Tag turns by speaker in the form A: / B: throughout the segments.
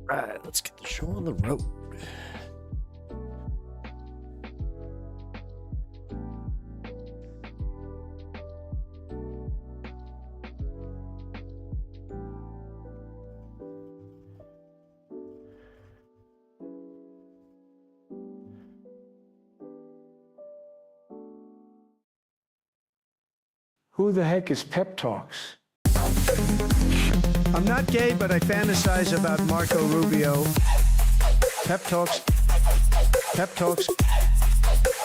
A: Right, let's get the show on the road.
B: Who the heck is Pep Talks?
C: I'm not gay, but I fantasize about Marco Rubio. Pep talks. Pep talks.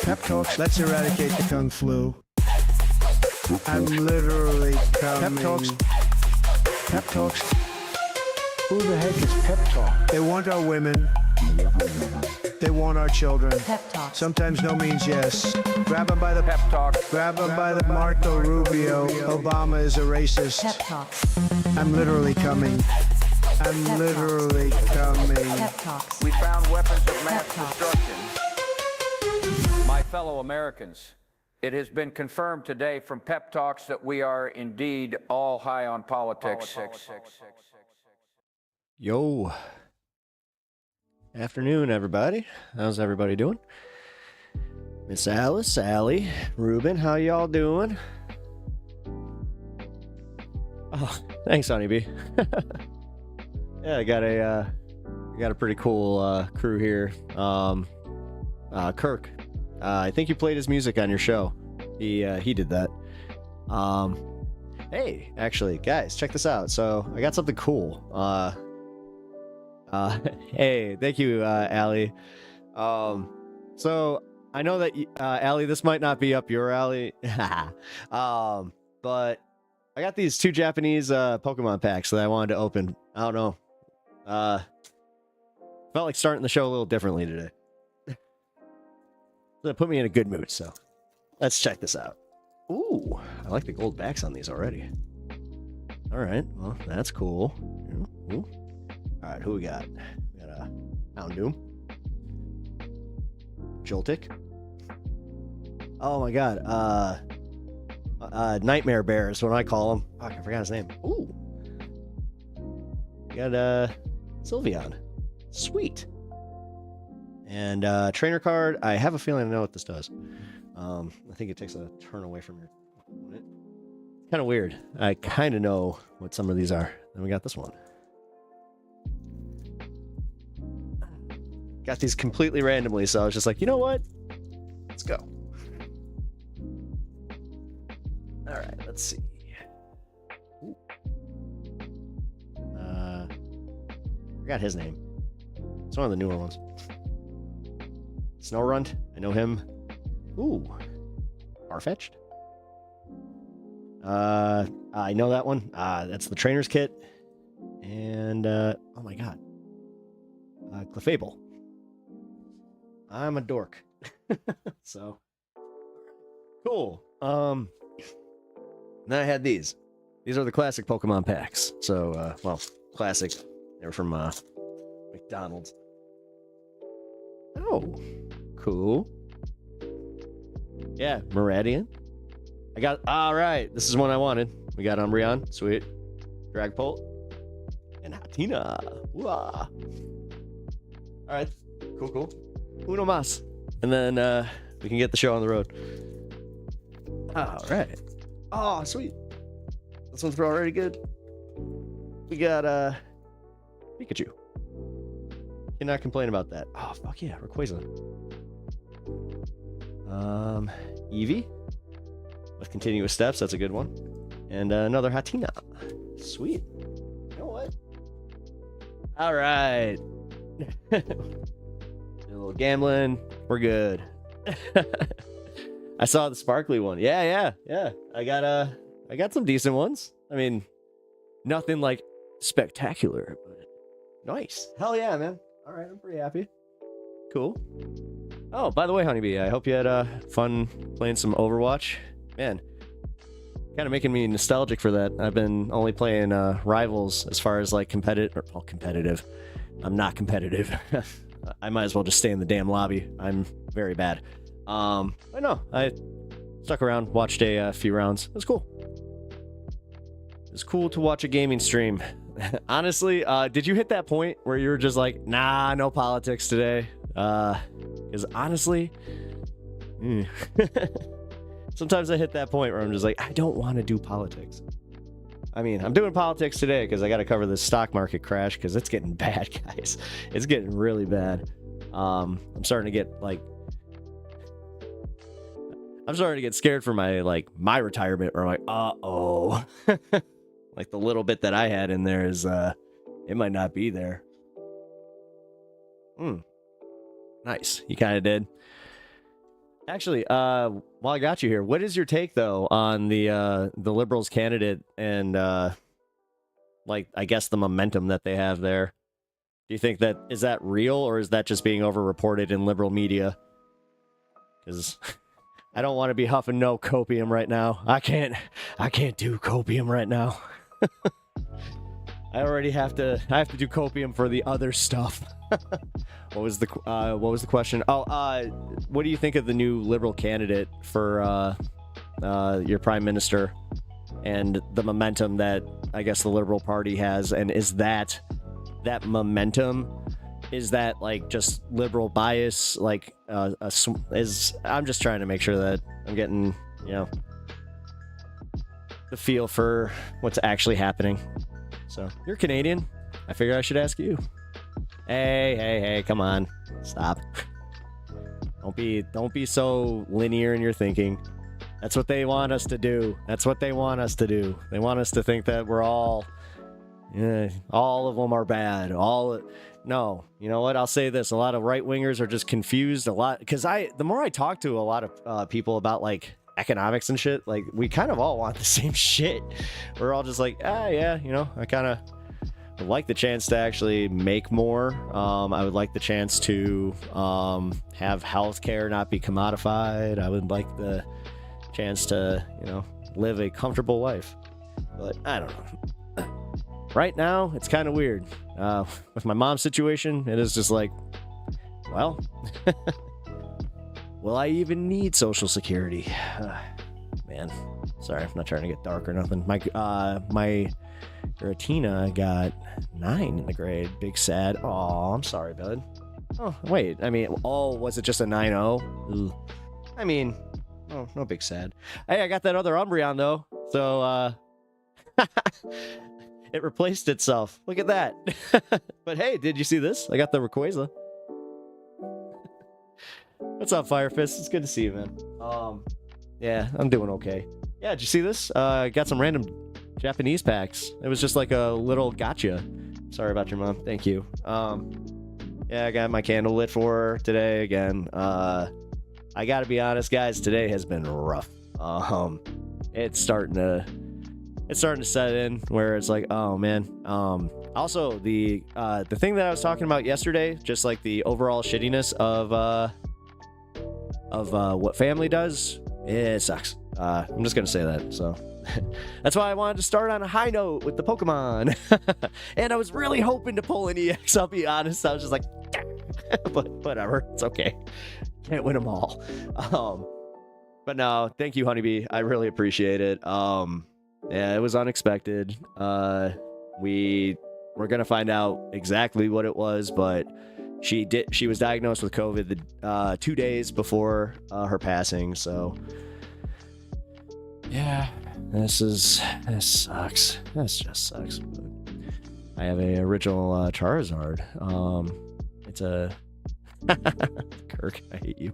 C: Pep talks. Let's eradicate the Kung flu. I'm literally coming. Pep talks. Pep talks.
B: Who the heck is Pep Talk?
C: They want our women. They want our children.
D: Pep talks.
C: Sometimes no means yes. Grab them by the
E: Pep talk.
C: Grab them by the Marco Rubio. Obama is a racist.
D: Pep talks.
C: I'm literally coming. I'm
D: Pep
C: literally coming.
D: Pep talks.
E: We found weapons of mass
D: Pep talk.
E: destruction. My fellow Americans, it has been confirmed today from Pep Talks that we are indeed all high on politics.
A: Yo. Afternoon, everybody. How's everybody doing? Miss Alice, Allie, Ruben, how y'all doing? Oh, thanks, Honeybee. Yeah, I got a pretty cool crew here. Kirk, I think you played his music on your show. He did that. Hey, actually, guys, check this out. So I got something cool. Hey, thank you, Allie. So I know that, Allie, this might not be up your alley. But I got these 2 Japanese Pokemon packs that I wanted to open. I don't know. Felt like starting the show a little differently today. That put me in a good mood, so let's check this out. Ooh, I like the gold backs on these already. All right, well, that's cool. Ooh. All right, who we got? We got a Houndoom. Joltik. Oh my god, Nightmare Bear is what I call him. Fuck, I forgot his name. Ooh. We got Sylveon. Sweet. And trainer card. I have a feeling I know what this does. I think it takes a turn away from your opponent. It's kind of weird. I kind of know what some of these are. Then we got this one. Got these completely randomly, so I was just like, you know what? Let's go. All right, let's see. Ooh. Forgot his name. It's one of the newer ones. Snowrunt, I know him. Ooh, Farfetch'd. I know that one. That's the trainer's kit. And oh my god, Clefable. I'm a dork. So cool. Then I had these. These are the classic Pokemon packs. So well, classic. They're from McDonald's. Oh, cool. Yeah, Meridian. I got, all right, this is one I wanted. We got Umbreon, sweet. Dragapult, and Hatina. Wah. All right, cool. Uno mas. And then we can get the show on the road. All right. Oh, sweet. This one's already good. We got Pikachu. Cannot complain about that. Oh, fuck yeah, Rayquaza. Eevee with continuous steps, that's a good one. And another Hatina. Sweet. You know what? All right. A little gambling. We're good. I saw the sparkly one. Yeah. I got some decent ones. I mean, nothing like spectacular, but nice. Hell yeah, man. All right, I'm pretty happy. Cool. Oh, by the way, Honeybee, I hope you had fun playing some Overwatch. Man, kind of making me nostalgic for that. I've been only playing Rivals as far as like competitive. I'm not competitive. I might as well just stay in the damn lobby. I'm very bad. But no, I stuck around, watched a few rounds. It was cool. It was cool to watch a gaming stream. Honestly, did you hit that point where you were just like, nah, no politics today? Because honestly, sometimes I hit that point where I'm just like, I don't want to do politics. I mean, I'm doing politics today because I got to cover this stock market crash because it's getting bad, guys. It's getting really bad. I'm starting to get like, I'm starting to get scared for my retirement. Or I'm like, uh-oh. Like the little bit that I had in there is, it might not be there. Nice. You kind of did. Actually, while I got you here, what is your take though on the Liberals candidate and like I guess the momentum that they have there? Do you think that is that real or is that just being overreported in liberal media? Because I don't want to be huffing no copium right now. I can't do copium right now. I have to do copium for the other stuff. What was the question? Oh, what do you think of the new liberal candidate for your prime minister and the momentum that I guess the Liberal Party has? And is that momentum, is that like just liberal bias? Like I'm just trying to make sure that I'm getting, the feel for what's actually happening. So you're Canadian. I figure I should ask you. Hey, come on. Stop. Don't be so linear in your thinking. That's what they want us to do. They want us to think that we're all of them are bad. No, you know what? I'll say this. A lot of right-wingers are just confused a lot. Because the more I talk to a lot of people about like economics and shit, like we kind of all want the same shit. We're all just like, yeah, I kind of would like the chance to actually make more. I would like the chance to have healthcare not be commodified. I would like the chance to, live a comfortable life. But I don't know. Right now, it's kind of weird. With my mom's situation, it is just like, well, will I even need Social Security? Man, sorry, I'm not trying to get dark or nothing. My Ratina got 9 in the grade. Big sad. Oh, I'm sorry, bud. Oh, wait. I mean, was it just a 9-0? I mean, no big sad. Hey, I got that other Umbreon, though. So, it replaced itself. Look at that. But hey, did you see this? I got the Rayquaza. What's up, Firefist? It's good to see you, man. Yeah, I'm doing okay. Yeah, did you see this? Got some random Japanese packs. It was just like a little gotcha. Sorry about your mom. Thank you. Yeah, I got my candle lit for her today again. I gotta be honest, guys, today has been rough. It's starting to set in where it's like, oh man. Also the thing that I was talking about yesterday, just like the overall shittiness of what family does, it sucks. I'm just gonna say that. So that's why I wanted to start on a high note with the Pokemon. And I was really hoping to pull an EX, I'll be honest. I was just like, but whatever, it's okay. Can't win them all. But no, thank you, Honeybee. I really appreciate it. Yeah, it was unexpected. We were gonna find out exactly what it was, but she was diagnosed with COVID 2 days before her passing. So yeah, this sucks. This just sucks. But I have a original Charizard. It's a Kirk, I hate you.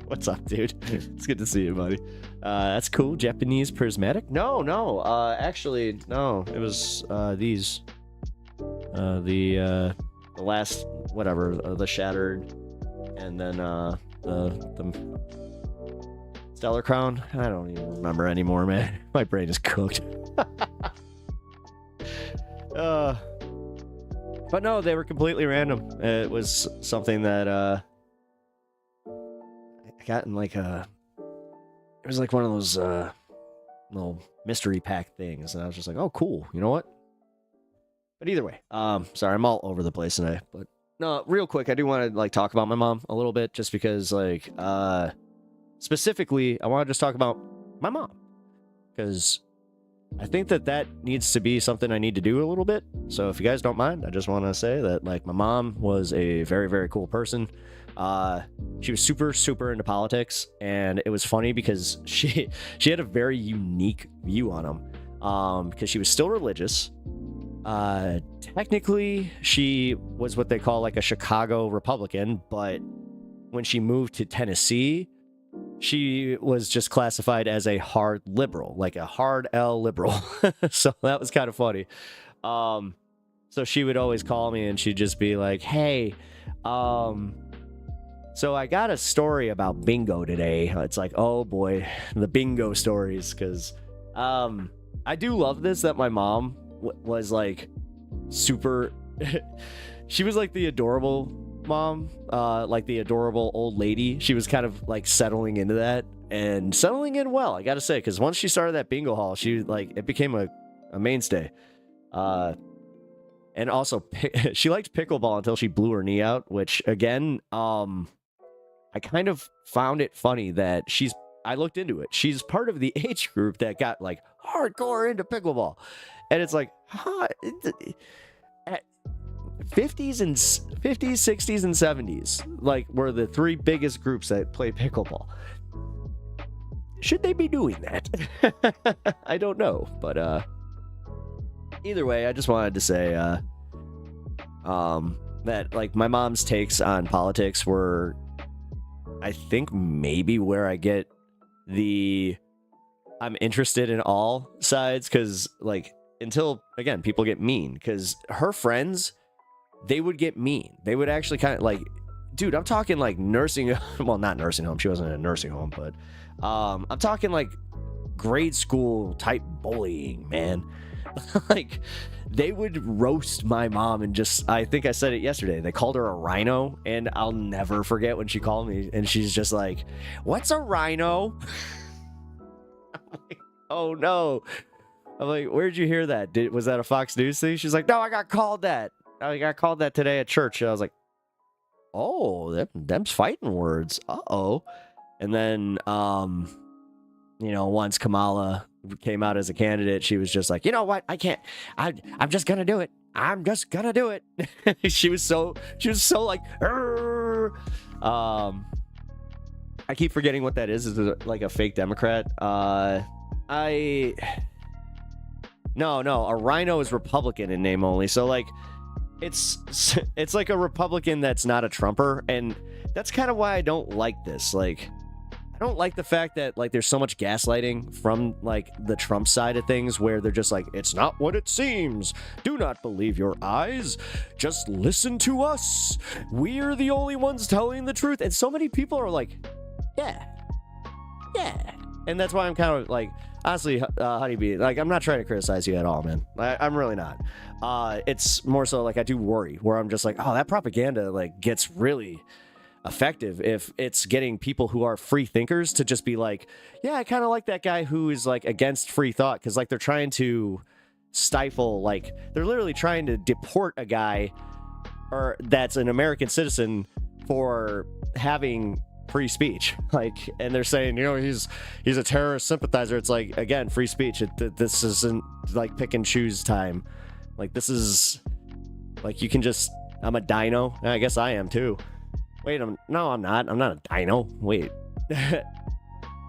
A: What's up, dude? It's good to see you, buddy. That's cool. Japanese prismatic? No. Actually, no. It was these. The last whatever, the shattered, and then the Stellar Crown. I don't even remember anymore, man. My brain is cooked. But no, they were completely random. It was something that I got in like it was like one of those little mystery pack things, and I was just like, oh cool, you know what? But either way, sorry, I'm all over the place today. But no, real quick, I do want to like talk about my mom a little bit, just because like specifically I want to just talk about my mom, because I think that needs to be something I need to do a little bit. So if you guys don't mind, I just want to say that like my mom was a very, very cool person. She was super, super into politics, and it was funny because she had a very unique view on them. Because she was still religious. Technically, she was what they call like a Chicago Republican, but when she moved to Tennessee, she was just classified as a hard liberal, like a hard L liberal. So that was kind of funny. So she would always call me and she'd just be like, hey, so I got a story about bingo today. It's like, oh boy, the bingo stories. Cause, I do love this that my mom was like super, she was like the adorable mom, like the adorable old lady. She was kind of like settling into that and settling in well, I gotta say, because once she started that bingo hall, she like it became a mainstay. And also she liked pickleball until she blew her knee out, which again, I kind of found it funny that I looked into it. She's part of the age group that got like hardcore into pickleball, and it's like, at 50s, 60s, and 70s, like, were the three biggest groups that play pickleball. Should they be doing that? I don't know, but either way, I just wanted to say that like my mom's takes on politics were, I think, maybe where I get I'm interested in all sides, because like until again people get mean, because her friends, they would get mean. They would actually kind of like, dude, I'm talking like nursing, well, not nursing home, she wasn't in a nursing home, but I'm talking like grade school type bullying, man. Like they would roast my mom, and just, I think I said it yesterday, they called her a rhino, and I'll never forget when she called me and she's just like, what's a rhino? I'm like, oh no. I'm like, where'd you hear that? Was that a Fox News thing? She's like, no, I got called that. I got called that today at church. And I was like, oh, them's fighting words. Uh-oh. And then, once Kamala came out as a candidate, she was just like, you know what? I can't. I'm just gonna do it. I'm just gonna do it. She was so like, Arr! I keep forgetting what that is. Is it like a fake Democrat? No, a rhino is Republican in name only. So like, it's like a Republican that's not a Trumper, and that's kind of why I don't like this. Like, I don't like the fact that like there's so much gaslighting from like the Trump side of things, where they're just like, it's not what it seems. Do not believe your eyes. Just listen to us. We're the only ones telling the truth. And so many people are like, yeah. And that's why I'm kind of like, honestly, Honeybee, like, I'm not trying to criticize you at all, man. I'm really not. It's more so like I do worry, where I'm just like, oh, that propaganda like gets really effective if it's getting people who are free thinkers to just be like, yeah, I kind of like that guy who is like against free thought, because like they're trying to stifle, like they're literally trying to deport a guy or that's an American citizen for having free speech, like, and they're saying, he's a terrorist sympathizer. It's like, again, free speech. This isn't like pick and choose time. Like, this is like, you can just, I'm a dino. I guess I am too. Wait, I'm not a dino. Wait,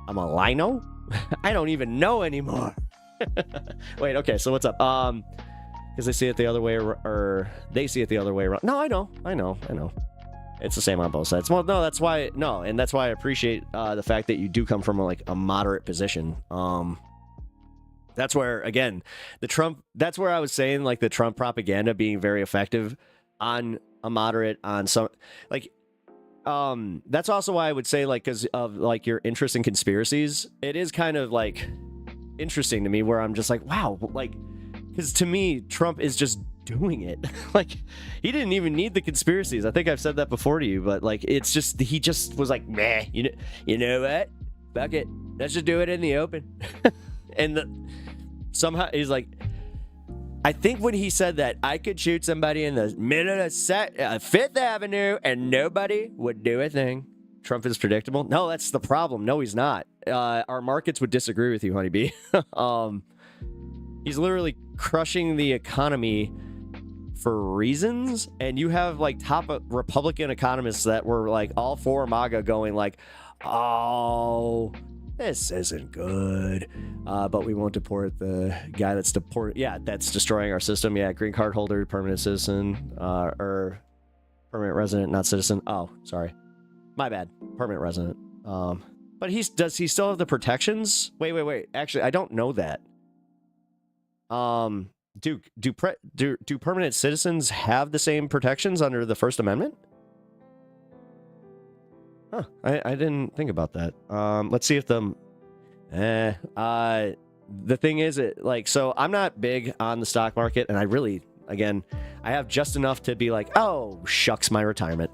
A: I'm a lino. I don't even know anymore. Wait, okay, so what's up? Because they see it the other way, or they see it the other way around. No, I know. It's the same on both sides. Well, no, that's why I appreciate the fact that you do come from a moderate position. That's where, again, that's where I was saying, like, the Trump propaganda being very effective on a moderate, on some, like, that's also why I would say, like, because of like your interest in conspiracies, it is kind of like interesting to me, where I'm just like, wow, like, because to me, Trump is just doing it. Like, he didn't even need the conspiracies. I think I've said that before to you, but like, it's just, he just was like, meh, you know what? Fuck it. Let's just do it in the open. And somehow he's like, I think when he said that, I could shoot somebody in the middle of Fifth Avenue and nobody would do a thing. Trump is predictable. No, that's the problem. No, he's not. Our markets would disagree with you, Honeybee. He's literally crushing the economy for reasons, and you have like top Republican economists that were like all for MAGA going like, oh, this isn't good, but we won't deport the guy that's that's destroying our system. Yeah, green card holder, permanent citizen, or permanent resident, not citizen. Oh, sorry, my bad, permanent resident. But does he still have the protections? Wait. Actually, I don't know that. Do permanent citizens have the same protections under the First Amendment? Huh, I didn't think about that. Let's see if the thing is, so I'm not big on the stock market, and I really, again, I have just enough to be like, oh, shucks, my retirement.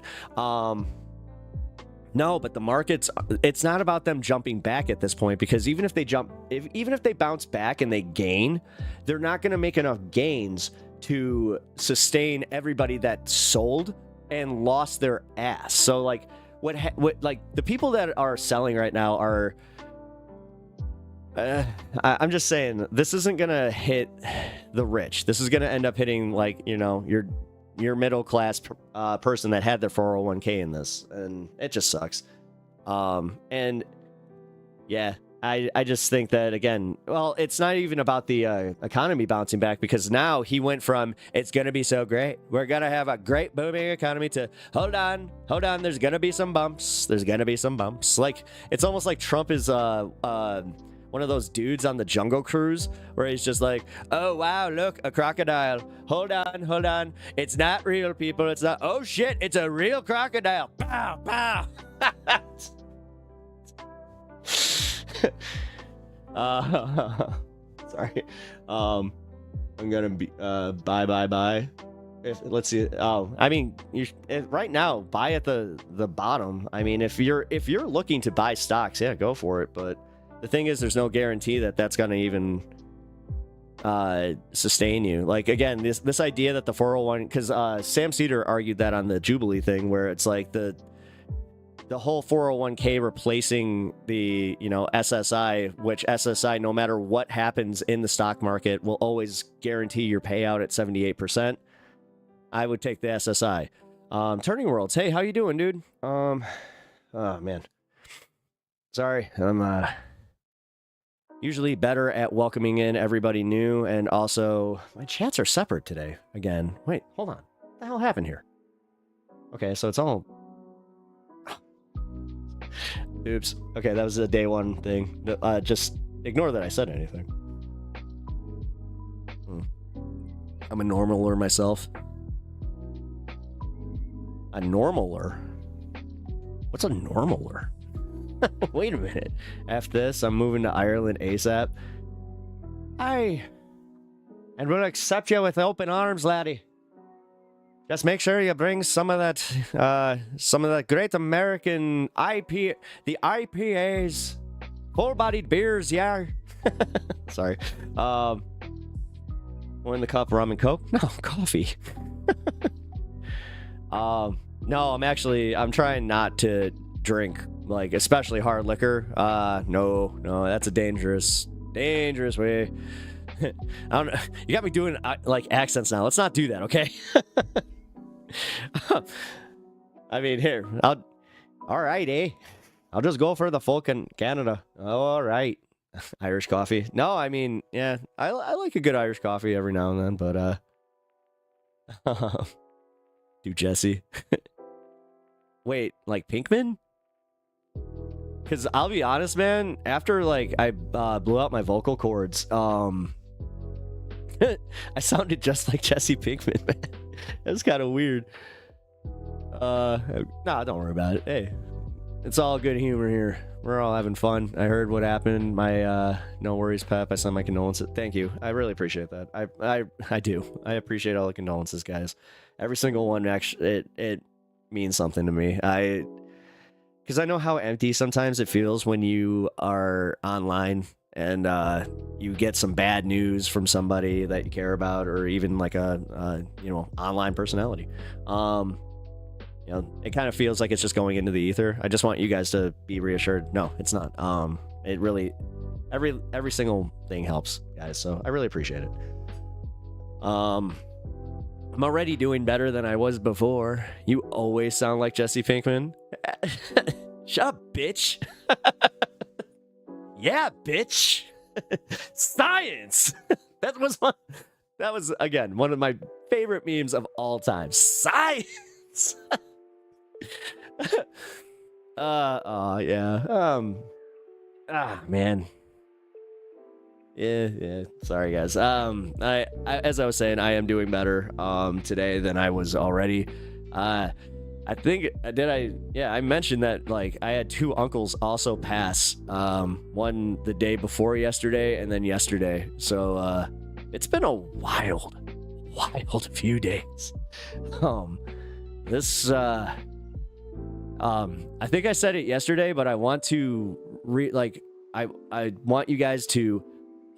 A: No, but the markets, it's not about them jumping back at this point, because even if they bounce back and they gain, they're not going to make enough gains to sustain everybody that sold and lost their ass. So like what like the people that are selling right now are, I'm just saying, this isn't going to hit the rich. This is going to end up hitting, like, you know, your middle class person that had their 401k in this, and it just sucks. And yeah, I just think that, again, well, it's not even about the economy bouncing back, because now he went from it's gonna be so great, we're gonna have a great booming economy, to hold on, there's gonna be some bumps, like it's almost like Trump is one of those dudes on the Jungle Cruise where he's just like, oh, wow, look, a crocodile. Hold on. It's not real, people. It's not. Oh, shit, it's a real crocodile. Pow, pow. Sorry. I'm going to be, bye. Let's see. Oh, I mean, right now, buy at the bottom. I mean, if you're looking to buy stocks, yeah, go for it. But the thing is, there's no guarantee that that's going to even sustain you. Like, again, this idea that the 401, because Sam Cedar argued that on the Jubilee thing, where it's like the whole 401k replacing the, you know, SSI, which SSI, no matter what happens in the stock market, will always guarantee your payout at 78%. I would take the SSI. Turning Worlds, hey, how you doing, dude? Oh man, sorry, I'm usually better at welcoming in everybody new, and also my chats are separate today again. Wait, hold on, what the hell happened here? Okay, so it's all oops. Okay, that was a day one thing. Just ignore that I said anything. I'm a normaler myself. A normaler? What's a normaler? Wait a minute. After this, I'm moving to Ireland ASAP. And we'll accept you with open arms, laddie. Just make sure you bring some of that great American the IPAs, full-bodied beers, yeah. Sorry. One in the cup, rum and coke? No, coffee. No, I'm trying not to drink, like, especially hard liquor. No, that's a dangerous way. I don't know. You got me doing like accents now. Let's not do that, okay? I mean, here, all right, eh? I'll just go for the full Canada. All right. Irish coffee. No, I mean, yeah, I like a good Irish coffee every now and then, but do Jesse. Wait, like Pinkman? Because I'll be honest, man, after like I blew out my vocal cords, I sounded just like Jesse Pinkman, man. That's kind of weird. Nah, don't worry about it. Hey, it's all good humor here. We're all having fun. I heard what happened. My no worries, Pep. I send my condolences. Thank you. I really appreciate that. I do. I appreciate all the condolences, guys. Every single one. Actually, it means something to me. Because I know how empty sometimes it feels when you are online and you get some bad news from somebody that you care about, or even like a online personality. It kind of feels like it's just going into the ether. I just want you guys to be reassured. No, it's not. It really, every single thing helps, guys. So I really appreciate it. I'm already doing better than I was before. You always sound like Jesse Pinkman. Shut up, bitch. Yeah, bitch. Science. That was again one of my favorite memes of all time. Science. Yeah. Man. Yeah. Sorry, guys. I as I was saying, I am doing better today than I was already. I think I mentioned that like I had two uncles also pass. One the day before yesterday and then yesterday. So it's been a wild few days. I think I said it yesterday, but I want to I want you guys to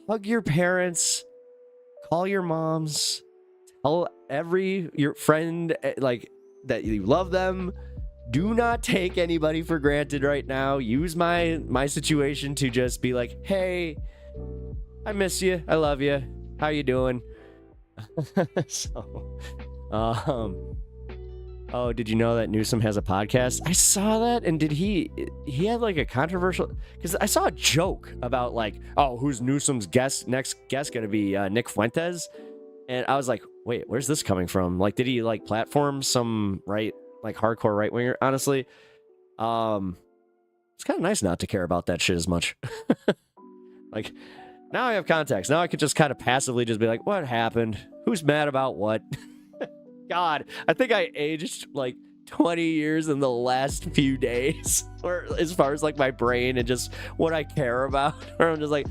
A: hug your parents, call your moms, tell your friend like that you love them. Do not take anybody for granted right now. Use my situation to just be like, hey, I miss you, I love you, how you doing? So oh, did you know that Newsom has a podcast? I saw that, and did he had like a controversial, because I saw a joke about like, oh, who's Newsom's next guest gonna be? Nick Fuentes. And I was like, wait, where's this coming from? Like, did he like platform some hardcore right winger? Honestly, it's kind of nice not to care about that shit as much. Like, now I have context. Now I could just kind of passively just be like, what happened? Who's mad about what? God, I think I aged like 20 years in the last few days, or as far as like my brain and just what I care about. Or I'm just like,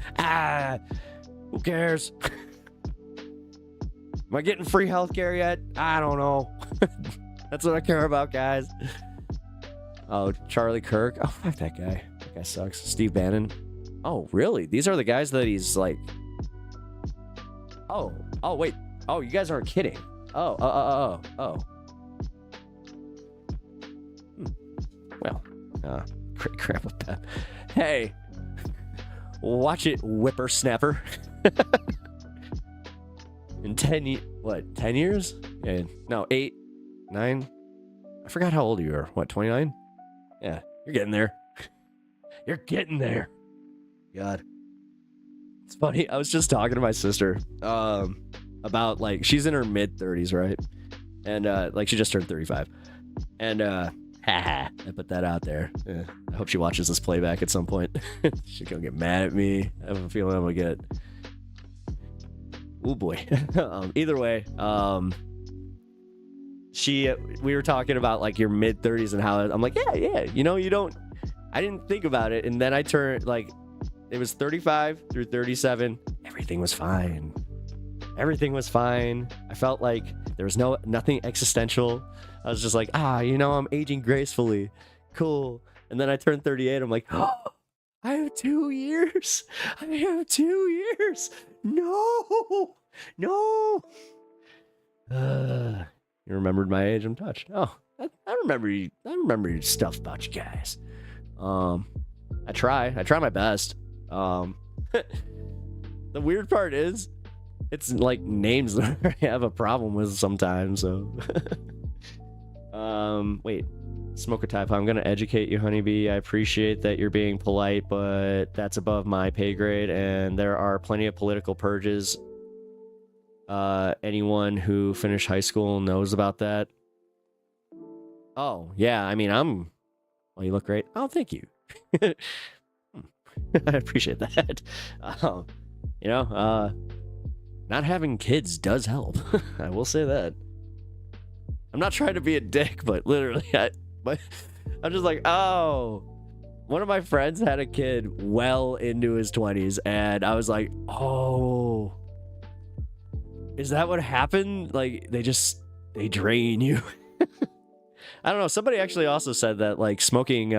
A: who cares? Am I getting free healthcare yet? I don't know. That's what I care about, guys. Oh, Charlie Kirk. Oh, fuck that guy. That guy sucks. Steve Bannon. Oh, really? These are the guys that he's like... Oh, wait. Oh, you guys aren't kidding. Oh. Well, great crap with that. Hey, watch it, whippersnapper. In 10 years? Yeah, no, 8, 9. I forgot how old you are. What, 29? Yeah, you're getting there. You're getting there. God. It's funny. I was just talking to my sister about like, she's in her mid 30s, right? And like she just turned 35. And I put that out there. Yeah, I hope she watches this playback at some point. She's gonna get mad at me. I have a feeling I'm gonna get... Oh boy. Either way, we were talking about like your mid 30s and how I'm like, yeah, you know, I didn't think about it. And then I turned like, it was 35 through 37. Everything was fine. I felt like there was nothing existential. I was just like, you know, I'm aging gracefully. Cool. And then I turned 38. I'm like, oh, I have 2 years. No. You remembered my age. I'm touched. Oh, I remember stuff about you guys. I try my best. The weird part is, it's like names that I have a problem with sometimes. So, wait. Smoker type, I'm gonna educate you, honeybee. I appreciate that you're being polite, but that's above my pay grade, and there are plenty of political purges. Anyone who finished high school knows about that. Oh, yeah, I mean, well, you look great. Oh, thank you. I appreciate that. You know, not having kids does help. I will say that. I'm not trying to be a dick, but literally, I'm just like, oh, one of my friends had a kid well into his 20s, and I was like, oh, is that what happened? Like, they drain you. I don't know. Somebody actually also said that, like, smoking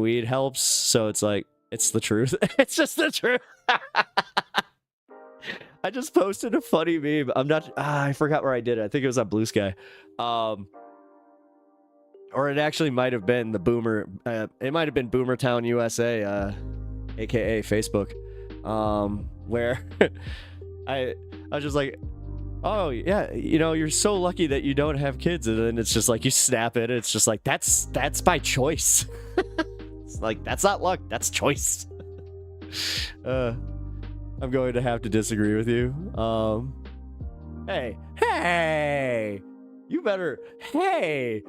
A: weed helps. So it's like, it's the truth. It's just the truth. I just posted a funny meme. I forgot where I did it. I think it was on Blue Sky. Or it actually might have been the Boomer. It might have been Boomertown USA. aka Facebook, where I was just like, oh yeah, you know, you're so lucky that you don't have kids, and then it's just like you snap it, and it's just like that's by choice. It's like that's not luck, that's choice. I'm going to have to disagree with you. Hey, you better, hey,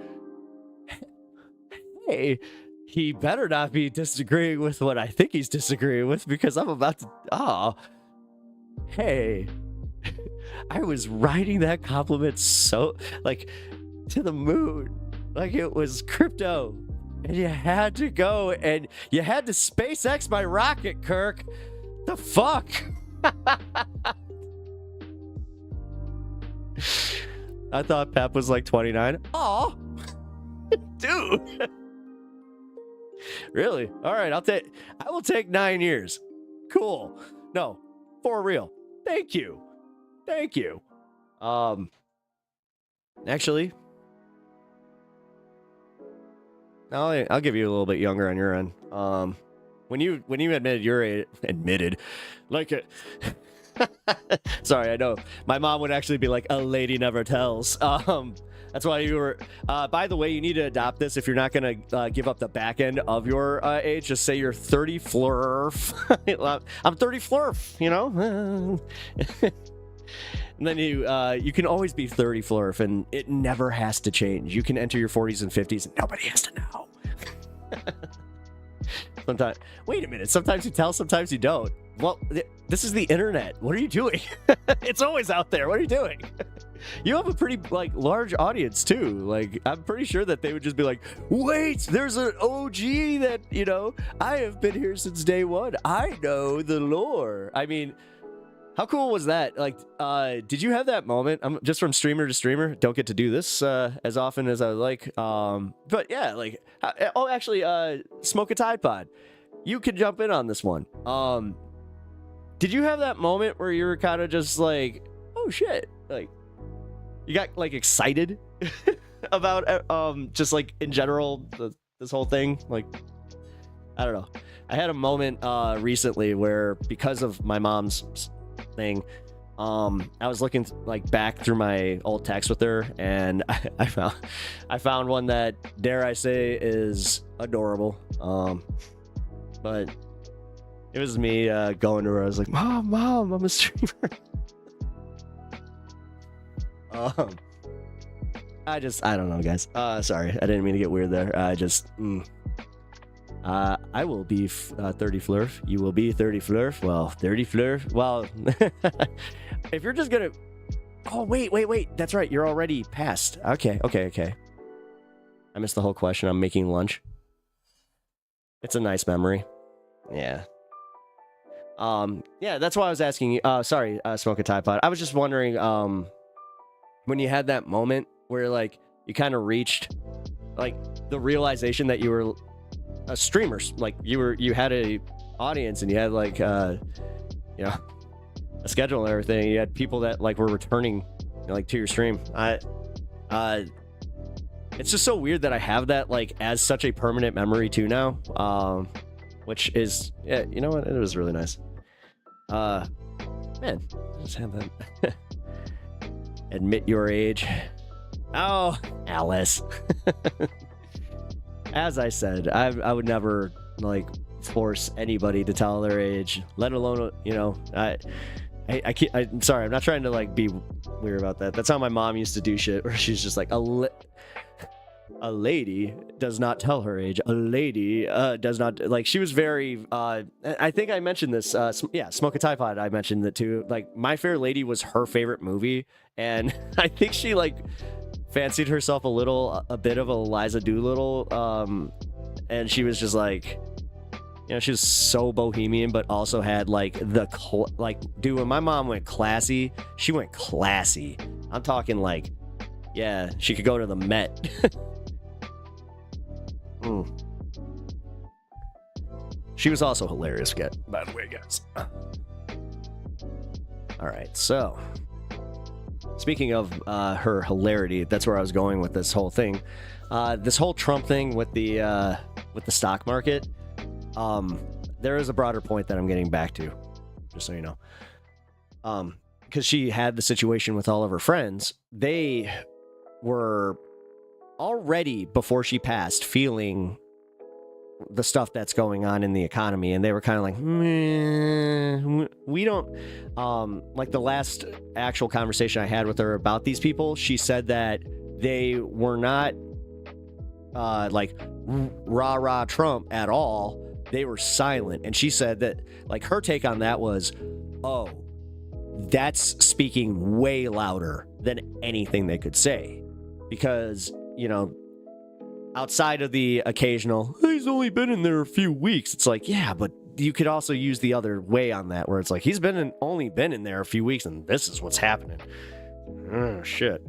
A: he better not be disagreeing with what I think he's disagreeing with, because I'm about to, hey, I was writing that compliment so, like, to the moon, like it was crypto, and you had to go, and you had to SpaceX my rocket, Kirk. The fuck? I thought Pep was like 29. Aw, dude. Really? All right, I will take 9 years. Cool. No, for real. Thank you. Actually, I'll give you a little bit younger on your end. When you admitted your age, like it. Sorry, I know my mom would actually be like, a lady never tells. That's why you were, by the way, you need to adopt this. If you're not going to give up the back end of your age, just say you're 30 flurf. I'm 30 flurf, you know? And then you can always be 30 flurf, and it never has to change. You can enter your 40s and 50s, and nobody has to know. Sometimes, wait a minute, sometimes you tell, sometimes you don't. Well, this is the internet. What are you doing? It's always out there. What are you doing? You have a pretty, like, large audience, too. Like, I'm pretty sure that they would just be like, wait, there's an OG that, you know, I have been here since day one. I know the lore. I mean, how cool was that? Like, did you have that moment? I'm just from streamer to streamer. Don't get to do this as often as I would like. But yeah, like, oh, actually, Smoke a Tide Pod. You could jump in on this one. Did you have that moment where you were kind of just like, oh shit, like, you got like excited about just like in general this whole thing? Like, I don't know. I had a moment recently where, because of my mom's thing, I was looking like back through my old texts with her, and I found one that, dare I say, is adorable. But it was me going to her. I was like, Mom, I'm a streamer. I don't know, guys. Sorry, I didn't mean to get weird there. I will be 30 flurf. You will be 30 flurf. Well, 30 flurf. Well, if you're just gonna... Oh, wait. That's right. You're already past. Okay. I missed the whole question. I'm making lunch. It's a nice memory. Yeah. Yeah, that's why I was asking you. Sorry, Smoke a Tide Pod. I was just wondering, when you had that moment where, like, you kind of reached, like, the realization that you were a streamer, like you had a audience, and you had, like, you know, a schedule and everything. You had people that, like, were returning, you know, like, to your stream. It's just so weird that I have that, like, as such a permanent memory too now. Which is, yeah, you know what? It was really nice. Man, just have that. Admit your age. Oh, Alice. As I said, I would never, like, force anybody to tell their age, let alone, you know, I'm sorry, I'm not trying to, like, be weird about that. That's how my mom used to do shit, where she's just like, a lady does not tell her age. A lady does not, like, she was very, I think I mentioned this, yeah, Smoke a Tide Pod, I mentioned that too. Like, My Fair Lady was her favorite movie, and I think she, like, fancied herself a bit of a Eliza Doolittle, and she was just like, you know, she was so bohemian, but also had, like, dude, when my mom went classy, she went classy. I'm talking, like, yeah, she could go to the Met. She was also hilarious, by the way, guys. All right, so speaking of her hilarity, that's where I was going with this whole thing. This whole Trump thing with the stock market. there is a broader point that I'm getting back to, just so you know. Because she had the situation with all of her friends. They were already, before she passed, feeling the stuff that's going on in the economy, and they were kind of like, meh, we don't, like the last actual conversation I had with her about these people, she said that they were not like rah Trump at all. They were silent. And she said that, like, her take on that was, oh, that's speaking way louder than anything they could say, because, you know, outside of the occasional, he's only been in there a few weeks. It's like, yeah, but you could also use the other way on that, where it's like, he's only been in there a few weeks, and this is what's happening. Oh, shit.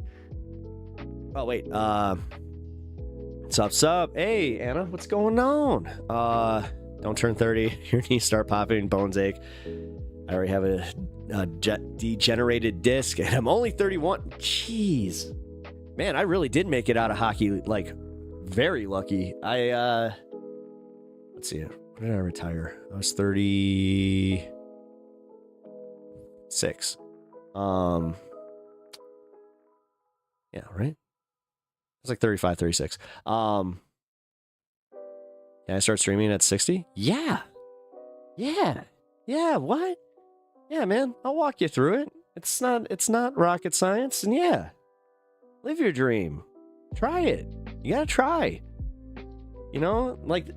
A: Oh, wait. Sup? Hey, Anna, what's going on? Don't turn 30. Your knees start popping, bones ache. I already have a degenerated disc, and I'm only 31. Jeez. Man, I really did make it out of hockey, like, very lucky. Let's see, when did I retire? I was 36. Yeah, right? It's like 35, 36. Yeah, I started streaming at 60. Yeah, what? Yeah, man, I'll walk you through it. It's not rocket science, and yeah, live your dream. Try it. You gotta try. You know, like,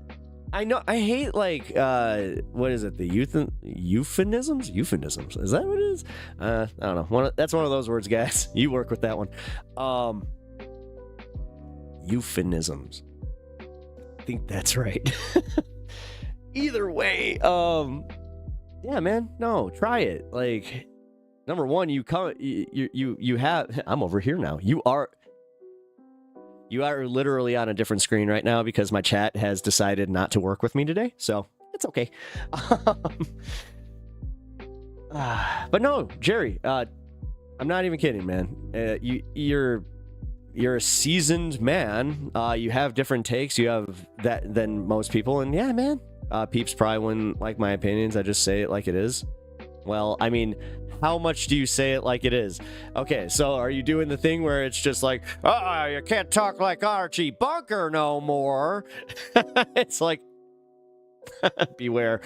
A: I hate, like, what is it? The euphemisms? Euphemisms. Is that what it is? I don't know. That's one of those words, guys. You work with that one. Euphemisms. I think that's right. Either way, yeah, man, no, try it. Like, number one, you have, I'm over here now. You are literally on a different screen right now because my chat has decided not to work with me today, so it's okay. But no, Jerry, I'm not even kidding, man. You're a seasoned man. You have different takes. You have that than most people, and yeah, man. Peeps probably wouldn't like my opinions. I just say it like it is. Well, I mean, how much do you say it like it is? Okay, so are you doing the thing where it's just like, you can't talk like Archie Bunker no more? It's like, beware.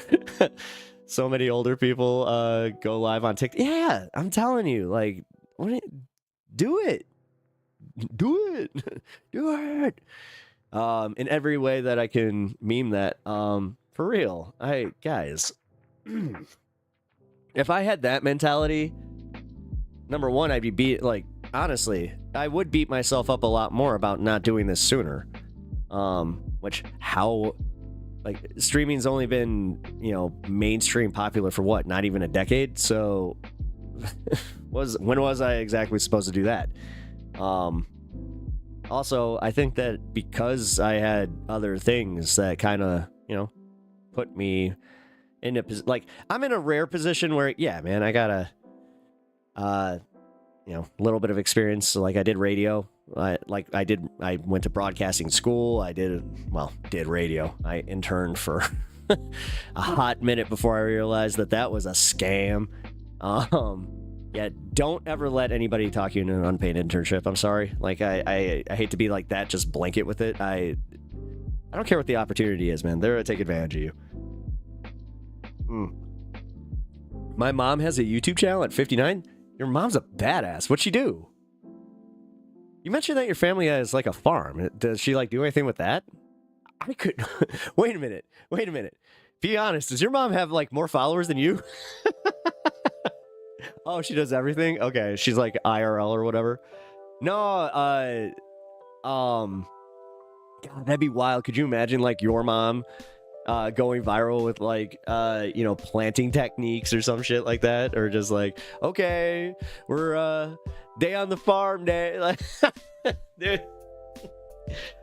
A: So many older people go live on TikTok. Yeah, I'm telling you, like, do it. Do it. In every way that I can meme that. For real. Guys, if I had that mentality, number one, I'd be honestly, I would beat myself up a lot more about not doing this sooner. Streaming's only been, mainstream popular for what? Not even a decade. So when was I exactly supposed to do that? Also, I think that because I had other things that kind of, put me in a I'm in a rare position where, yeah, man, I got a little bit of experience. So, like, I did radio. I went to broadcasting school. I did radio. I interned for a hot minute before I realized that was a scam. Yeah, don't ever let anybody talk you into an unpaid internship. I'm sorry. Like, I hate to be like that, just blanket with it. I don't care what the opportunity is, man. They're gonna take advantage of you. My mom has a YouTube channel at 59. Your mom's a badass. What'd she do? You mentioned that your family has, like, a farm. Does she, like, do anything with that? I could... Wait a minute. Be honest. Does your mom have, like, more followers than you? Oh, she does everything? Okay, she's like IRL or whatever. No, God, that'd be wild. Could you imagine, like, your mom going viral with, like, planting techniques or some shit like that? Or just like, okay, we're day on the farm day. Like, dude,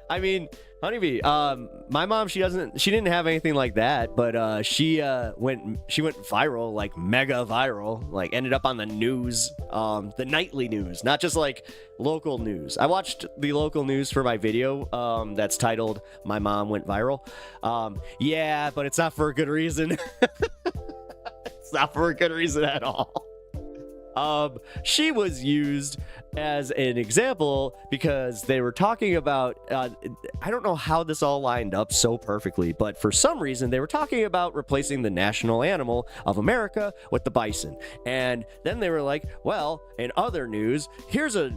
A: I mean, Honeybee, my mom, she didn't have anything like that, but she went viral, like mega viral, like ended up on the news, the nightly news, not just like local news. I watched the local news for my video, that's titled "My Mom Went Viral." Yeah, but it's not for a good reason. It's not for a good reason at all. She was used as an example because they were talking about, I don't know how this all lined up so perfectly, but for some reason they were talking about replacing the national animal of America with the bison. And then they were like, well, in other news, here's a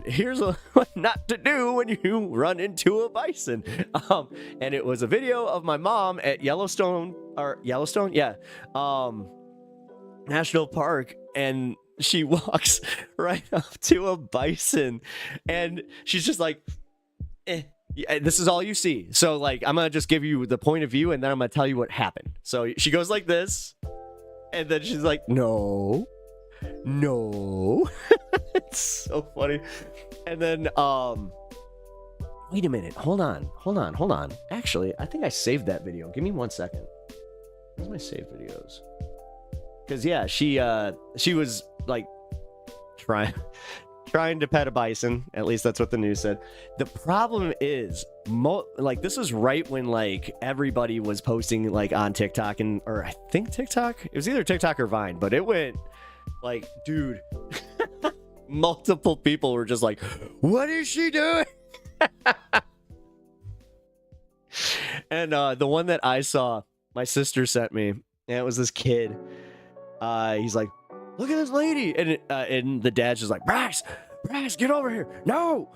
A: what not to do when you run into a bison. And it was a video of my mom at Yellowstone, yeah, National Park, and she walks right up to a bison and she's just like, yeah, this is all you see. So like, I'm gonna just give you the point of view and then I'm gonna tell you what happened. So she goes like this and then she's like, no. It's so funny. And then wait a minute, hold on. Actually, I think I saved that video. Give me 1 second. Where's my saved videos? Because yeah, she was like trying to pet a bison. At least that's what the news said. The problem is, like, this was right when like everybody was posting like on TikTok or I think TikTok. It was either TikTok or Vine, but it went like, dude, multiple people were just like, what is she doing? And the one that I saw, my sister sent me, and it was this kid. He's like, look at this lady, and the dad's just like, Bryce, get over here. No.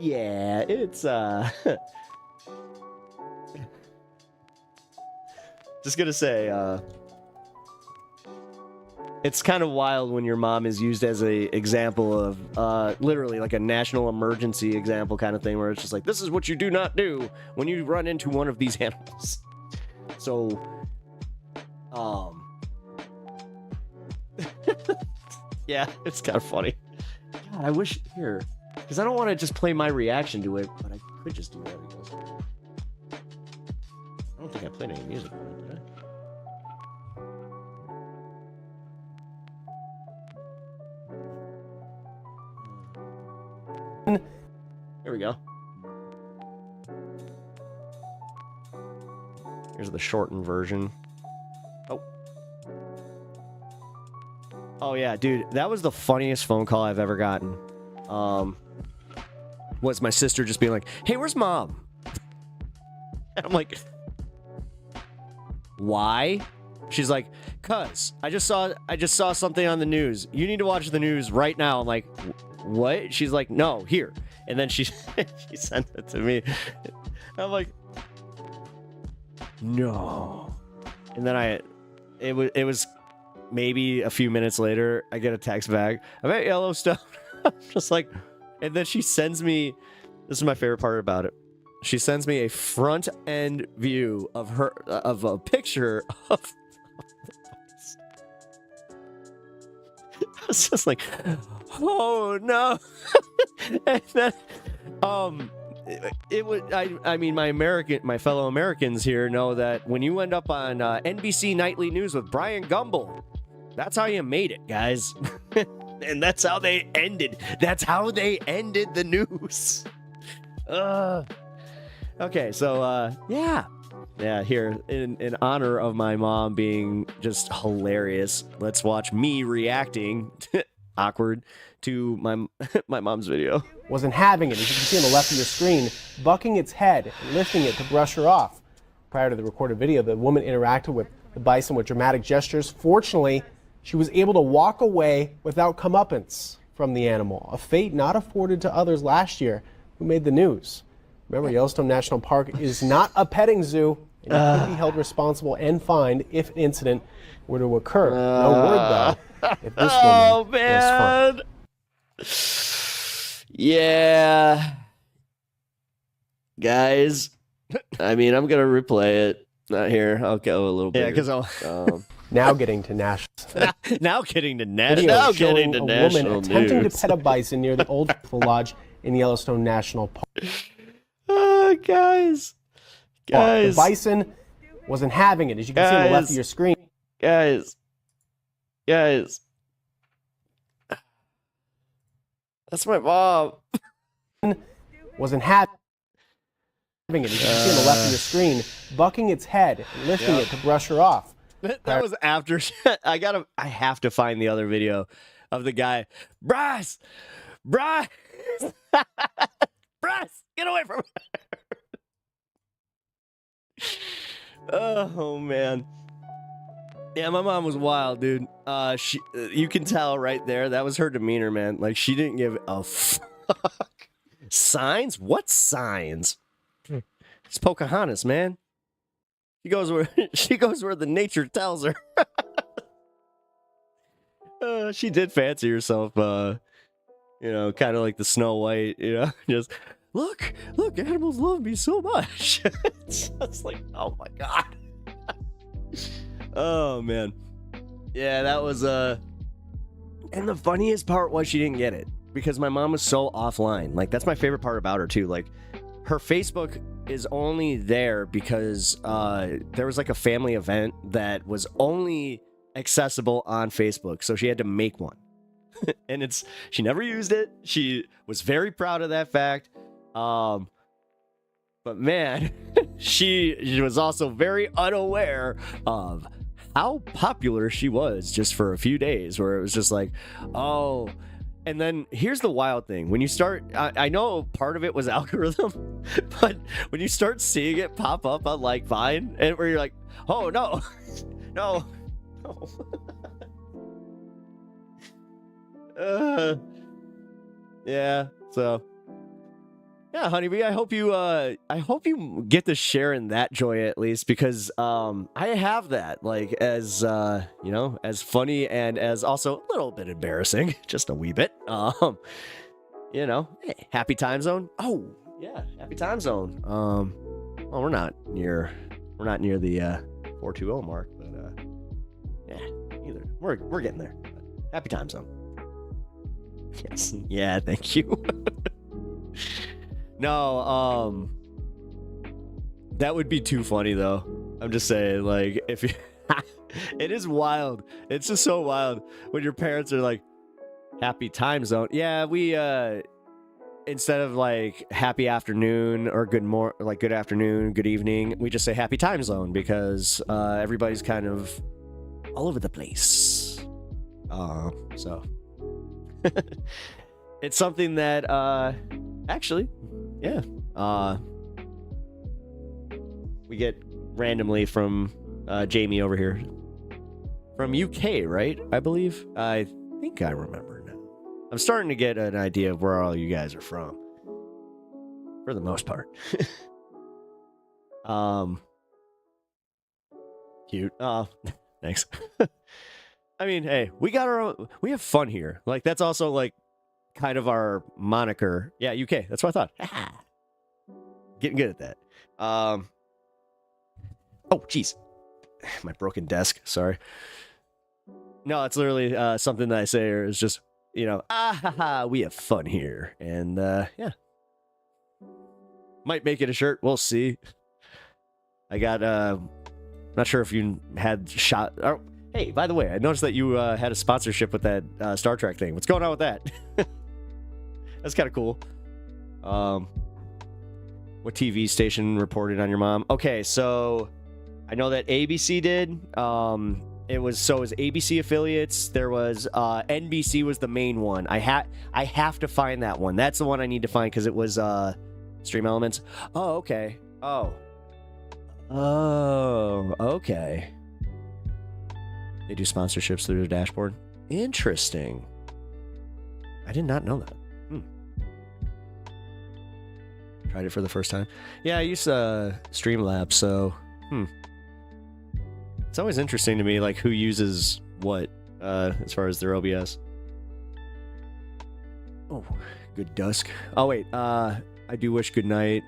A: Yeah, it's just gonna say, it's kind of wild when your mom is used as a example of literally like a national emergency example kind of thing, where it's just like, this is what you do not do when you run into one of these animals. So, yeah, it's kind of funny. God, I wish here, because I don't want to just play my reaction to it, but I could just do that, I guess. I don't think I played any music on it, did I? Here we go. Here's the shortened version. Oh yeah, dude, that was the funniest phone call I've ever gotten. Was my sister just being like, hey, where's mom? And I'm like, why? She's like, cuz I just saw something on the news. You need to watch the news right now. I'm like, what? She's like, no, here. And then she sent it to me. I'm like, no. And then it was maybe a few minutes later, I get a text back, I'm at Yellowstone. I'm just like, and then she sends me, this is my favorite part about it, she sends me a front end view of a picture of I was just like, oh no. And then it would, I mean, my fellow Americans here know that when you end up on NBC Nightly News with Brian Gumbel, that's how you made it, guys. And that's how they ended the news. Okay, so yeah, here in honor of my mom being just hilarious, let's watch me reacting awkward to my mom's video.
D: Wasn't having it, as you can see on the left of your screen, bucking its head and lifting it to brush her off. Prior to the recorded video, the woman interacted with the bison with dramatic gestures. Fortunately, she was able to walk away without comeuppance from the animal, a fate not afforded to others last year who made the news. Remember, Yellowstone National Park is not a petting zoo, and you could be held responsible and fined if an incident were to occur. No word, though, if this woman was fined.
A: Yeah. Guys, I mean, I'm going to replay it. Not here. I'll go a little bit. Yeah, because
D: Now getting to national.
A: Now getting to
D: Video
A: now
D: showing
A: getting to
D: a
A: national
D: woman attempting
A: news.
D: to pet a bison near the Old Faithful Lodge in Yellowstone National Park.
A: Guys.
D: The bison wasn't having it, as you can see on the left of your screen.
A: Guys. That's my mom.
D: Wasn't having it, as you can see on the left of your screen, bucking its head and lifting it to brush her off.
A: That was after. I have to find the other video of the guy. Bryce, Bryce, get away from her. Oh man. Yeah, my mom was wild, dude. You can tell right there. That was her demeanor, man. Like she didn't give a fuck. Signs? What signs? It's Pocahontas, man. She goes where the nature tells her. She did fancy herself, kind of like the Snow White, just look, animals love me so much. It's just like, oh my god. Oh man. Yeah, that was and the funniest part was she didn't get it because my mom was so offline. Like that's my favorite part about her too. Like her Facebook is only there because there was like a family event that was only accessible on Facebook, so she had to make one. And she never used it. She was very proud of that fact. But man, she was also very unaware of how popular she was just for a few days, where it was just like, oh. And then here's the wild thing. When you start, I know part of it was algorithm, but when you start seeing it pop up on like Vine, and where you're like, oh no, no. Yeah, so yeah, honeybee, I hope you get to share in that joy at least, because I have that, like, as as funny and as also a little bit embarrassing, just a wee bit. Hey, happy time zone. Oh yeah, happy time zone. Well, we're not near the 420 mark, but yeah, either we're getting there. Happy time zone. Yes, yeah, thank you. No, that would be too funny though. I'm just saying, like, if you, it is wild. It's just so wild when your parents are like, happy time zone. Yeah, we, instead of like happy afternoon or good afternoon, good evening, we just say happy time zone because, everybody's kind of all over the place. So it's something that, actually, yeah, we get randomly from Jamie over here from UK, right? I believe. I think I remember now. I'm starting to get an idea of where all you guys are from, for the most part. Cute. Oh, thanks. I mean, hey, we have fun here. Like, that's also like kind of our moniker. Yeah, UK. That's what I thought. Getting good at that. Oh, jeez. My broken desk. Sorry. No, it's literally something that I say, or it's just, we have fun here. And, yeah. Might make it a shirt. We'll see. I got, not sure if you had shot. Oh, hey, by the way, I noticed that you had a sponsorship with that Star Trek thing. What's going on with that? That's kind of cool. What TV station reported on your mom? Okay, so I know that ABC did. It was ABC affiliates. There was NBC was the main one. I have to find that one. That's the one I need to find because it was Stream Elements. Oh, okay. Oh, okay. They do sponsorships through their dashboard. Interesting. I did not know that. Tried it for the first time. Yeah, I use Streamlabs, so it's always interesting to me, like, who uses what as far as their OBS. Oh, good dusk. Oh wait, I do wish good night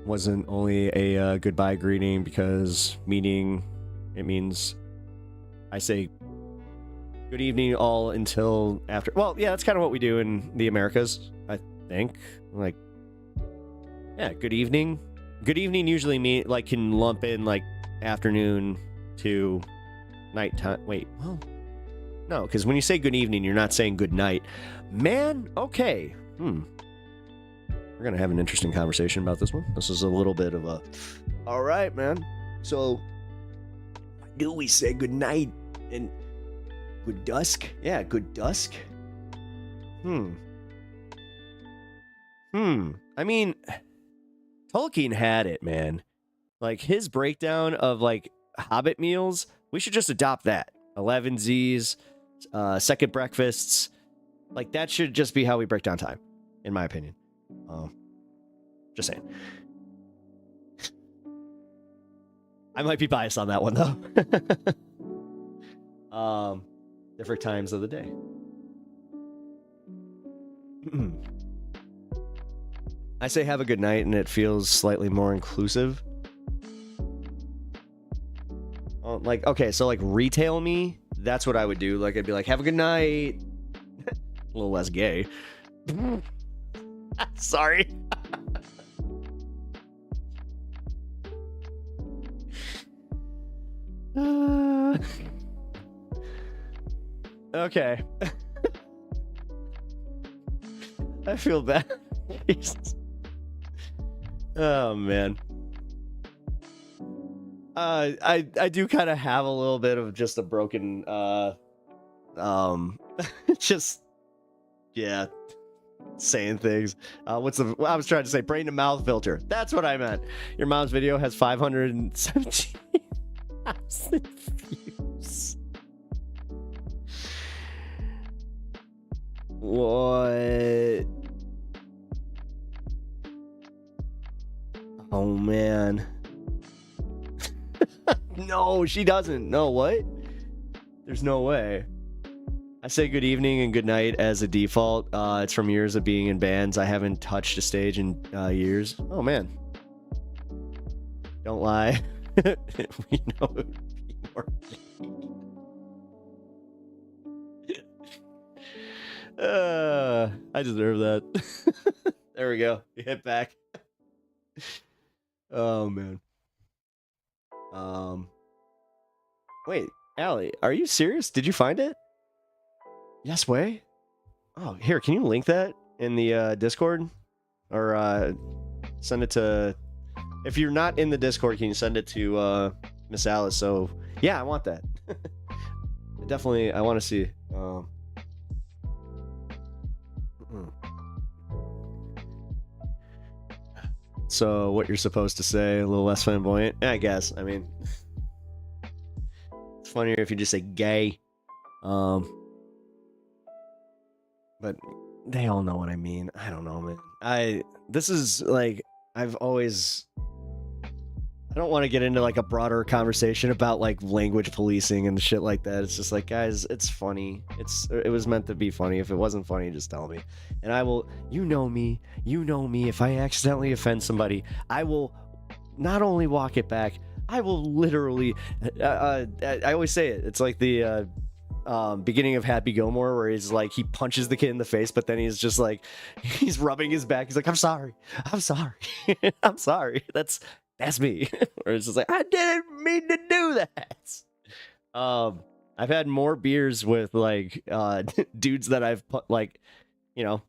A: wasn't only a goodbye greeting, because it means I say good evening all until after. Well, yeah, that's kind of what we do in the Americas, I think. Like, yeah, good evening. Good evening usually can lump in like afternoon to nighttime. Wait, well, no, because when you say good evening, you're not saying good night. Man, okay. We're gonna have an interesting conversation about this one. This is a little bit of a, all right, man. So, do we say good night and good dusk? Yeah, good dusk. I mean, Tolkien had it, man. Like, his breakdown of, like, Hobbit meals, we should just adopt that. 11 Z's, second breakfasts. Like, that should just be how we break down time, in my opinion. Just saying. I might be biased on that one, though. Different times of the day. I say have a good night, and it feels slightly more inclusive. Like, okay, so like retail me, that's what I would do. Like, I'd be like, have a good night. A little less gay. Sorry. Okay. I feel bad. Oh man. I do kind of have a little bit of just a broken just yeah, saying things. I was trying to say brain to mouth filter. That's what I meant. Your mom's video has 517 views. What? Oh man. No, she doesn't. No, what? There's no way. I say good evening and good night as a default. It's from years of being in bands. I haven't touched a stage in years. Oh man. Don't lie. We know it would be more. I deserve that. There we go. We hit back. Oh man. Wait, Allie, are you serious? Did you find it? Yes way? Oh, here, can you link that in the Discord? Or send it to... If you're not in the Discord, can you send it to Miss Alice? So, yeah, I want that. Definitely, I want to see. So, what you're supposed to say, a little less flamboyant? I guess, I mean... It's funnier if you just say gay. But they all know what I mean. I don't know, man. This is like, I've always... I don't want to get into like a broader conversation about like language policing and shit like that. It's just like, guys, it's funny. It was meant to be funny. If it wasn't funny, just tell me. And I will, you know me. If I accidentally offend somebody, I will not only walk it back, I will literally, I always say it. It's like the beginning of Happy Gilmore where he's like, he punches the kid in the face, but then he's just like, he's rubbing his back. He's like, I'm sorry. I'm sorry. That's me. Or it's just like, I didn't mean to do that. I've had more beers with like dudes that I've put like, you know,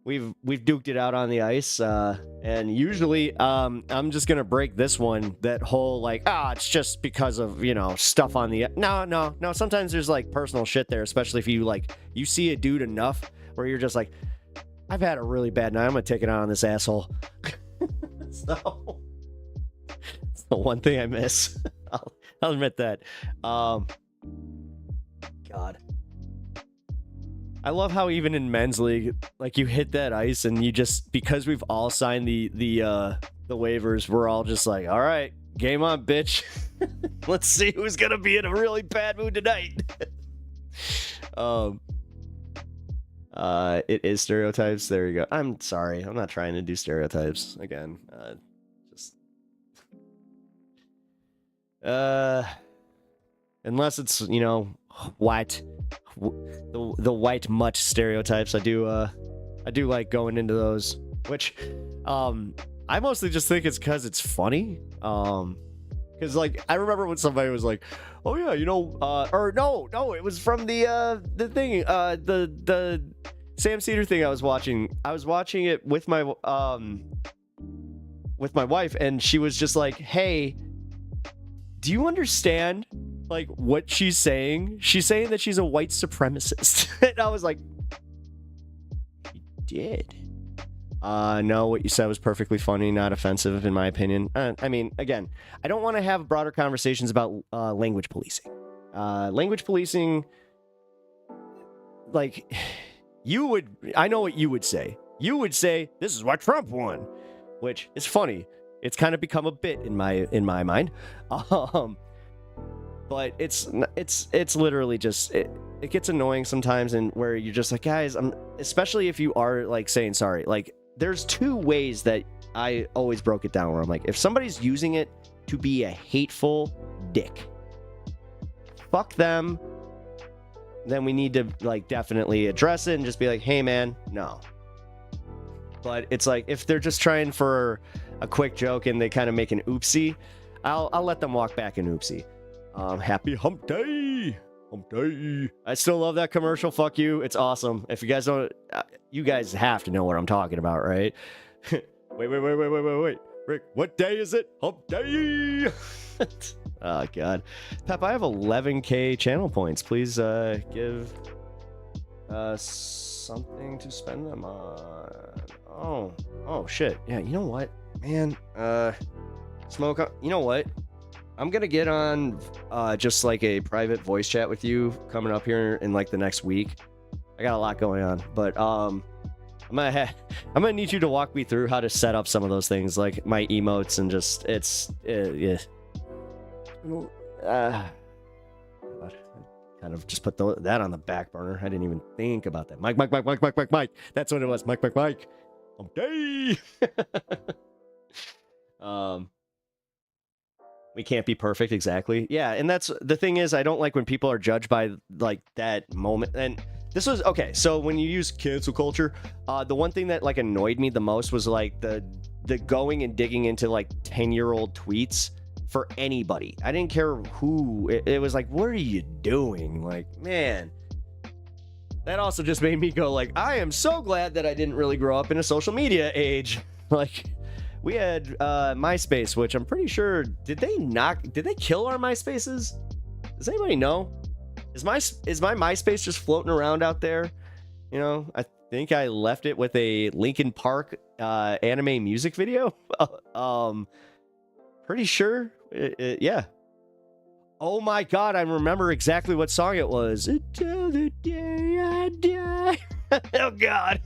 A: we've duked it out on the ice, and usually I'm just gonna break this one, that whole like, it's just because of, you know, stuff on the no, sometimes there's like personal shit there, especially if you like, you see a dude enough where you're just like, I've had a really bad night, I'm gonna take it out on this asshole. So it's the one thing I miss. I'll admit that. God, I love how even in men's league, like you hit that ice and you just, because we've all signed the waivers, we're all just like, all right, game on, bitch. Let's see who's gonna be in a really bad mood tonight. It is stereotypes. There you go. I'm sorry. I'm not trying to do stereotypes again. unless it's, you know, white, the white mutt stereotypes. I do like going into those, which I mostly just think it's because it's funny. Because like I remember when somebody was like, "Oh yeah, you know," or no, it was from the thing, the Sam Cedar thing I was watching. I was watching it with my wife, and she was just like, "Hey, do you understand like what she's saying? She's saying that she's a white supremacist." And I was like, "You did." No, what you said was perfectly funny, not offensive in my opinion. I mean, again, I don't want to have broader conversations about language policing. Language policing, like, I know what you would say. You would say, this is why Trump won, which is funny. It's kind of become a bit in my mind. But it's literally just, it gets annoying sometimes, and where you're just like, guys, especially if you are like saying sorry, like, there's two ways that I always broke it down, where I'm like, if somebody's using it to be a hateful dick, fuck them, then we need to like definitely address it and just be like, hey man, no. But it's like, if they're just trying for a quick joke and they kind of make an oopsie, I'll let them walk back an oopsie. Happy hump day. Hump day. I still love that commercial. Fuck you. It's awesome. If you guys don't, you guys have to know what I'm talking about, right? wait. Rick, what day is it? Hump day. Oh, God. Pep, I have 11K channel points. Please give something to spend them on. Oh, shit. Yeah, you know what? Man, Smoke, you know what? I'm gonna get on just like a private voice chat with you coming up here in like the next week. I got a lot going on, but I'm gonna need you to walk me through how to set up some of those things, like my emotes, and just yeah. Kind of just put that on the back burner. I didn't even think about that. Mike. That's what it was. Mike. Okay. We can't be perfect, exactly. Yeah, and that's the thing is, I don't like when people are judged by like that moment. And this was okay. So when you use cancel culture, the one thing that like annoyed me the most was like the going and digging into like 10-year-old tweets for anybody. I didn't care who. It was like, what are you doing? Like, man. That also just made me go like, I am so glad that I didn't really grow up in a social media age. Like, we had MySpace, which I'm pretty sure, did they kill our MySpaces? Does anybody know? Is my MySpace just floating around out there? You know, I think I left it with a Linkin Park anime music video. Pretty sure. Yeah. Oh my God, I remember exactly what song it was. Until the day I die. Oh God.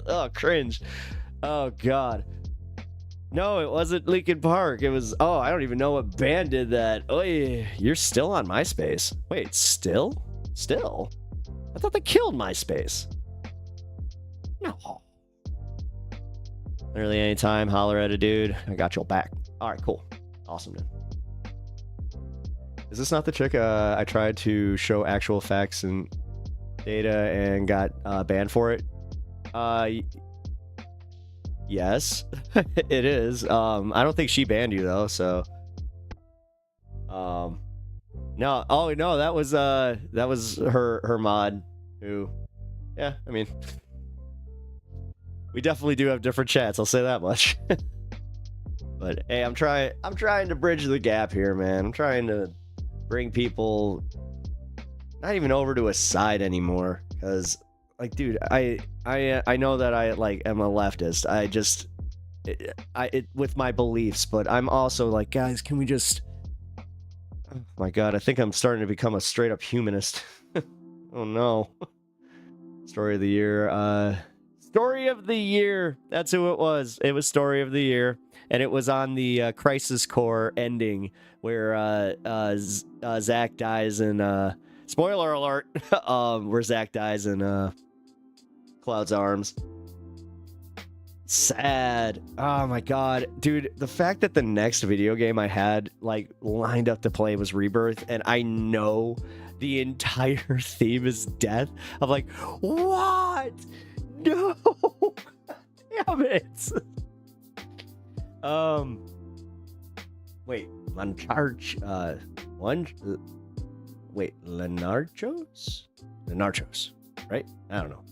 A: Oh, cringe. Oh God. No, it wasn't Linkin Park. It was, I don't even know what band did that. Oh, yeah, you're still on MySpace. Wait, still? Still? I thought they killed MySpace. No. Literally anytime, holler at a dude. I got your back. All right, cool. Awesome, dude. Is this not the chick I tried to show actual facts and data and got banned for it? Yes, it is. I don't think she banned you though, so. No. Oh no, that was her mod. Who? Yeah, I mean, we definitely do have different chats. I'll say that much. But hey, I'm trying to bridge the gap here, man. I'm trying to bring people not even over to a side anymore, because like, dude, I know that I like am a leftist. I just with my beliefs, but I'm also like, guys, can we just? Oh my God, I think I'm starting to become a straight up humanist. Oh no. Story of the year. Story of the year. That's who it was. It was Story of the Year, and it was on the Crisis Core ending where Zach dies in spoiler alert. Where Zach dies in Cloud's arms. Sad. Oh my god, dude, the fact that the next video game I had like lined up to play was Rebirth, and I know the entire theme is death. I'm like, what? No. Damn it. Wait, Lenarchos, right? I don't know.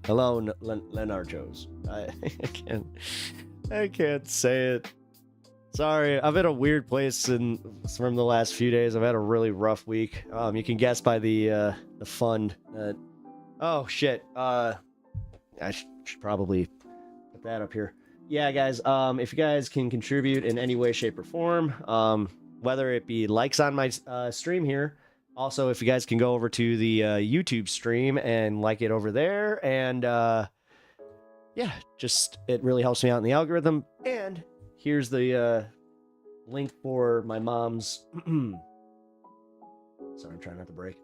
A: Hello, Lenarchos. I can't say it. Sorry, I've been a weird place from the last few days. I've had a really rough week. You can guess by the fund that. Oh shit. I should probably put that up here. Yeah, guys. If you guys can contribute in any way, shape, or form, whether it be likes on my stream here. Also, if you guys can go over to the YouTube stream and like it over there, and yeah, just it really helps me out in the algorithm. And here's the link for my mom's. Sorry, I'm trying not to break.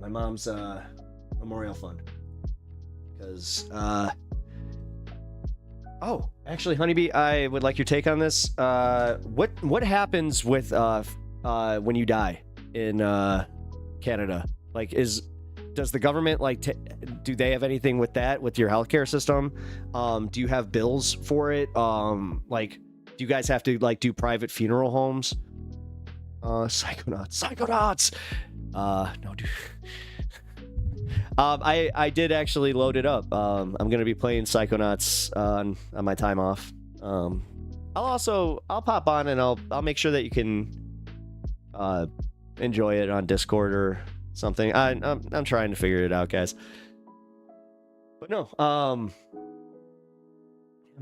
A: My mom's memorial fund, because oh, actually, Honeybee, I would like your take on this. What happens with when you die in Canada? Like, does the government do they have anything with that, with your healthcare system? Do you have bills for it? Like, do you guys have to do private funeral homes? Psychonauts. No, dude. I did actually load it up. I'm gonna be playing Psychonauts on my time off. I'll pop on and I'll make sure that you can enjoy it on Discord or something. I'm trying to figure it out, guys. But no, I'm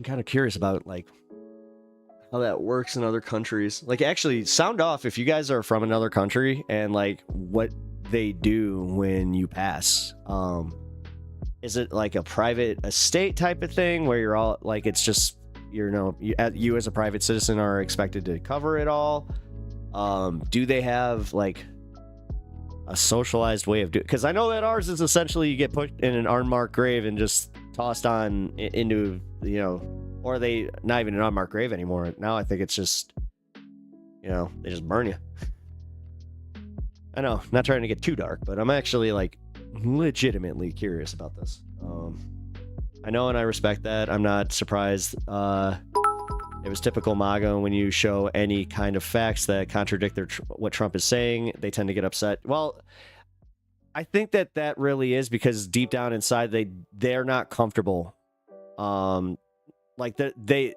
A: kind of curious about how that works in other countries. Actually, sound off if you guys are from another country and what they do when you pass. Is it like a private estate type of thing where you're all it's just you as a private citizen are expected to cover it all? Do they have a socialized way of doing? Because I know that ours is essentially you get put in an unmarked grave and just tossed on into or they not even an unmarked grave anymore. Now I think it's just they just burn you. I know, not trying to get too dark, but I'm actually legitimately curious about this. I know and I respect that. I'm not surprised. It was typical MAGA when you show any kind of facts that contradict what Trump is saying, they tend to get upset. Well, I think that really is because deep down inside they're not comfortable. They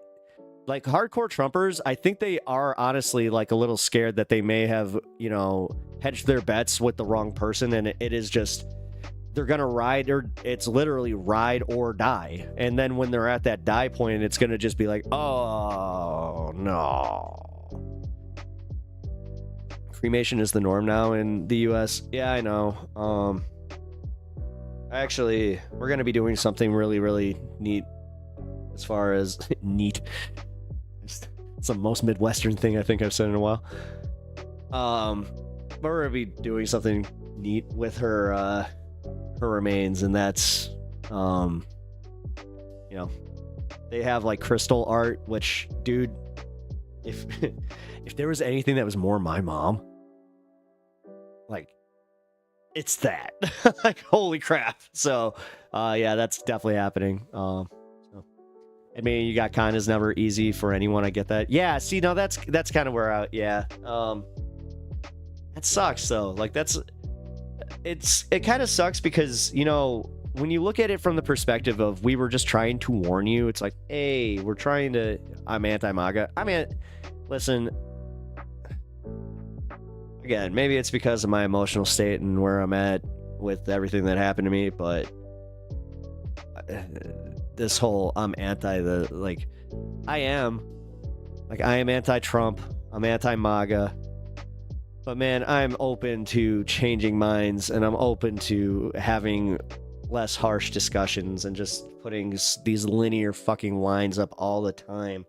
A: hardcore Trumpers, I think they are honestly a little scared that they may have, hedged their bets with the wrong person, and it is just they're gonna ride, or it's literally ride or die. And then when they're at that die point, it's gonna just be oh no. Cremation is the norm now in the US. Yeah, I know. Actually, we're gonna be doing something really, really neat as far as neat. It's the most Midwestern thing I think I've said in a while. But we're gonna be doing something neat with her remains, and that's they have crystal art, which, dude, if there was anything that was more my mom, it's that. Holy crap. So yeah, that's definitely happening. I mean, you got Kanda's never easy for anyone. I get that. Yeah, see, no, that's kind of where yeah. That sucks though. It kind of sucks because, when you look at it from the perspective of we were just trying to warn you, it's hey, we're trying to, I'm anti-MAGA. I mean, listen, again, maybe it's because of my emotional state and where I'm at with everything that happened to me, but this whole I'm anti I am anti-Trump, I'm anti-MAGA, but man, I'm open to changing minds, and I'm open to having less harsh discussions and just putting these linear fucking lines up all the time.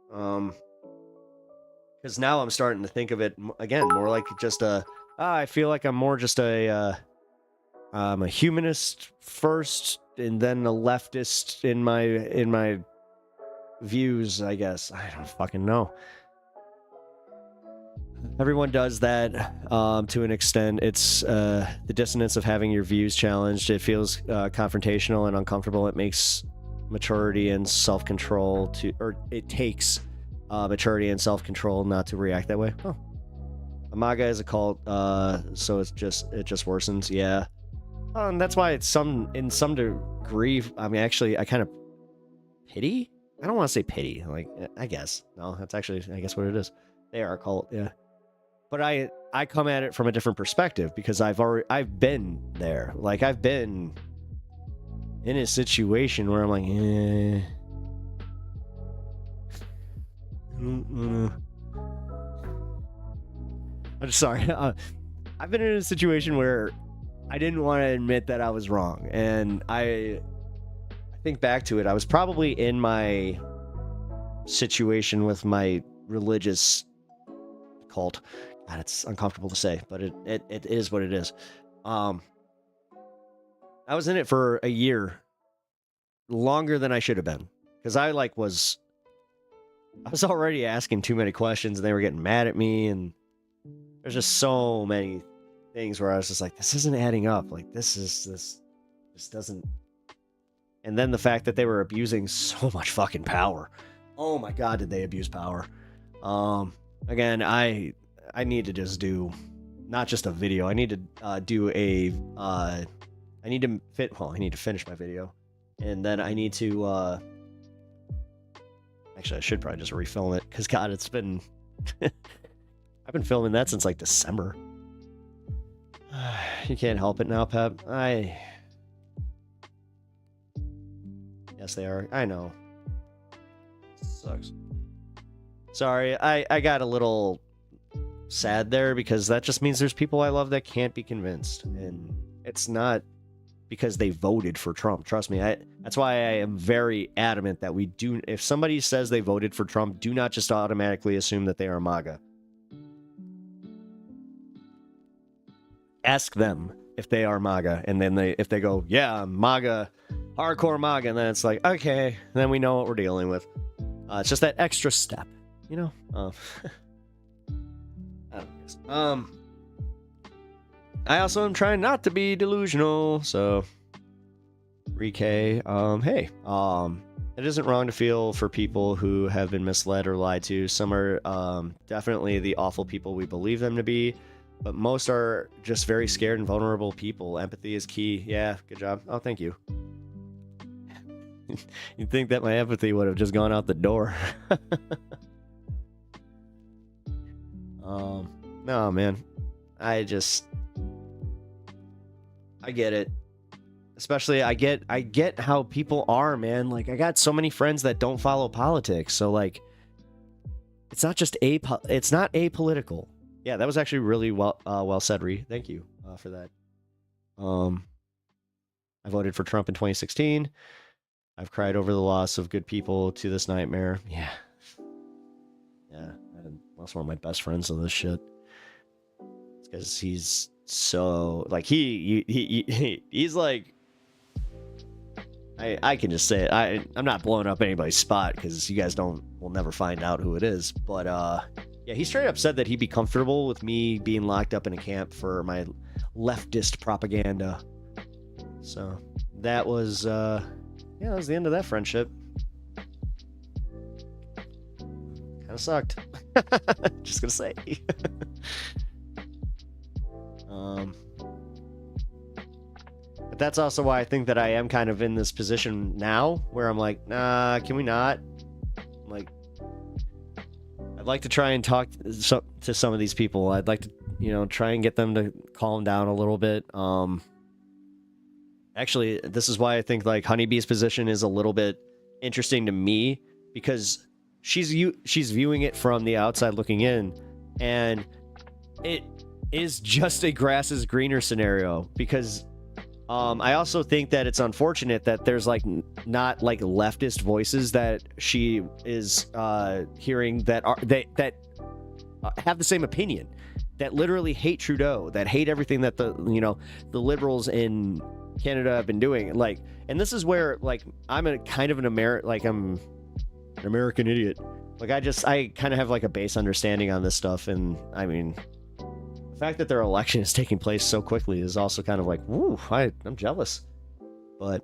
A: Because now I'm starting to think of it again more like just I feel like I'm more just a I'm a humanist first, and then a leftist in my views, I guess. I don't fucking know. Everyone does that to an extent. It's the dissonance of having your views challenged. It feels confrontational and uncomfortable. It makes maturity and self-control or it takes maturity and self-control not to react that way. Oh, a MAGA is a cult, so it just worsens. Yeah, and that's why it's in some degree. I mean, actually, I kind of pity. I don't want to say pity. Like, I guess no, that's actually I guess what it is. They are a cult, yeah. But I come at it from a different perspective because I've been there. Like, I've been in a situation where I'm like, I'm sorry. I've been in a situation where I didn't want to admit that I was wrong, and I think back to it. I was probably in my situation with my religious cult. God, it's uncomfortable to say, but it is what it is. I was in it for a year, longer than I should have been, because I was already asking too many questions, and they were getting mad at me, and there's just so many things where I was just like, this isn't adding up. Like, this doesn't. And then the fact that they were abusing so much fucking power. Oh my God, did they abuse power? Again, I need to just do not just a video. I need to do a I need to finish my video, and then I need to actually I should probably just refilm it, because God, it's been I've been filming that since like December. You can't help it now, Pep. Yes, they are. I know. Sucks. Sorry, I got a little sad there, because that just means there's people I love that can't be convinced, and it's not because they voted for Trump. Trust me, that's why I am very adamant that we do. If somebody says they voted for Trump, do not just automatically assume that they are MAGA. Ask them if they are MAGA, and then if they go, yeah, I'm MAGA, hardcore MAGA, and then it's like, okay, then we know what we're dealing with. It's just that extra step, you know. I also am trying not to be delusional, so Rike, hey, it isn't wrong to feel for people who have been misled or lied to. Some are definitely the awful people we believe them to be, but most are just very scared and vulnerable people. Empathy is key. Yeah, good job. Oh, thank you. You'd think that my empathy would have just gone out the door. No, man. I get it. Especially, I get how people are, man. Like, I got so many friends that don't follow politics, so like, it's not just it's not apolitical. Yeah, that was actually really well said, Ree. Thank you for that. I voted for Trump in 2016. I've cried over the loss of good people to this nightmare. Yeah, I lost one of my best friends to this shit. It's because he's so like he's like. I can just say it. I'm not blowing up anybody's spot, because you guys will never find out who it is. But yeah, he straight up said that he'd be comfortable with me being locked up in a camp for my leftist propaganda. So that was yeah, that was the end of that friendship. Kind of sucked. Just gonna say. But that's also why I think that I am kind of in this position now, where I'm like, nah, can we not? Like, I'd like to try and talk to some of these people. I'd like to, you know, try and get them to calm down a little bit. Actually, this is why I think like Honeybee's position is a little bit interesting to me, because she's viewing it from the outside looking in, and it is just a grass is greener scenario, because I also think that it's unfortunate that there's like not like leftist voices that she is hearing that have the same opinion. that literally hate Trudeau, that hate everything that the liberals in Canada have been doing. Like, and this is where, like, I'm a kind of I'm an American idiot. Like, I kind of have like a base understanding on this stuff, and I mean, the fact that their election is taking place so quickly is also kind of like, woo, I'm jealous. But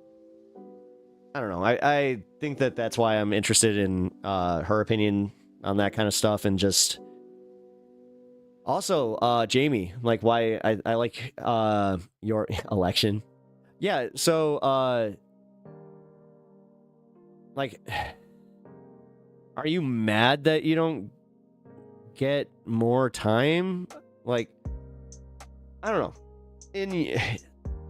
A: I don't know. I think that's why I'm interested in her opinion on that kind of stuff, and just also Jamie, like, why I like your election. Yeah, so like, are you mad that you don't get more time? Like, I don't know.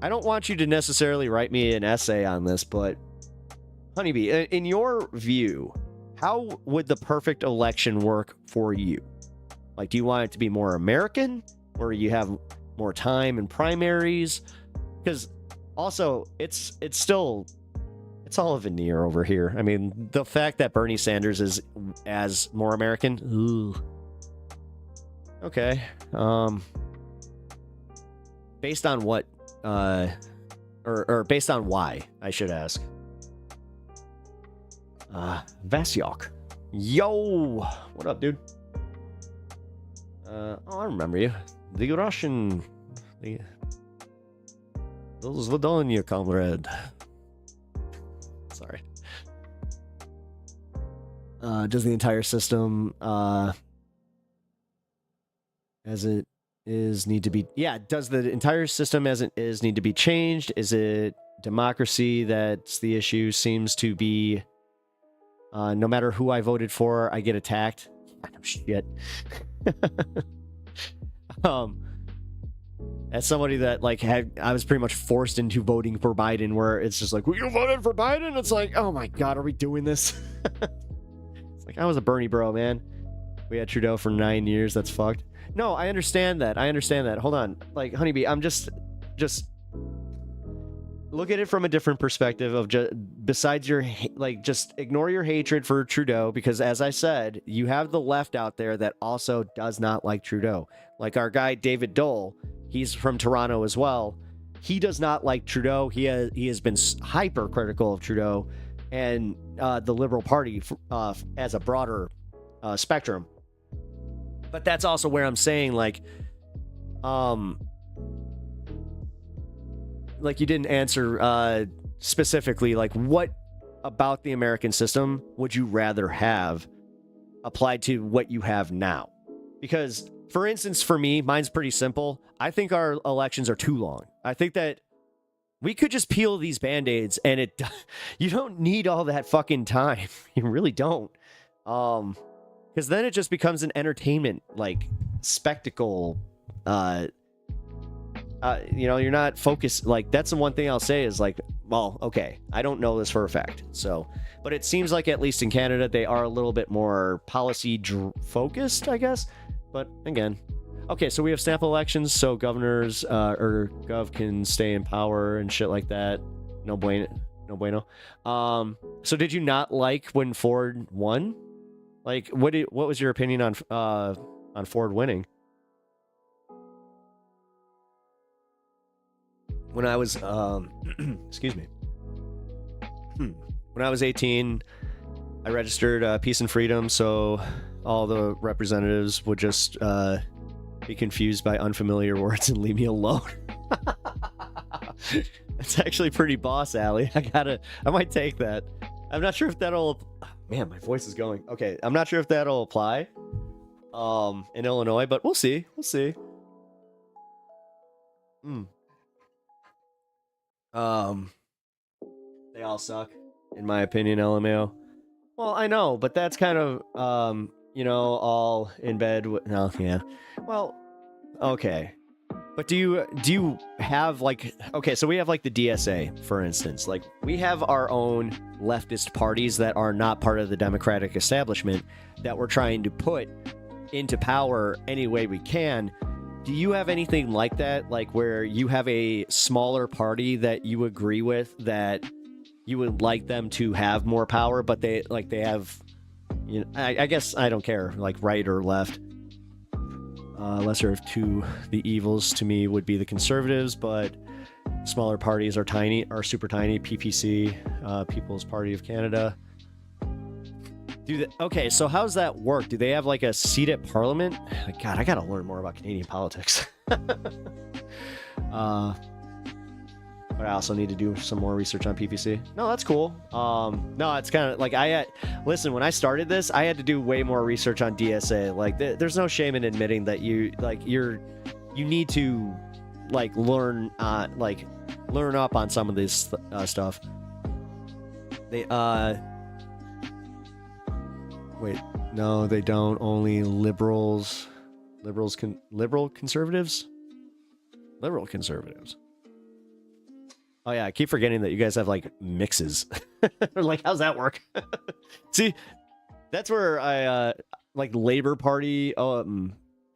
A: I don't want you to necessarily write me an essay on this, but Honeybee, in your view, how would the perfect election work for you? Like, do you want it to be more American, or you have more time in primaries? Because also, it's all a veneer over here. I mean, the fact that Bernie Sanders is as more American, ooh. Okay. Based on what? Or based on why, I should ask. Vasyok. Yo! What up, dude? I remember you. The Russian... Those Ladonia, comrade. Sorry. Does the entire system, as it is need to be... Yeah, does the entire system as it is need to be changed? Is it democracy that's the issue? Seems to be... no matter who I voted for, I get attacked. No shit. As somebody that, like, I was pretty much forced into voting for Biden, where it's just like, well, you voted for Biden? It's like, oh my god, are we doing this? It's like, I was a Bernie bro, man. We had Trudeau for 9 years. That's fucked. No, I understand that. Hold on. Like, Honeybee, I'm just look at it from a different perspective of besides your, like, just ignore your hatred for Trudeau, because as I said, you have the left out there that also does not like Trudeau. Like our guy, David Dole, he's from Toronto as well. He does not like Trudeau. He has been hyper critical of Trudeau and the Liberal Party as a broader spectrum. But that's also where I'm saying, like you didn't answer specifically, like, what about the American system would you rather have applied to what you have now? Because, for instance, for me, mine's pretty simple. I think our elections are too long. I think that we could just peel these Band-Aids, and you don't need all that fucking time. You really don't. Because then it just becomes an entertainment, like, spectacle. You're not focused. Like, that's the one thing I'll say is, like, well, okay, I don't know this for a fact. So, but it seems like, at least in Canada, they are a little bit more policy focused, I guess. But again, okay, so we have snap elections, so governors or gov can stay in power and shit like that. No bueno. So did you not like when Ford won? Like, what was your opinion on Ford winning? When I was, excuse me. When I was 18, I registered Peace and Freedom, so all the representatives would just be confused by unfamiliar words and leave me alone. It's actually pretty boss alley. I might take that. I'm not sure if that'll... Man, my voice is going. Okay, I'm not sure if that'll apply in Illinois, but we'll see. They all suck, in my opinion, LMAO. Well, I know, but that's kind of, all in bed with... No, yeah. Well, okay. But do you have, like... Okay, so we have, like, the DSA, for instance. Like, we have our own leftist parties that are not part of the Democratic establishment that we're trying to put into power any way we can. Do you have anything like that? Like, where you have a smaller party that you agree with, that you would like them to have more power, but they have... I guess I don't care, like, right or left. lesser of two, the evils to me would be the conservatives, but smaller parties are super tiny. PPC, People's Party of Canada. Okay, so how's that work? Do they have like a seat at Parliament? God, I gotta learn more about Canadian politics. But I also need to do some more research on PPC. No, that's cool. No, it's kind of like listen, when I started this, I had to do way more research on DSA. Like, there's no shame in admitting that you need to like learn up on some of this stuff. Wait, no, they don't. Only liberal conservatives. Oh yeah, I keep forgetting that you guys have like mixes. Like, how's that work? See, that's where I like Labour Party and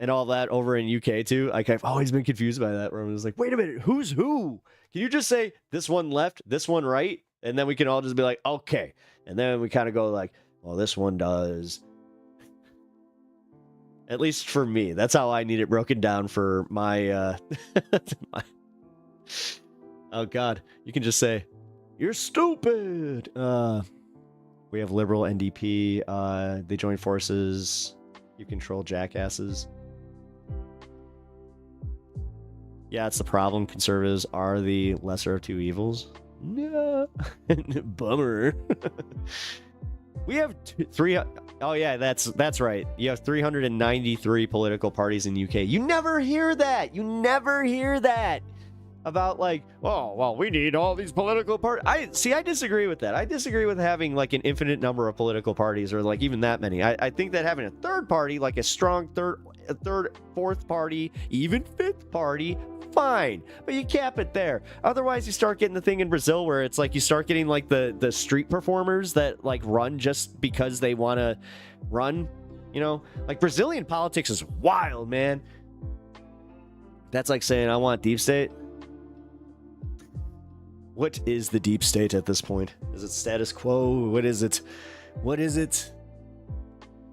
A: all that over in UK too. Like, I've always been confused by that. Where I was like, wait a minute, who's who? Can you just say this one left, this one right, and then we can all just be like, okay, and then we kind of go like, well, this one does. At least for me, that's how I need it broken down for my. Oh God, you can just say, you're stupid. We have Liberal NDP. They join forces. You control jackasses. Yeah, it's the problem. Conservatives are the lesser of two evils. No. Bummer. We have three. Oh yeah, that's right. You have 393 political parties in UK. You never hear that. You never hear that about like, oh well, we need all these political parties. I disagree with that. I disagree with having like an infinite number of political parties or like even that many. I think that having a third party, like a strong third, fourth party, even fifth party, fine, but you cap it there. Otherwise you start getting the thing in Brazil where it's like you start getting like the street performers that like run just because they want to run, you know. Like, Brazilian politics is wild, man. That's like saying I want deep state. What is the deep state at this point? Is it status quo? What is it?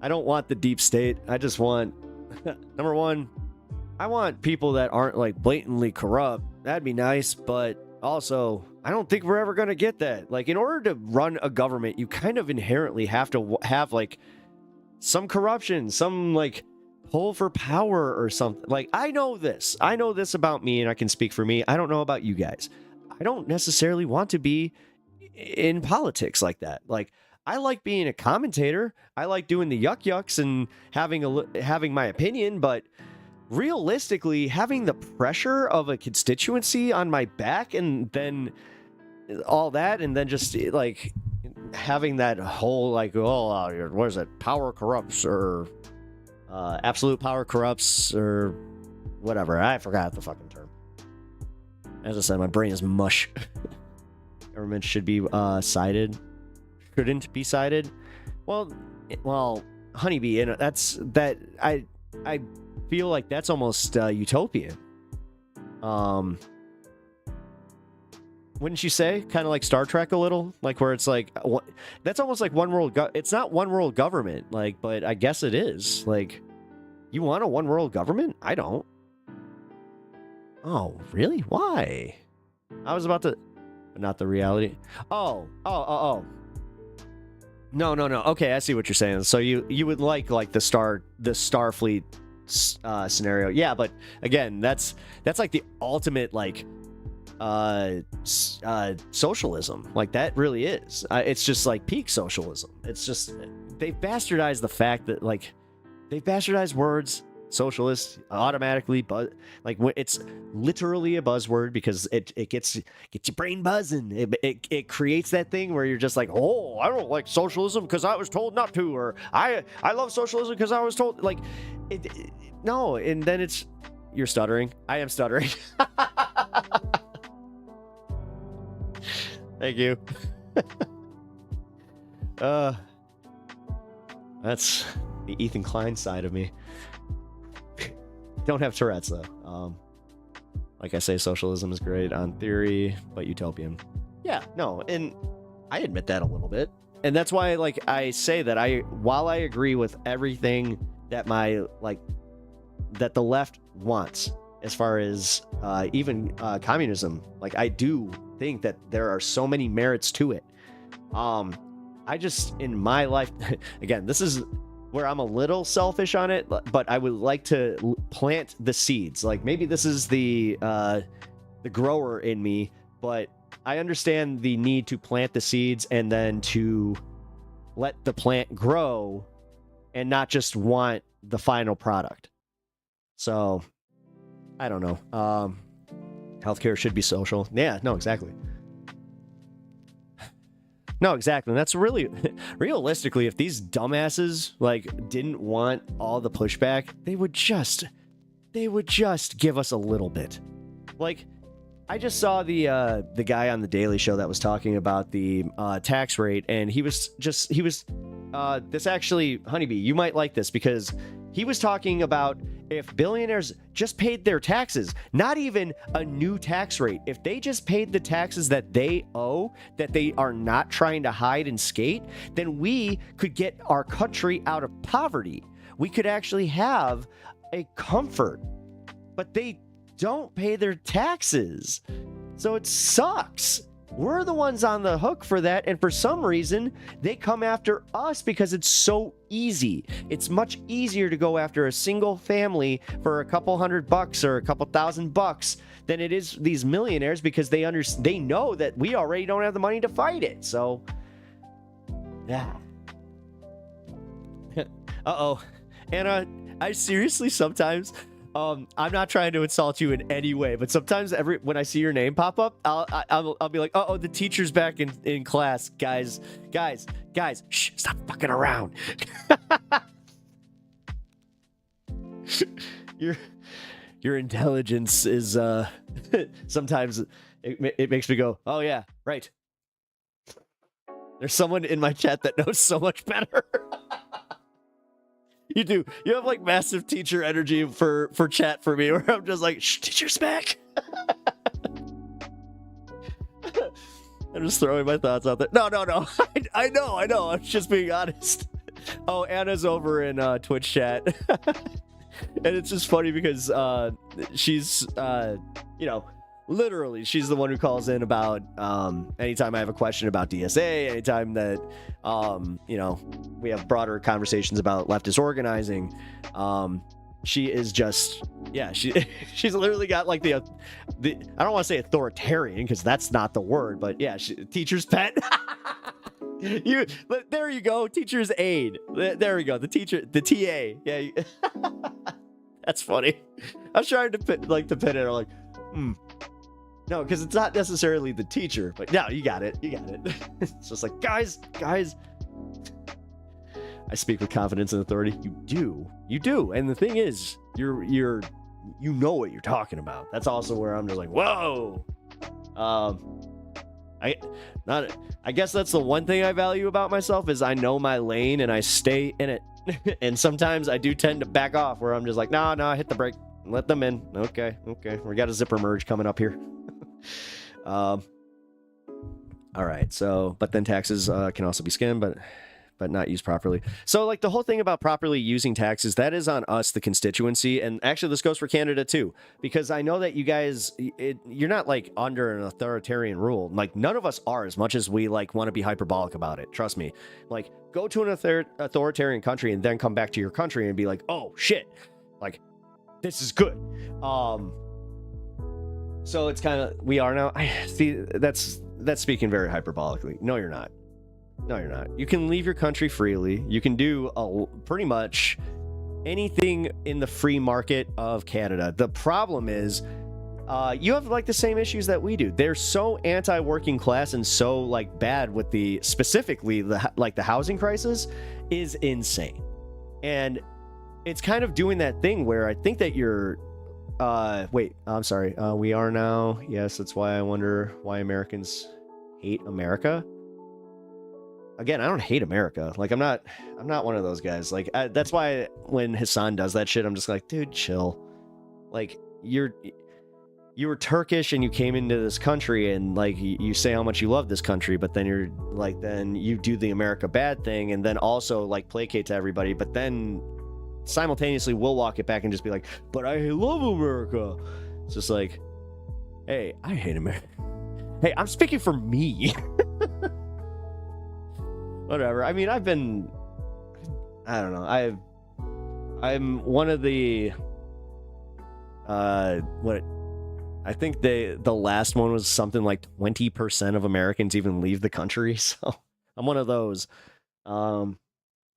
A: I don't want the deep state. I just want number one, I want people that aren't like blatantly corrupt. That'd be nice, but also I don't think we're ever going to get that. Like, in order to run a government, you kind of inherently have to have like some corruption, some like pull for power or something. Like, I know this about me, and I can speak for me. I don't know about you guys. I don't necessarily want to be in politics like that. Like, I like being a commentator. I like doing the yucks and having my opinion, but realistically, having the pressure of a constituency on my back and then all that, and then just like having that whole like, oh, what is it? Power corrupts, or absolute power corrupts, or whatever. I forgot the fucking term. As I said, my brain is mush. Government should be sided. Shouldn't be sided. Well, honeybee, and I feel like that's almost utopian. Wouldn't you say? Kind of like Star Trek a little, like where it's like that's almost like one world. It's not one world government, like, but I guess it is. Like, you want a one world government? I don't. Oh, really? Why? I was about to, but not the reality. Oh. No. Okay, I see what you're saying. So you would like the Starfleet scenario. Yeah, but again, that's like the ultimate like socialism. Like, that really is. It's just like peak socialism. It's just they've bastardized the fact that like they've bastardized words. Socialist automatically, but like it's literally a buzzword because it gets your brain buzzing. It creates that thing where you're just like, oh, I don't like socialism because I was told not to, or I love socialism because I was told. Like, no, and then you're stuttering. I am stuttering. Thank you. That's the Ethan Klein side of me. Don't have Tourette's though. Like I say, socialism is great on theory, but utopian. Yeah, no, and I admit that a little bit. And that's why, like, I say that while I agree with everything that my like that the left wants, as far as even communism. Like, I do think that there are so many merits to it. I just, in my life, again, this is where I'm a little selfish on it, but I would like to plant the seeds. Like, maybe this is the grower in me, but I understand the need to plant the seeds and then to let the plant grow and not just want the final product. So, I don't know. Healthcare should be social. Yeah, no, exactly. No, exactly. And that's really, realistically, if these dumbasses, like, didn't want all the pushback, they would just give us a little bit. Like, I just saw the guy on the Daily Show that was talking about the tax rate, and this actually, Honeybee, you might like this, because he was talking about if billionaires just paid their taxes, not even a new tax rate, if they just paid the taxes that they owe, that they are not trying to hide and skate, then we could get our country out of poverty. We could actually have a comfort, but they don't pay their taxes. So it sucks. We're the ones on the hook for that, and for some reason, they come after us because it's so easy. It's much easier to go after a single family for a couple $100 or a couple $1,000 than it is these millionaires, because they know that we already don't have the money to fight it. So, yeah. Uh-oh. Anna, I seriously sometimes... I'm not trying to insult you in any way, but sometimes when I see your name pop up, I'll be like, oh, the teacher's back in class, guys, shh, stop fucking around. Your intelligence is sometimes it makes me go, oh yeah, right. There's someone in my chat that knows so much better. You do. You have like massive teacher energy for chat for me, where I'm just like, shh, teacher's back. I'm just throwing my thoughts out there. No. I know. I'm just being honest. Oh, Anna's over in Twitch chat. And it's just funny because she's, literally, she's the one who calls in about anytime I have a question about DSA, anytime that, we have broader conversations about leftist organizing. She is just, yeah, she's literally got like the I don't want to say authoritarian, because that's not the word, but yeah, teacher's pet. There you go, teacher's aide. There we go, the teacher, the TA. Yeah, that's funny. I was trying to pin it. I'm like, no, because it's not necessarily the teacher, but no, you got it. It's just like, guys. I speak with confidence and authority. You do. And the thing is, you know what you're talking about. That's also where I'm just like, whoa. I guess that's the one thing I value about myself, is I know my lane and I stay in it. And sometimes I do tend to back off, where I'm just like, no, hit the brake, let them in. Okay. We got a zipper merge coming up here. All right. So, but then taxes can also be skimmed, but not used properly. So, like, the whole thing about properly using taxes, that is on us, the constituency. And actually, this goes for Canada too, because I know that you guys, you're not like under an authoritarian rule. Like, none of us are, as much as we like want to be hyperbolic about it. Trust me. Like, go to an authoritarian country and then come back to your country and be like, oh shit, like, this is good. So it's kind of, we are now. I see, that's speaking very hyperbolically. No, you're not. You can leave your country freely. You can do pretty much anything in the free market of Canada. The problem is, you have like the same issues that we do. They're so anti-working class and so like bad with specifically the housing crisis is insane. And it's kind of doing that thing where I think that you're, wait, I'm sorry. We are now. Yes, that's why I wonder why Americans hate America. Again, I don't hate America. Like, I'm not one of those guys. Like, that's why when Hassan does that shit, I'm just like, dude, chill. Like, you were Turkish and you came into this country and like you say how much you love this country, but then you're like, then you do the America bad thing and then also like placate to everybody, but then simultaneously will walk it back and just be like, but I love America. It's just like, hey, I hate America. Hey, I'm speaking for me. Whatever. I mean, I don't know. I'm one of the, I think the last one was something like 20% of Americans even leave the country. So I'm one of those,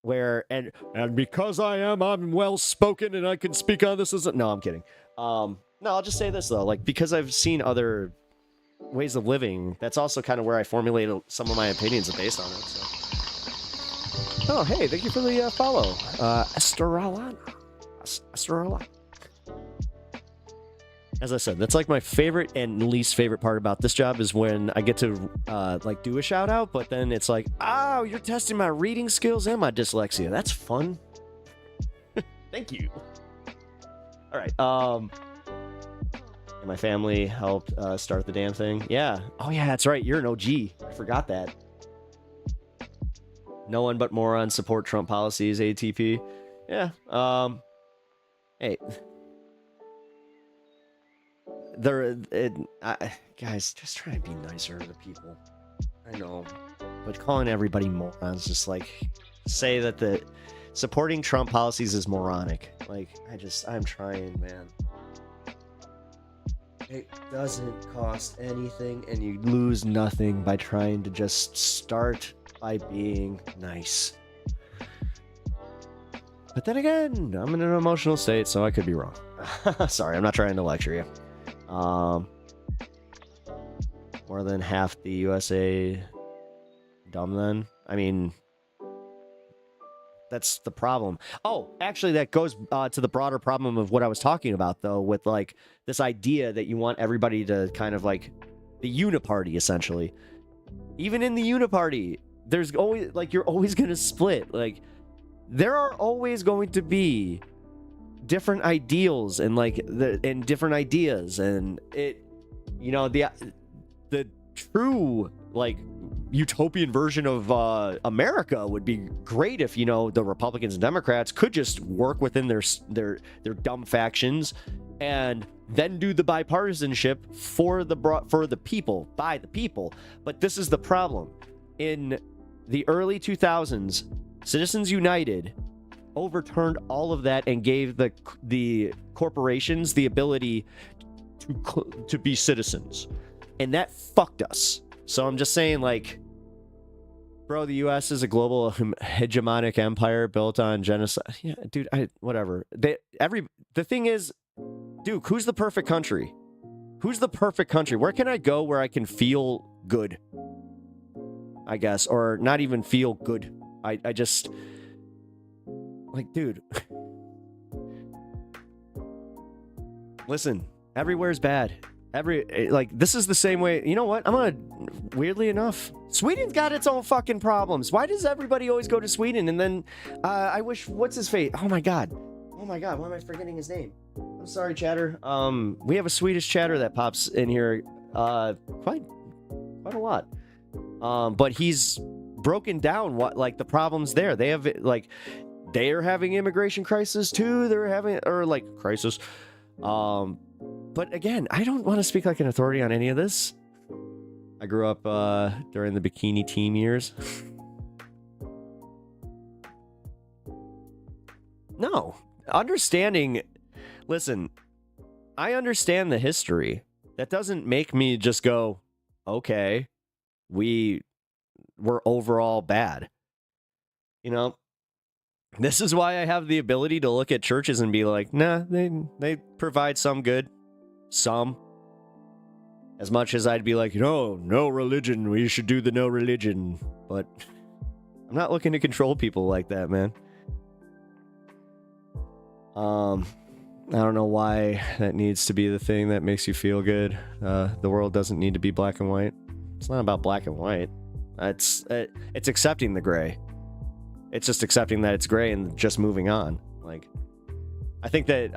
A: where, and because I'm well spoken and I can speak on this no, I'm kidding. No, I'll just say this though, like, because I've seen other ways of living, that's also kind of where I formulate some of my opinions based on it. So. Oh, hey, thank you for the follow, Esterala. As I said, that's like my favorite and least favorite part about this job is when I get to like do a shout out, but then it's like, oh, you're testing my reading skills and my dyslexia. That's fun. Thank you. All right. And my family helped start the damn thing. Yeah. Oh yeah, that's right. You're an OG. I forgot that. No one but morons support Trump policies. ATP. Yeah. Hey. Guys, just try and be nicer to the people. I know, but calling everybody morons, just like say that the supporting Trump policies is moronic. Like, I'm trying, man. It doesn't cost anything, and you lose nothing by trying to just start by being nice. But then again, I'm in an emotional state, so I could be wrong. Sorry, I'm not trying to lecture you. More than half the USA dumb then? I mean, that's the problem. Oh, actually, that goes to the broader problem of what I was talking about, though, with like this idea that you want everybody to kind of like the uniparty, essentially. Even in the uniparty, there's always like you're always going to split. Like there are always going to be different ideals and like and different ideas, and it, you know, the true like utopian version of America would be great if, you know, the Republicans and Democrats could just work within their dumb factions and then do the bipartisanship for the people, by the people. But this is the problem. In the early 2000s, Citizens United overturned all of that and gave the corporations the ability to be citizens, and that fucked us. So I'm just saying, like, bro, the U.S. is a global hegemonic empire built on genocide. Yeah, dude, whatever. The thing is, Duke, who's the perfect country? Who's the perfect country? Where can I go where I can feel good? I guess, or not even feel good. I just, like, dude. Listen, everywhere's bad. This is the same way. You know what? Weirdly enough, Sweden's got its own fucking problems. Why does everybody always go to Sweden? And then, I wish, what's his fate? Oh my god, why am I forgetting his name? I'm sorry, chatter. We have a Swedish chatter that pops in here, quite a lot. But he's broken down what, like, the problems there. They have, like, they are having immigration crisis too. They're having, or like, crisis. But again, I don't want to speak like an authority on any of this. I grew up during the bikini team years. No, understanding. Listen, I understand the history. That doesn't make me just go, okay, we're overall bad. You know, this is why I have the ability to look at churches and be like, nah, they provide some good. Some. As much as I'd be like, no religion, we should do the no religion. But I'm not looking to control people like that, man. I don't know why that needs to be the thing that makes you feel good. The world doesn't need to be black and white. It's not about black and white. It's accepting the gray. It's just accepting that it's gray and just moving on. Like, I think that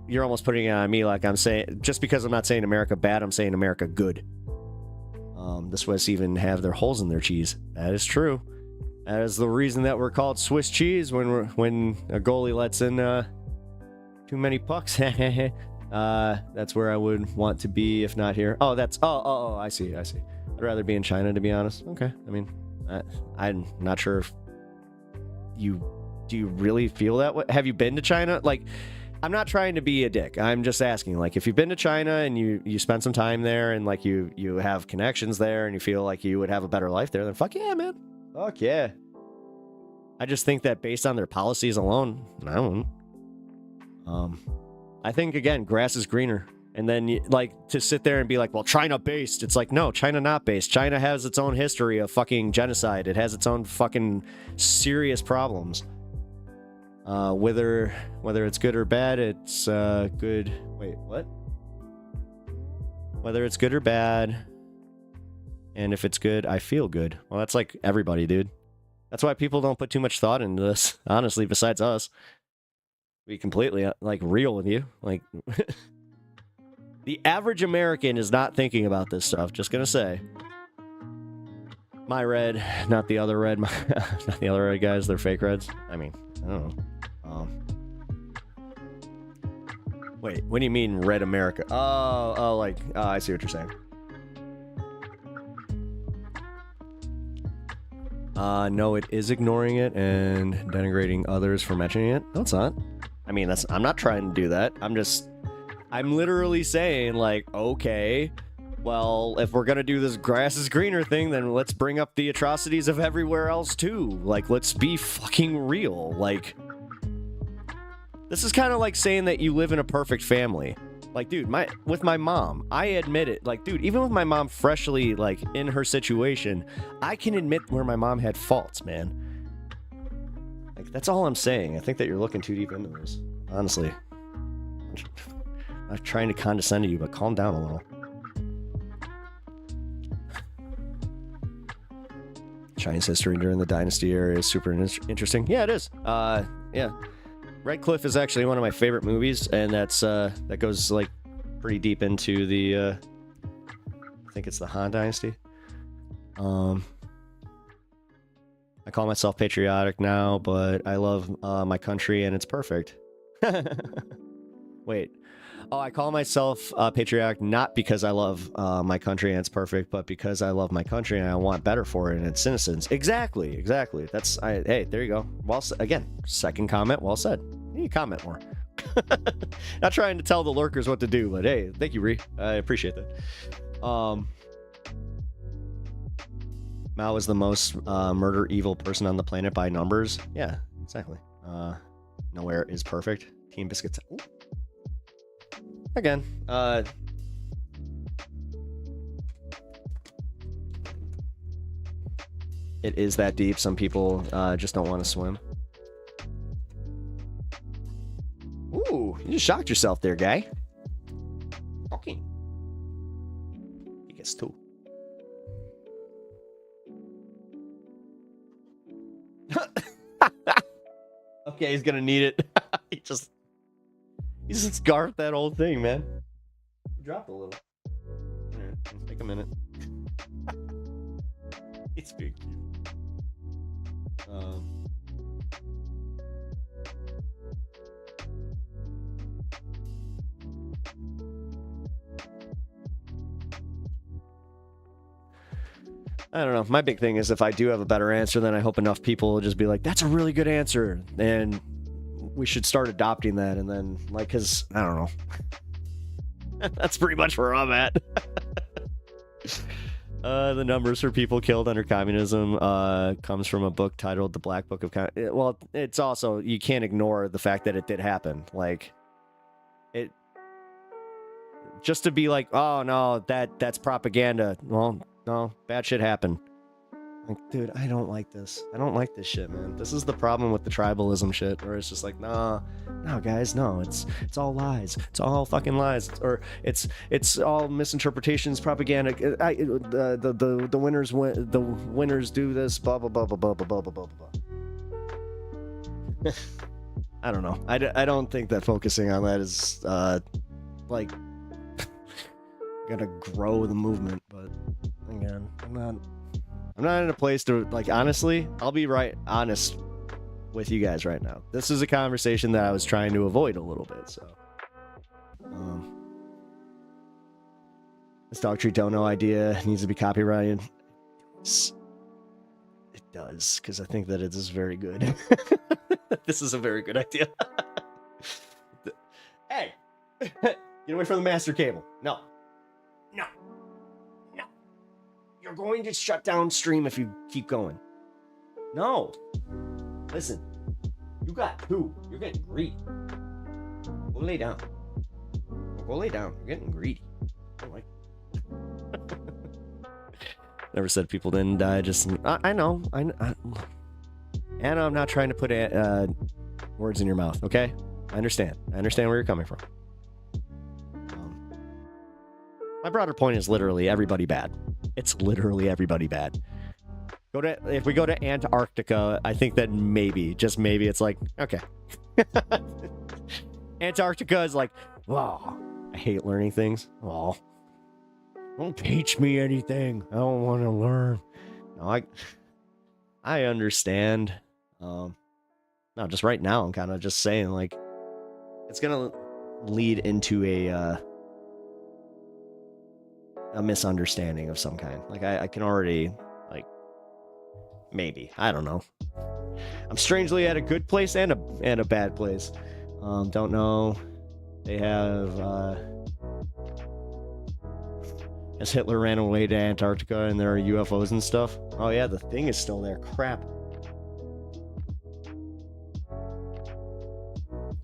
A: you're almost putting it on me, like I'm saying, just because I'm not saying America bad, I'm saying America good. The Swiss even have their holes in their cheese. That is true. That is the reason that we're called Swiss cheese when a goalie lets in too many pucks. That's where I would want to be if not here. Oh, I see. I'd rather be in China, to be honest. Okay. I mean, I'm not sure if do you really feel that way? Have you been to China? Like, I'm not trying to be a dick. I'm just asking, like, if you've been to China and you spent some time there and like you have connections there and you feel like you would have a better life there, then fuck yeah, man. Fuck yeah. I just think that based on their policies alone, I wouldn't. I think, again, grass is greener. And then, like, to sit there and be like, well, China-based. It's like, no, China not based. China has its own history of fucking genocide. It has its own fucking serious problems. Whether it's good or bad, it's good. Wait, what? Whether it's good or bad, and if it's good, I feel good. Well, that's like everybody, dude. That's why people don't put too much thought into this, honestly, besides us. Be completely, like, real with you. Like, the average American is not thinking about this stuff, just gonna say. My red, not the other red, not the other red guys, they're fake reds. I mean, I don't know. Wait, what do you mean red America? Oh, I see what you're saying. No, it is ignoring it and denigrating others for mentioning it. No, it's not. I mean, I'm not trying to do that. I'm literally saying, like, okay, well, if we're gonna do this grass is greener thing, then let's bring up the atrocities of everywhere else too. Like, let's be fucking real. Like, this is kind of like saying that you live in a perfect family. Like, dude, with my mom, I admit it. Like, dude, even with my mom freshly, like, in her situation, I can admit where my mom had faults, man. Like, that's all I'm saying. I think that you're looking too deep into this. Honestly. I'm not trying to condescend to you, but calm down a little. Chinese history during the dynasty era is super interesting. Yeah, it is. Yeah. Red Cliff is actually one of my favorite movies, and that goes, like, pretty deep into the I think it's the Han Dynasty. I call myself patriotic now, but I love my country, and it's perfect. Wait. Oh, I call myself patriotic not because I love my country and it's perfect, but because I love my country and I want better for it and its citizens. Exactly. Hey, there you go. Well, again, second comment, well said. You need to comment more. Not trying to tell the lurkers what to do, but hey, thank you, Ree. I appreciate that. Mao is the most murder evil person on the planet by numbers. Yeah, exactly. Nowhere is perfect. Team Biscuits. Ooh. Again, it is that deep. Some people just don't want to swim. Ooh, you just shocked yourself there, guy. Okay. He gets two. Okay, he's gonna need it. He just scarfed that old thing, man. Dropped a little. Here, let's take a minute. It's big. I don't know. My big thing is if I do have a better answer, then I hope enough people will just be like, that's a really good answer. And we should start adopting that. And then, like, because, I don't know. That's pretty much where I'm at. The numbers for people killed under communism comes from a book titled The Black Book of Well, it's also, you can't ignore the fact that it did happen. Like, it... Just to be like, oh, no, that's propaganda. Well, no, bad shit happened. Like, dude, I don't like this. I don't like this shit, man. This is the problem with the tribalism shit, where it's just like, no, guys, no, it's all lies. It's all fucking lies. Or it's all misinterpretations, propaganda. The winners do this, blah blah blah blah blah blah blah blah blah. I don't know. I don't think that focusing on that is like gonna grow the movement, but again, I'm not in a place to, like, honestly, I'll be honest with you guys right now. This is a conversation that I was trying to avoid a little bit, so. This dog treat dono idea needs to be copyrighted. It does, because I think that it is very good. This is a very good idea. Hey! Get away from the master cable. No. No. No. You're going to shut down stream if you keep going. No. Listen. You got 2. You're getting greedy. Go lay down. Go lay down. You're getting greedy. I don't like it. Never said people didn't die. Just I know. Anna, I'm not trying to put words in your mouth. Okay, I understand. I understand where you're coming from. My broader point is literally everybody bad. It's literally everybody bad. If we go to Antarctica, I think that maybe, just maybe, it's like okay. Antarctica is like, wow. I hate learning things. Oh. Don't teach me anything. I don't want to learn. No, I understand. No, just right now, I'm kind of just saying, like, it's gonna lead into a misunderstanding of some kind. Like, I can already, like, maybe, I don't know. I'm strangely at a good place and a bad place. Don't know. They have as Hitler ran away to Antarctica and there are UFOs and stuff. Oh yeah, the thing is still there. Crap.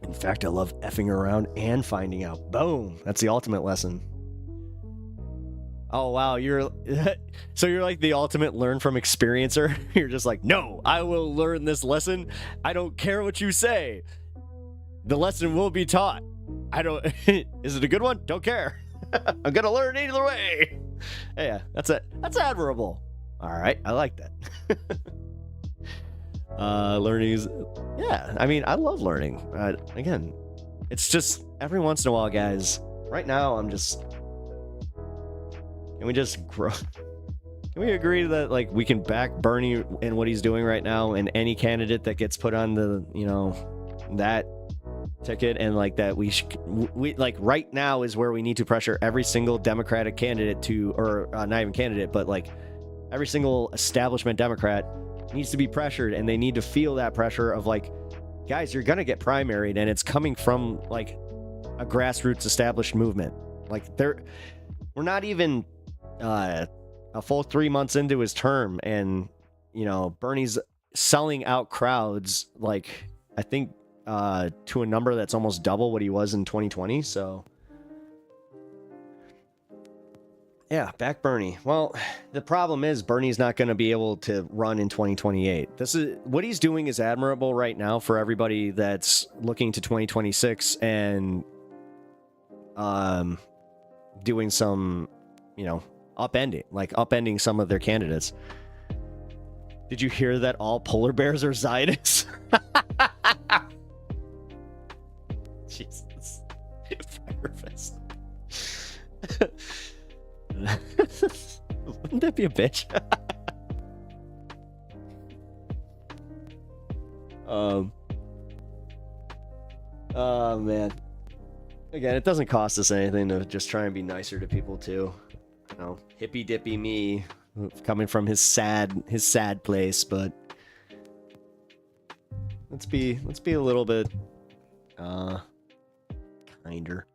A: In fact, I love effing around and finding out. Boom. That's the ultimate lesson. Oh wow, so you're like the ultimate learn from experiencer. You're just like, no, I will learn this lesson. I don't care what you say. The lesson will be taught. Is it a good one? Don't care. I'm gonna learn either way. Yeah, that's it. That's admirable. All right, I like that. Learning is, yeah. I mean, I love learning. Again, it's just every once in a while, guys. Right now, I'm just. Can we just grow? Can we agree that like we can back Bernie and what he's doing right now, and any candidate that gets put on the that ticket, and like that we like right now is where we need to pressure every single Democratic candidate to, or not even candidate, but like every single establishment Democrat needs to be pressured, and they need to feel that pressure of like, guys, you're gonna get primaried, and it's coming from like a grassroots established movement. Like we're not even a full 3 months into his term, and Bernie's selling out crowds, like I think to a number that's almost double what he was in 2020. So yeah, back Bernie. Well, the problem is Bernie's not going to be able to run in 2028. This is what he's doing is admirable right now for everybody that's looking to 2026 and doing some upending some of their candidates. Did you hear that all polar bears are Zionists? Jesus. Firefest. Wouldn't that be a bitch? Oh man. Again, it doesn't cost us anything to just try and be nicer to people too. Hippy dippy me coming from his sad place, but let's be a little bit kinder.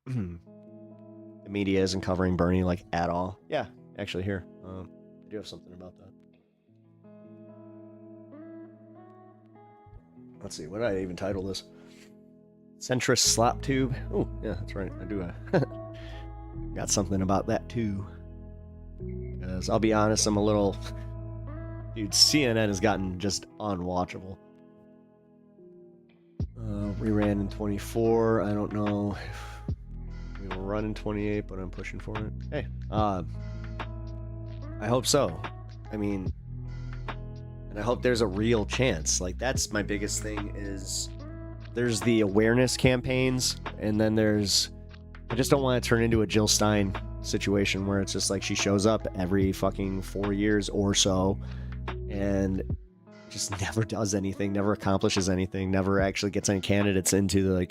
A: The media isn't covering Bernie like at all. Yeah, actually here. I do have something about that. Let's see, what did I even title this? Centrist SLOPTUBE. Oh, yeah, that's right. I do got something about that too. Because I'll be honest, I'm a little... Dude, CNN has gotten just unwatchable. We ran in 24. I don't know if we will run in 28, but I'm pushing for it. Hey, I hope so. I mean, and I hope there's a real chance. Like, that's my biggest thing is there's the awareness campaigns, and then there's... I just don't want to turn into a Jill Stein situation where it's just like she shows up every fucking 4 years or so and just never does anything, never accomplishes anything, never actually gets any candidates into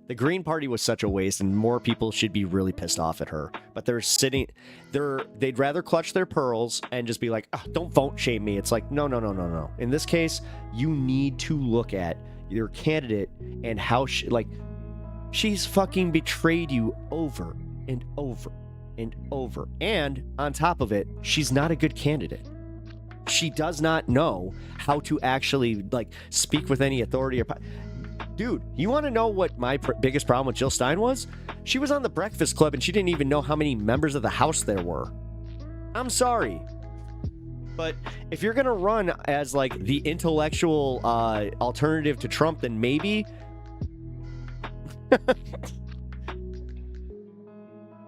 A: the Green Party was such a waste, and more people should be really pissed off at her. But they'd rather clutch their pearls and just be like, oh, don't vote shame me. It's like, no. In this case, you need to look at your candidate and how she's fucking betrayed you over and over and over. And on top of it, she's not a good candidate. She does not know how to actually speak with any authority or dude, you want to know what my biggest problem with Jill Stein was? She was on the Breakfast Club and she didn't even know how many members of the House there were. I'm sorry, but if you're gonna run as the intellectual alternative to Trump, then maybe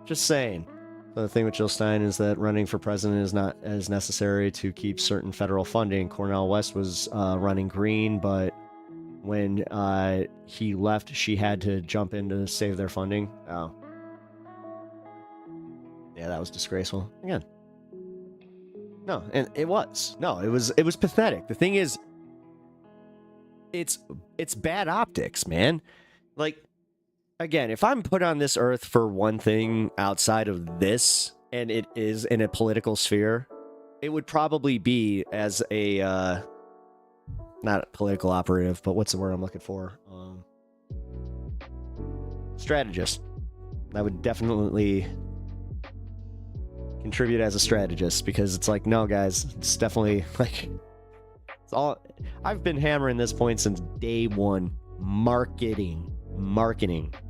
A: just saying. The thing with Jill Stein is that running for president is not as necessary to keep certain federal funding. Cornel West was running green, but when he left, she had to jump in to save their funding. Oh. Yeah, that was disgraceful. Again. No, and it was. No, it was pathetic. The thing is, it's bad optics, man. Again, if I'm put on this earth for one thing outside of this, and it is in a political sphere, it would probably be as a, not a political operative, but what's the word I'm looking for? Strategist. I would definitely contribute as a strategist, because it's like, no, guys, it's definitely it's all, I've been hammering this point since day one. Marketing.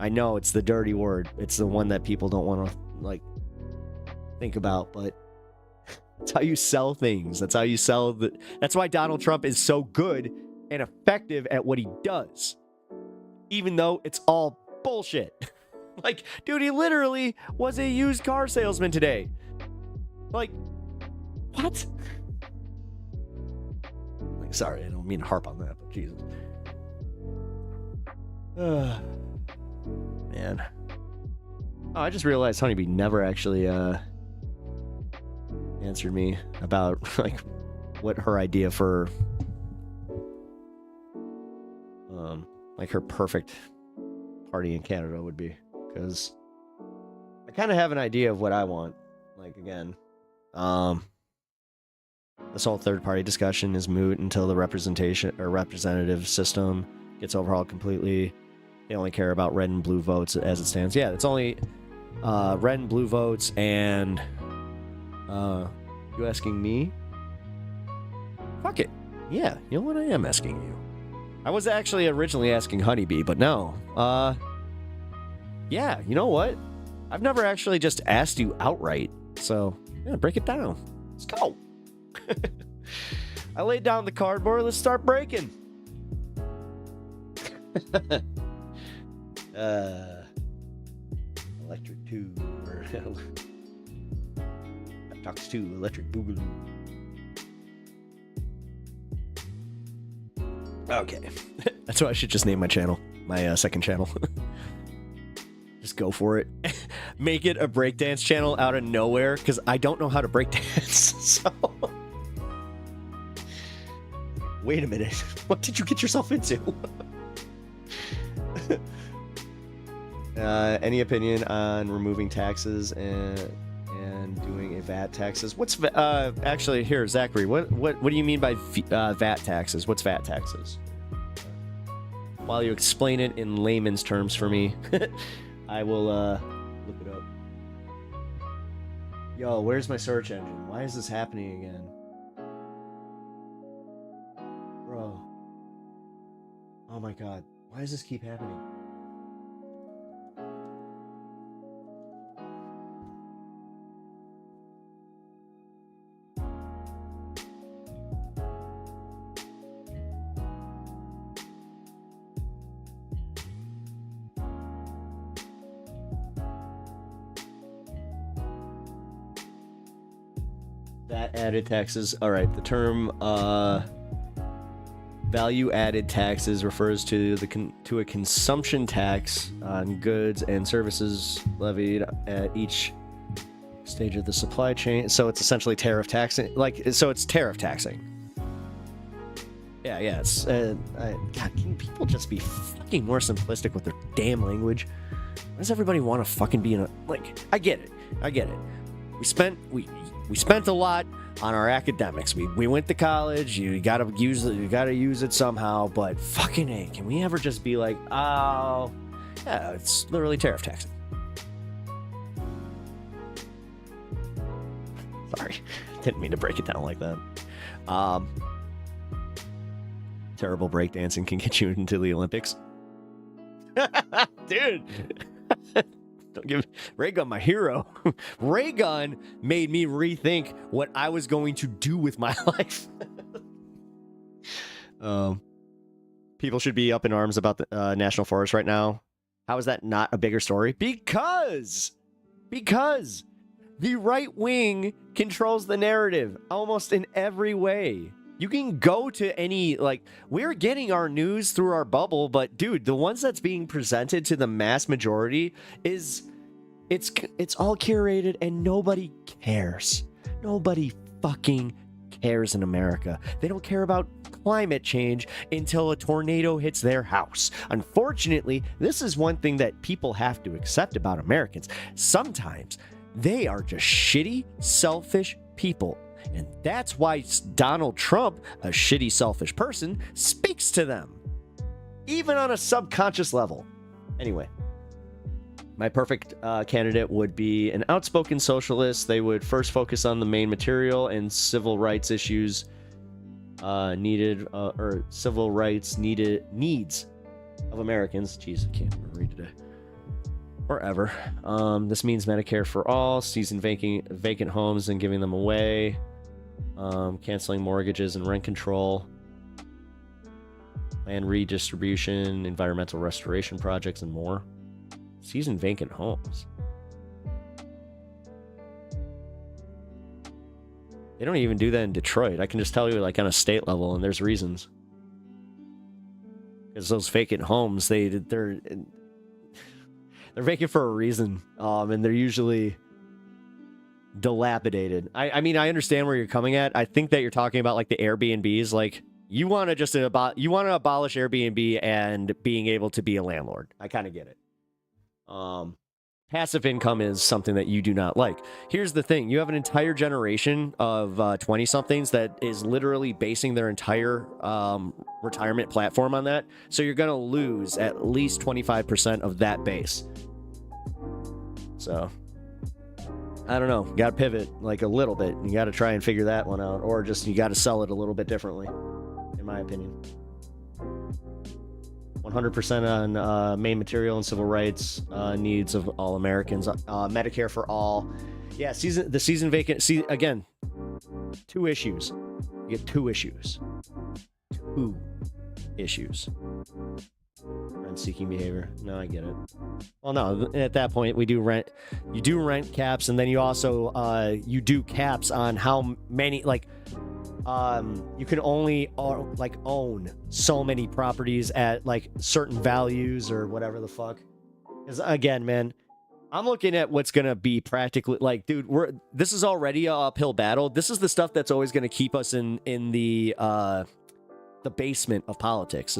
A: I know it's the dirty word. It's the one that people don't want to think about, but that's how you sell things. That's how you sell that's why Donald Trump is so good and effective at what he does, even though it's all bullshit. Dude, he literally was a used car salesman today. What? Sorry, I don't mean to harp on that, but Jesus. Man. Oh, I just realized Honeybee never actually answered me about what her idea for her perfect party in Canada would be, because I kind of have an idea of what I want. Again, this whole third party discussion is moot until the representation or representative system gets overhauled completely. They only care about red and blue votes as it stands. Yeah, it's only red and blue votes, and you asking me? Fuck it. Yeah, you know what? I am asking you. I was actually originally asking Honeybee, but no. Yeah, you know what? I've never actually just asked you outright. So, yeah, break it down. Let's go. I laid down the cardboard. Let's start breaking. Electric tube, or talks to electric boogaloo. Okay, that's what I should just name my channel, my second channel. Just go for it. Make it a breakdance channel out of nowhere, because I don't know how to breakdance. So, wait a minute. What did you get yourself into? Any opinion on removing taxes and doing a VAT taxes? What's actually here, Zachary? What do you mean by VAT taxes? What's VAT taxes? While you explain it in layman's terms for me, I will look it up. Yo, where's my search engine? Why is this happening again, bro? Oh my god, why does this keep happening? Added taxes. All right, the term value added taxes refers to a consumption tax on goods and services levied at each Stage of the supply chain. So it's essentially tariff taxing. Like, so it's tariff taxing. Yeah, it's... God, can people just be fucking more simplistic with their damn language? Why does everybody want to fucking be in a... Like, I get it. We spent a lot on our academics. We went to college. You gotta use it somehow. But fucking A, can we ever just be like, oh, yeah, it's literally tariff taxing. Sorry, didn't mean to break it down like that. Terrible breakdancing can get you into the Olympics. Dude. Don't give Raygun my hero. Raygun made me rethink what I was going to do with my life. People should be up in arms about the national forest right now. How is that not a bigger story? Because the right wing controls the narrative almost in every way. You can go to any, like, we're getting our news through our bubble, but dude, the ones that's being presented to the mass majority it's all curated and nobody cares. Nobody fucking cares in America. They don't care about climate change until a tornado hits their house. Unfortunately, this is one thing that people have to accept about Americans. Sometimes they are just shitty, selfish people. And that's why Donald Trump, a shitty, selfish person, speaks to them. Even on a subconscious level. Anyway, my perfect candidate would be an outspoken socialist. They would first focus on the main material and civil rights issues needs of Americans. Jeez, I can't even read today. Or ever. This means Medicare for all, seizing vacant homes and giving them away, canceling mortgages and rent control, land redistribution, environmental restoration projects, and more. Seizing vacant homes. They don't even do that in Detroit. I can just tell you, like, on a state level, and there's reasons. Because those vacant homes, they're vacant for a reason, and they're usually dilapidated. I mean, I understand where you're coming at. I think that you're talking about, like, the Airbnbs. Like, you want to abolish Airbnb and being able to be a landlord. I kind of get it. Passive income is something that you do not like. Here's the thing. You have an entire generation of 20-somethings that is literally basing their entire retirement platform on that. So you're going to lose at least 25% of that base. So, I don't know. You got to pivot, like, a little bit. You got to try and figure that one out. Or just you got to sell it a little bit differently, in my opinion. 100% on main material and civil rights needs of all Americans. Medicare for all. Yeah, season vacant. See, again, 2 issues. You get 2 issues. 2 issues. Rent-seeking behavior. No, I get it. Well, no, at that point, we do rent. You do rent caps, and then you also you do caps on how many, like, you can only own so many properties at, like, certain values or whatever the fuck. Because again, man, I'm looking at what's gonna be practically, like, dude, this is already an uphill battle. This is the stuff that's always gonna keep us in the basement of politics,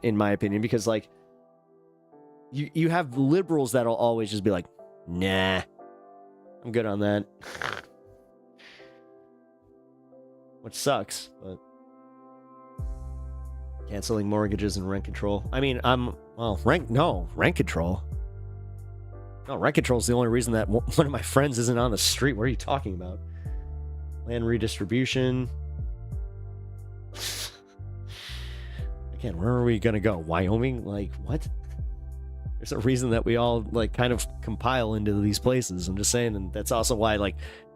A: in my opinion, because, like, you have liberals that'll always just be like, nah, I'm good on that. Which sucks, but canceling mortgages and rent control. I mean, rent control. No, rent control is the only reason that one of my friends isn't on the street. What are you talking about? Land redistribution. Again, where are we gonna go? Wyoming? Like, what? There's a reason that we all, like, kind of compile into these places. I'm just saying, and that's also why, like,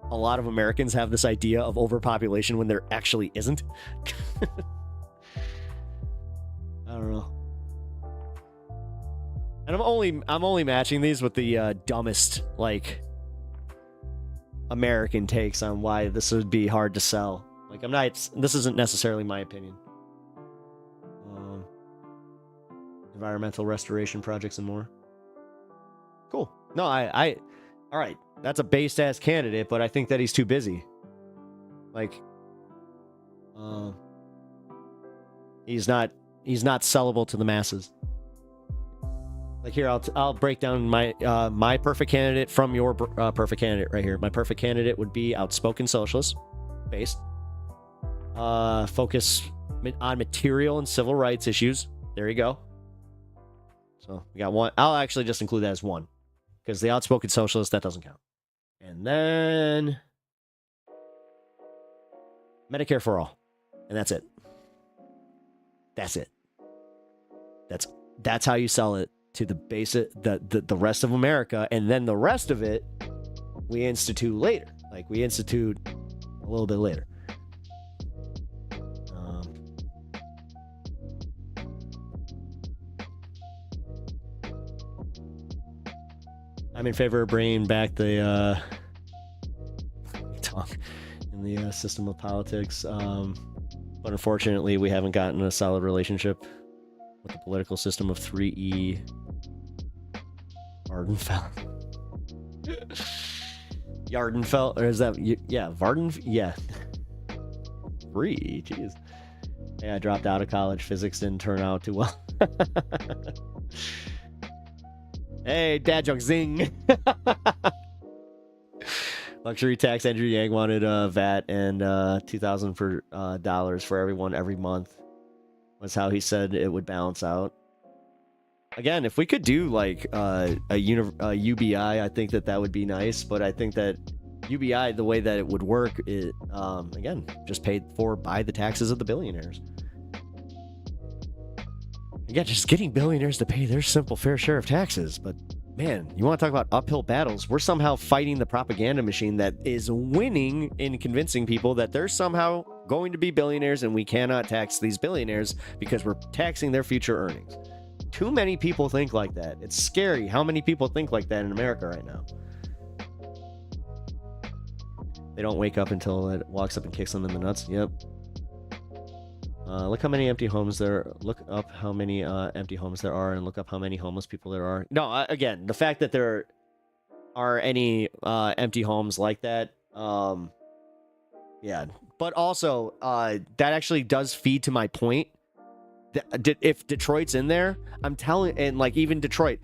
A: a lot of Americans have this idea of overpopulation when there actually isn't. I don't know. And I'm only matching these with the dumbest, like, American takes on why this would be hard to sell. Like, this isn't necessarily my opinion. Environmental restoration projects and more. Cool. No, all right, that's a based-ass candidate, but I think that he's too busy. Like, he's not sellable to the masses. Like here, I'll break down my my perfect candidate from your perfect candidate right here. My perfect candidate would be outspoken socialist, based, focus on material and civil rights issues. There you go. So we got one. I'll actually just include that as one, because the outspoken socialist, that doesn't count. And then Medicare for all, and that's it. That's it. That's how you sell it to the basic, the rest of America, and then the rest of it we institute later. Like we institute a little bit later. I'm in favor of bringing back the talk in the system of politics, but unfortunately we haven't gotten a solid relationship with the political system of 3E Vardenfeld. Yardenfeld, or is that, yeah, Varden, yeah. 3, jeez. Yeah, I dropped out of college. Physics didn't turn out too well. Hey, dad joke, zing. Luxury tax, Andrew Yang wanted VAT and $2,000 for dollars for everyone every month. Was how he said it would balance out. Again, if we could do like a UBI, I think that would be nice. But I think that UBI, the way that it would work, it again just paid for by the taxes of the billionaires. Again, just getting billionaires to pay their simple fair share of taxes. But man, you want to talk about uphill battles? We're somehow fighting the propaganda machine that is winning in convincing people that they're somehow going to be billionaires and we cannot tax these billionaires because we're taxing their future earnings. Too many people think like that. It's scary how many people think like that in America right now. They don't wake up until it walks up and kicks them in the nuts. Yep. Look how many empty homes there. Look up how many empty homes there are, and look up how many homeless people there are. No, again, the fact that there are any empty homes like that, yeah. But also, that actually does feed to my point. If Detroit's in there, I'm telling, and like even Detroit,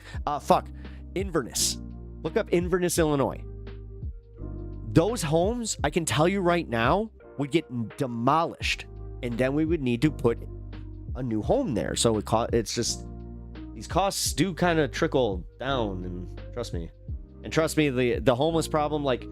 A: Inverness. Look up Inverness, Illinois. Those homes, I can tell you right now, would get demolished. And then we would need to put a new home there. So it's just, these costs do kind of trickle down, and trust me. And trust me, the homeless problem, like,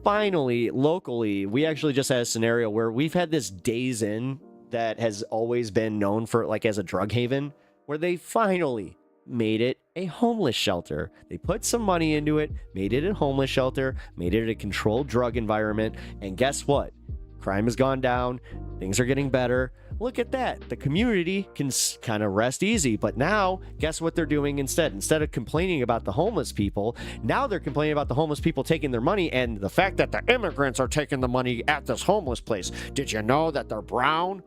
A: finally, locally, we actually just had a scenario where we've had this Days Inn that has always been known for, like, as a drug haven, where they finally made it a homeless shelter. They put some money into it, made it a homeless shelter, made it a controlled drug environment, and guess what? Crime has gone down. Things are getting better. Look at that. The community can kind of rest easy. But now, guess what they're doing instead? Instead of complaining about the homeless people, now they're complaining about the homeless people taking their money and the fact that the immigrants are taking the money at this homeless place. Did you know that they're brown?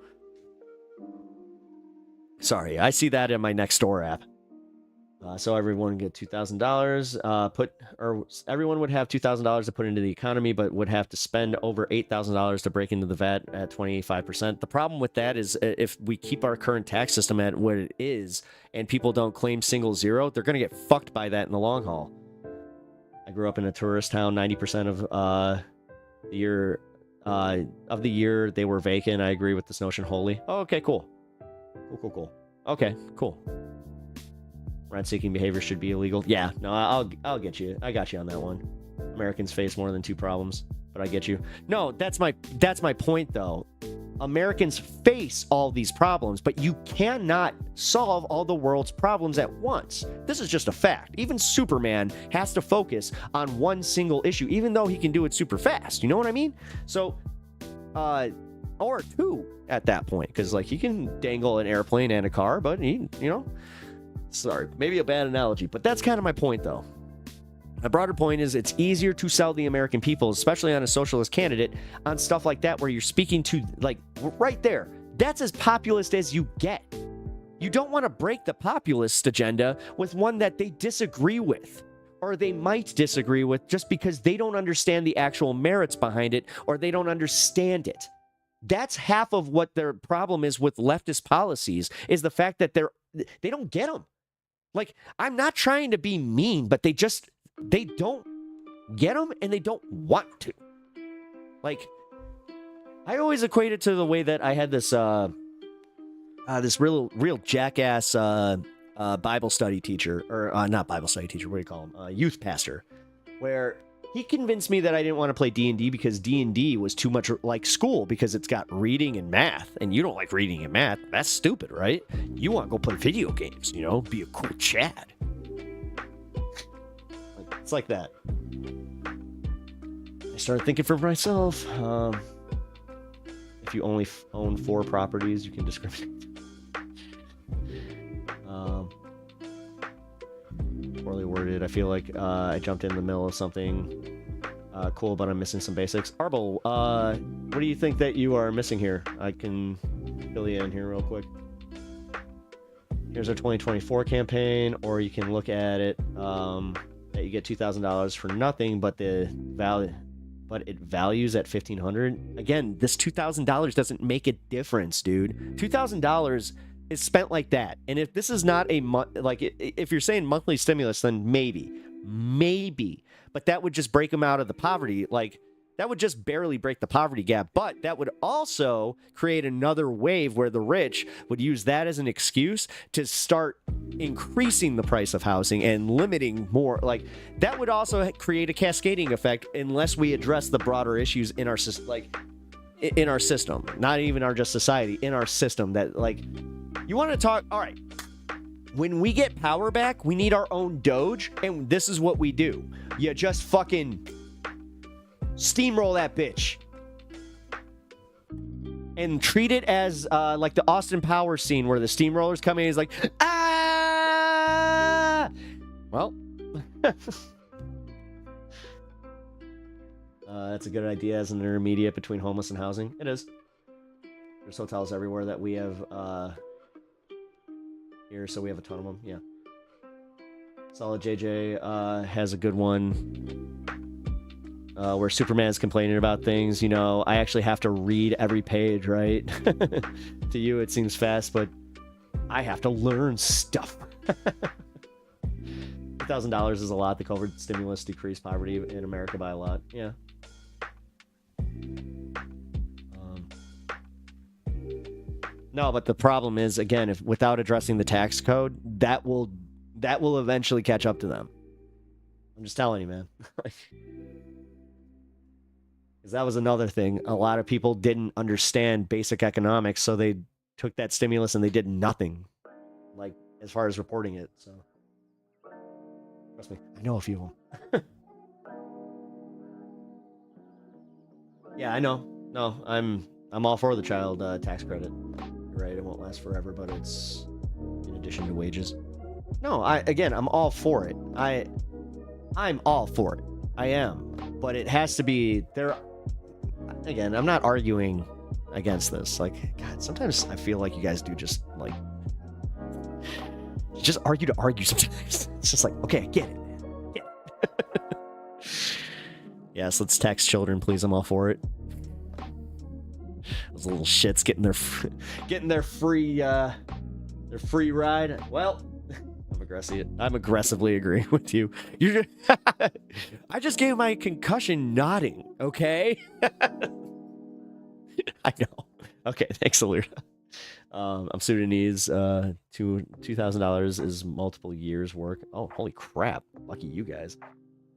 A: Sorry, I see that in my Nextdoor app. So everyone would get $2,000 everyone would have $2,000 to put into the economy, but would have to spend over $8,000 to break into the VAT at 25%. The problem with that is if we keep our current tax system at what it is and people don't claim single zero, they're going to get fucked by that in the long haul. I grew up in a tourist town. 90% of the year they were vacant. I agree with this notion wholly. Oh, okay, cool. Cool. Okay, cool. Rent-seeking behavior should be illegal. Yeah, no, I'll get you. I got you on that one. Americans face more than two problems, but I get you. No, that's my point, though. Americans face all these problems, but you cannot solve all the world's problems at once. This is just a fact. Even Superman has to focus on one single issue, even though he can do it super fast. You know what I mean? So, or two at that point, because like he can dangle an airplane and a car, but he, sorry, maybe a bad analogy, but that's kind of my point, though. My broader point is it's easier to sell the American people, especially on a socialist candidate, on stuff like that where you're speaking to, like, right there. That's as populist as you get. You don't want to break the populist agenda with one that they disagree with or they might disagree with just because they don't understand the actual merits behind it, or they don't understand it. That's half of what their problem is with leftist policies, is the fact that they don't get them. Like, I'm not trying to be mean, but they don't get them, and they don't want to. Like, I always equate it to the way that I had this this real jackass Bible study teacher, or not Bible study teacher, what do you call him? Youth pastor, where he convinced me that I didn't want to play D&D because D&D was too much like school because it's got reading and math, and you don't like reading and math. That's stupid, right? You want to go play video games, you know, be a cool Chad. It's like that. I started thinking for myself. If you only own 4 properties, you can discriminate. Poorly worded. I feel like I jumped in the middle of something cool, but I'm missing some basics. Arbel, what do you think that you are missing here? I can fill you in here real quick. Here's our 2024 campaign, or you can look at it that you get $2,000 for nothing, but it values at $1,500. Again, this $2,000 doesn't make a difference, dude. $2,000 is spent like that. And if this is not a if you're saying monthly stimulus, then maybe, but that would just break them out of the poverty. Like, that would just barely break the poverty gap, but that would also create another wave where the rich would use that as an excuse to start increasing the price of housing and limiting more. Like, that would also create a cascading effect unless we address the broader issues in our in our system, not even our just society, in our system. That, like, you want to talk, all right, when we get power back, we need our own Doge, and this is what we do. You just fucking steamroll that bitch and treat it as like the Austin Powers scene where the steamroller's coming and he's like, ah, well, that's a good idea as an intermediate between homeless and housing. It is. There's hotels everywhere that we have here, so we have a ton of them. Yeah. Solid JJ has a good one. Where Superman's complaining about things, you know, I actually have to read every page, right? To you, it seems fast, but I have to learn stuff. $1,000 is a lot. The COVID stimulus decreased poverty in America by a lot. Yeah. No, but the problem is, again, if without addressing the tax code, that will eventually catch up to them. I'm just telling you, man. Because that was another thing. A lot of people didn't understand basic economics, so they took that stimulus and they did nothing, like, as far as reporting it. So, trust me, I know a few of them. Yeah, I know. No, I'm all for the child tax credit. You're right, it won't last forever, but it's in addition to wages. No, I'm all for it. I'm all for it. I am, but it has to be there. Again, I'm not arguing against this. Like, God, sometimes I feel like you guys do just like just argue to argue. Sometimes it's just like, okay, I get it, man. Get it. Yes, let's tax children, please. I'm all for it. Those little shits getting their free ride. Well, I'm aggressively agreeing with you. I just gave my concussion nodding, okay? I know. Okay, thanks, Aluda. I'm Sudanese. $2,000 is multiple years' work. Oh, holy crap! Lucky you guys.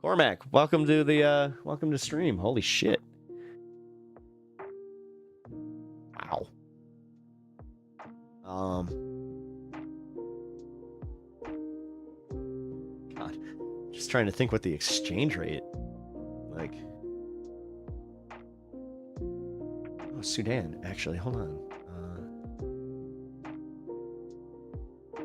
A: Cormac, welcome to stream. Holy shit! Wow. God, just trying to think what the exchange rate, like. Oh, Sudan, actually, hold on.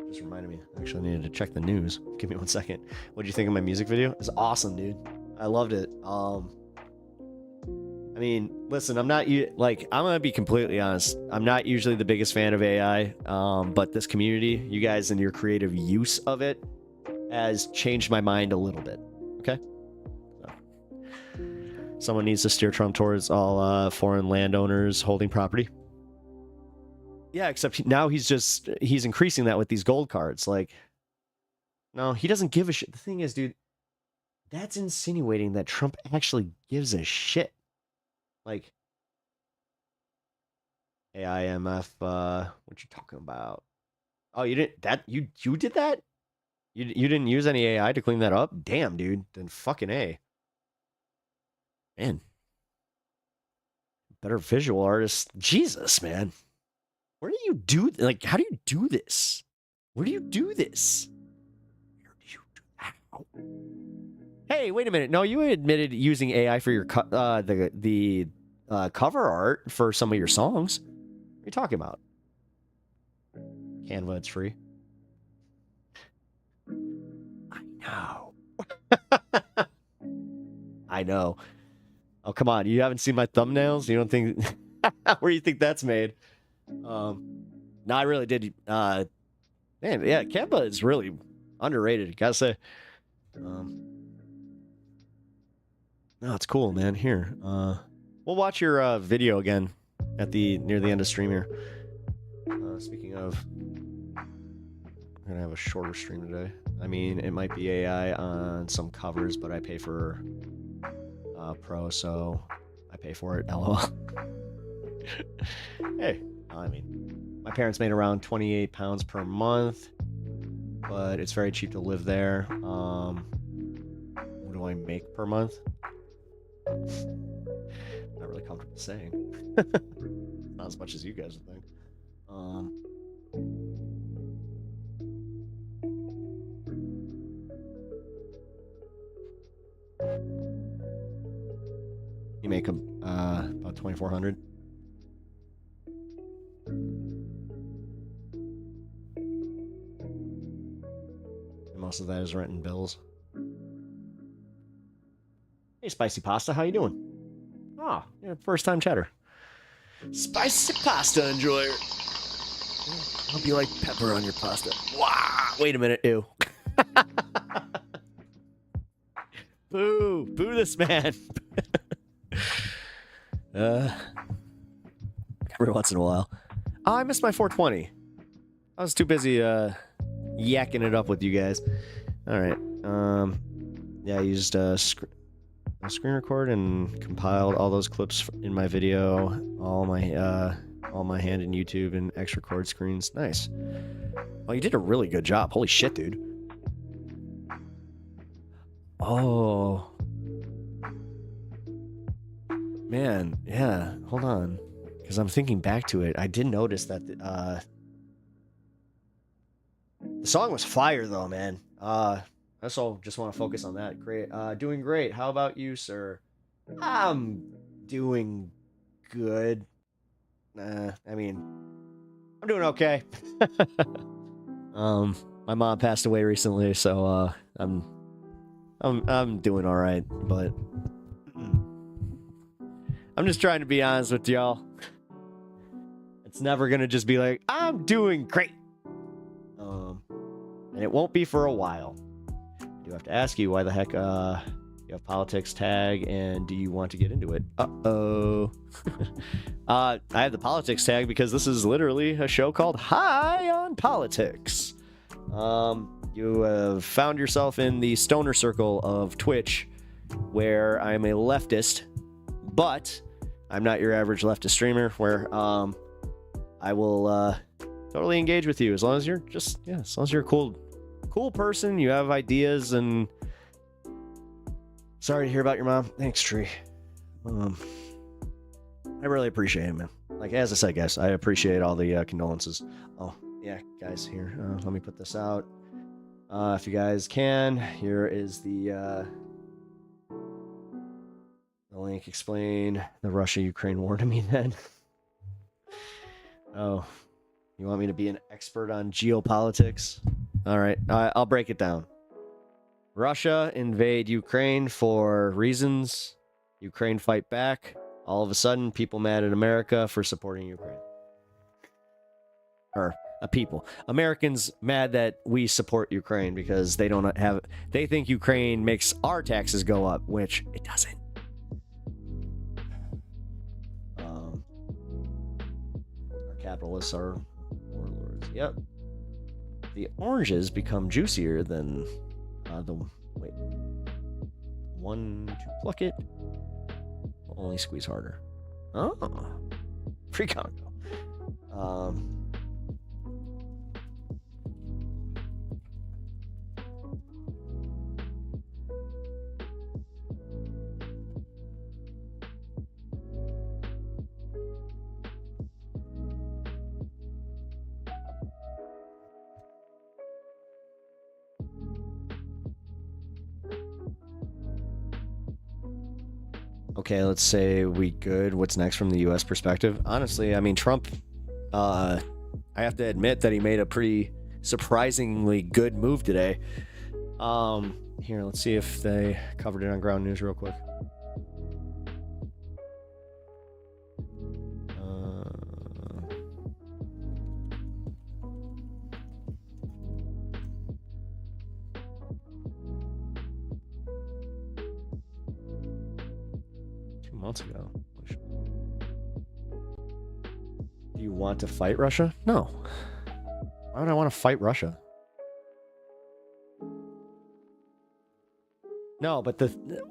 A: Just reminded me. I actually needed to check the news. Give me 1 second. What do you think of my music video? It's awesome, dude. I loved it. I mean, listen, I'm gonna be completely honest. I'm not usually the biggest fan of AI, but this community, you guys and your creative use of it has changed my mind a little bit. Okay. Someone needs to steer Trump towards all foreign landowners holding property. Yeah, except now he's increasing that with these gold cards. Like, no, he doesn't give a shit. The thing is, dude, that's insinuating that Trump actually gives a shit. Like, AIMF, what you talking about? Oh, you didn't, you did that? You didn't use any AI to clean that up? Damn, dude. Then fucking A. Man. Better visual artist. Jesus, man. Where do you do, like, how do you do this? Where do you do this? Where do you do how? Hey, wait a minute. No, you admitted using AI for your the cover art for some of your songs. What are you talking about? Canva, it's free. I know. I know. Oh, come on. You haven't seen my thumbnails? You don't think... Where do you think that's made? No, I really did. Man, yeah, Canva is really underrated, gotta say. No, it's cool, man. Here, we'll watch your video again at near the end of stream here. Speaking of, I'm gonna have a shorter stream today. I mean, it might be AI on some covers, but I pay for Pro, so I pay for it. LOL. Hey, I mean, my parents made around 28 pounds per month, but it's very cheap to live there. What do I make per month? Not really comfortable saying. Not as much as you guys would think. You make about 2,400. Most of that is rent and bills. Hey, Spicy Pasta, how you doing? Ah, yeah, first time chatter. Spicy Pasta enjoyer. Hope you like pepper on your pasta. Wow! Wait a minute, ew. Boo! Boo this man! Every once in a while. Oh, I missed my 420. I was too busy, yakking it up with you guys. All right. Yeah, I used a screen record and compiled all those clips in my video, all my hand in YouTube and X record screens. Nice. Oh, you did a really good job. Holy shit, dude. Oh. Man, yeah. Hold on. Because I'm thinking back to it. I did notice that the song was fire, though, man. I also just want to focus on that. Great. Doing great. How about you, sir? I'm doing good. I mean, I'm doing okay. My mom passed away recently, so I'm doing all right, but I'm just trying to be honest with y'all. It's never gonna just be like, I'm doing great. And it won't be for a while. I do have to ask you, why the heck you have politics tag, and do you want to get into it? Uh-oh. I have the politics tag because this is literally a show called High on Politics. You have found yourself in the stoner circle of Twitch, where I'm a leftist, but I'm not your average leftist streamer, where I will totally engage with you as long as you're as long as you're a cool person, you have ideas, and sorry to hear about your mom. Thanks, Tree. I really appreciate it, man. Like, as I said, guys, I appreciate all the condolences. Oh, yeah, guys, here, let me put this out. If you guys can, here is the link. Explain the Russia-Ukraine war to me, then. Oh, you want me to be an expert on geopolitics? All right, I'll break it down. Russia invade Ukraine for reasons. Ukraine fight back. All of a sudden, people mad at America for supporting Ukraine. Or people. Americans mad that we support Ukraine because they don't have. They think Ukraine makes our taxes go up, which it doesn't. Our capitalists are warlords. Yep. The oranges become juicier than the wait. One to pluck it. Only squeeze harder. Oh, free Congo. Okay, let's say we good. What's next from the U.S. perspective? Honestly, I mean, Trump, I have to admit that he made a pretty surprisingly good move today. Here, let's see if they covered it on Ground News real quick. Months ago. Do you want to fight Russia? No. Why would I want to fight Russia? No, but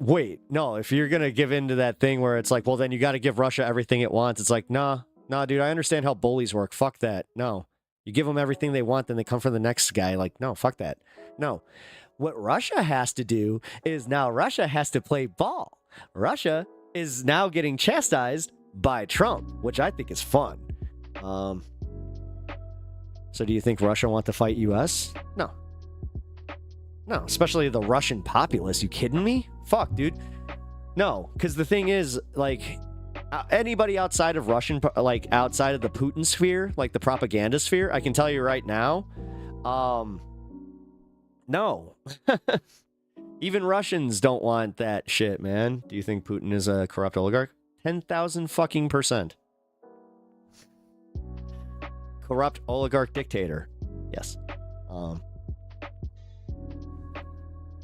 A: wait, no, if you're gonna give in to that thing where it's like, well, then you got to give Russia everything it wants. It's like, nah, dude, I understand how bullies work. Fuck that. No. You give them everything they want, then they come for the next guy. Like, no, fuck that. No. What Russia has to do is now Russia has to play ball. Russia is now getting chastised by Trump, which I think is fun. So do you think Russia want to fight US? No. No, especially the Russian populace. You kidding me? Fuck, dude. No, because the thing is, like, anybody outside of Russian, like, outside of the Putin sphere, like the propaganda sphere, I can tell you right now, no. Even Russians don't want that shit, man. Do you think Putin is a corrupt oligarch? 10,000 fucking %. Corrupt oligarch dictator. Yes.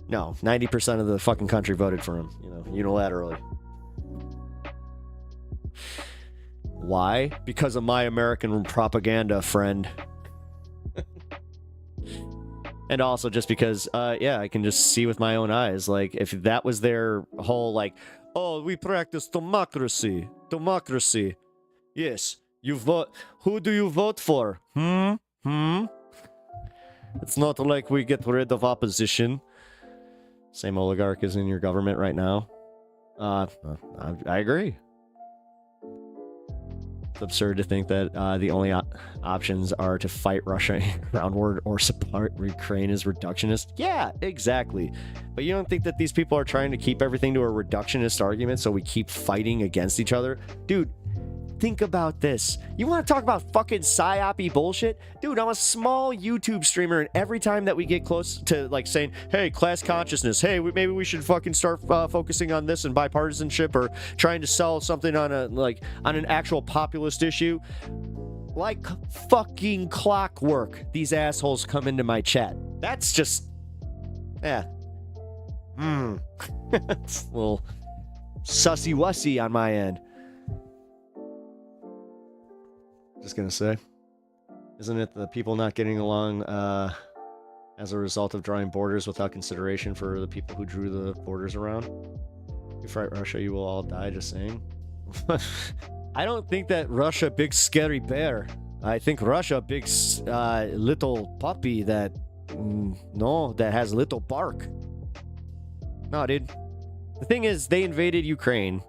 A: No, 90% of the fucking country voted for him, you know, unilaterally. Why? Because of my American propaganda, friend. And also just because, yeah, I can just see with my own eyes, like, if that was their whole, like, oh, we practice democracy. Democracy. Yes. You vote. Who do you vote for? It's not like we get rid of opposition. Same oligarch is in your government right now. I agree. It's absurd to think that the only options are to fight Russia groundward or support Ukraine as reductionist. Yeah, exactly. But you don't think that these people are trying to keep everything to a reductionist argument so we keep fighting against each other? Dude, think about this. You want to talk about fucking psyop-y bullshit? Dude, I'm a small YouTube streamer, and every time that we get close to, like, saying, hey, class consciousness, hey, maybe we should fucking start focusing on this and bipartisanship, or trying to sell something on an actual populist issue, like fucking clockwork, these assholes come into my chat. That's just, yeah. It's a little sussy-wussy on my end. Just gonna say, isn't it the people not getting along as a result of drawing borders without consideration for the people who drew the borders around? You fight Russia, you will all die. Just saying. I don't think that Russia big scary bear. I think Russia big little puppy that that has little bark. No, dude. The thing is, they invaded Ukraine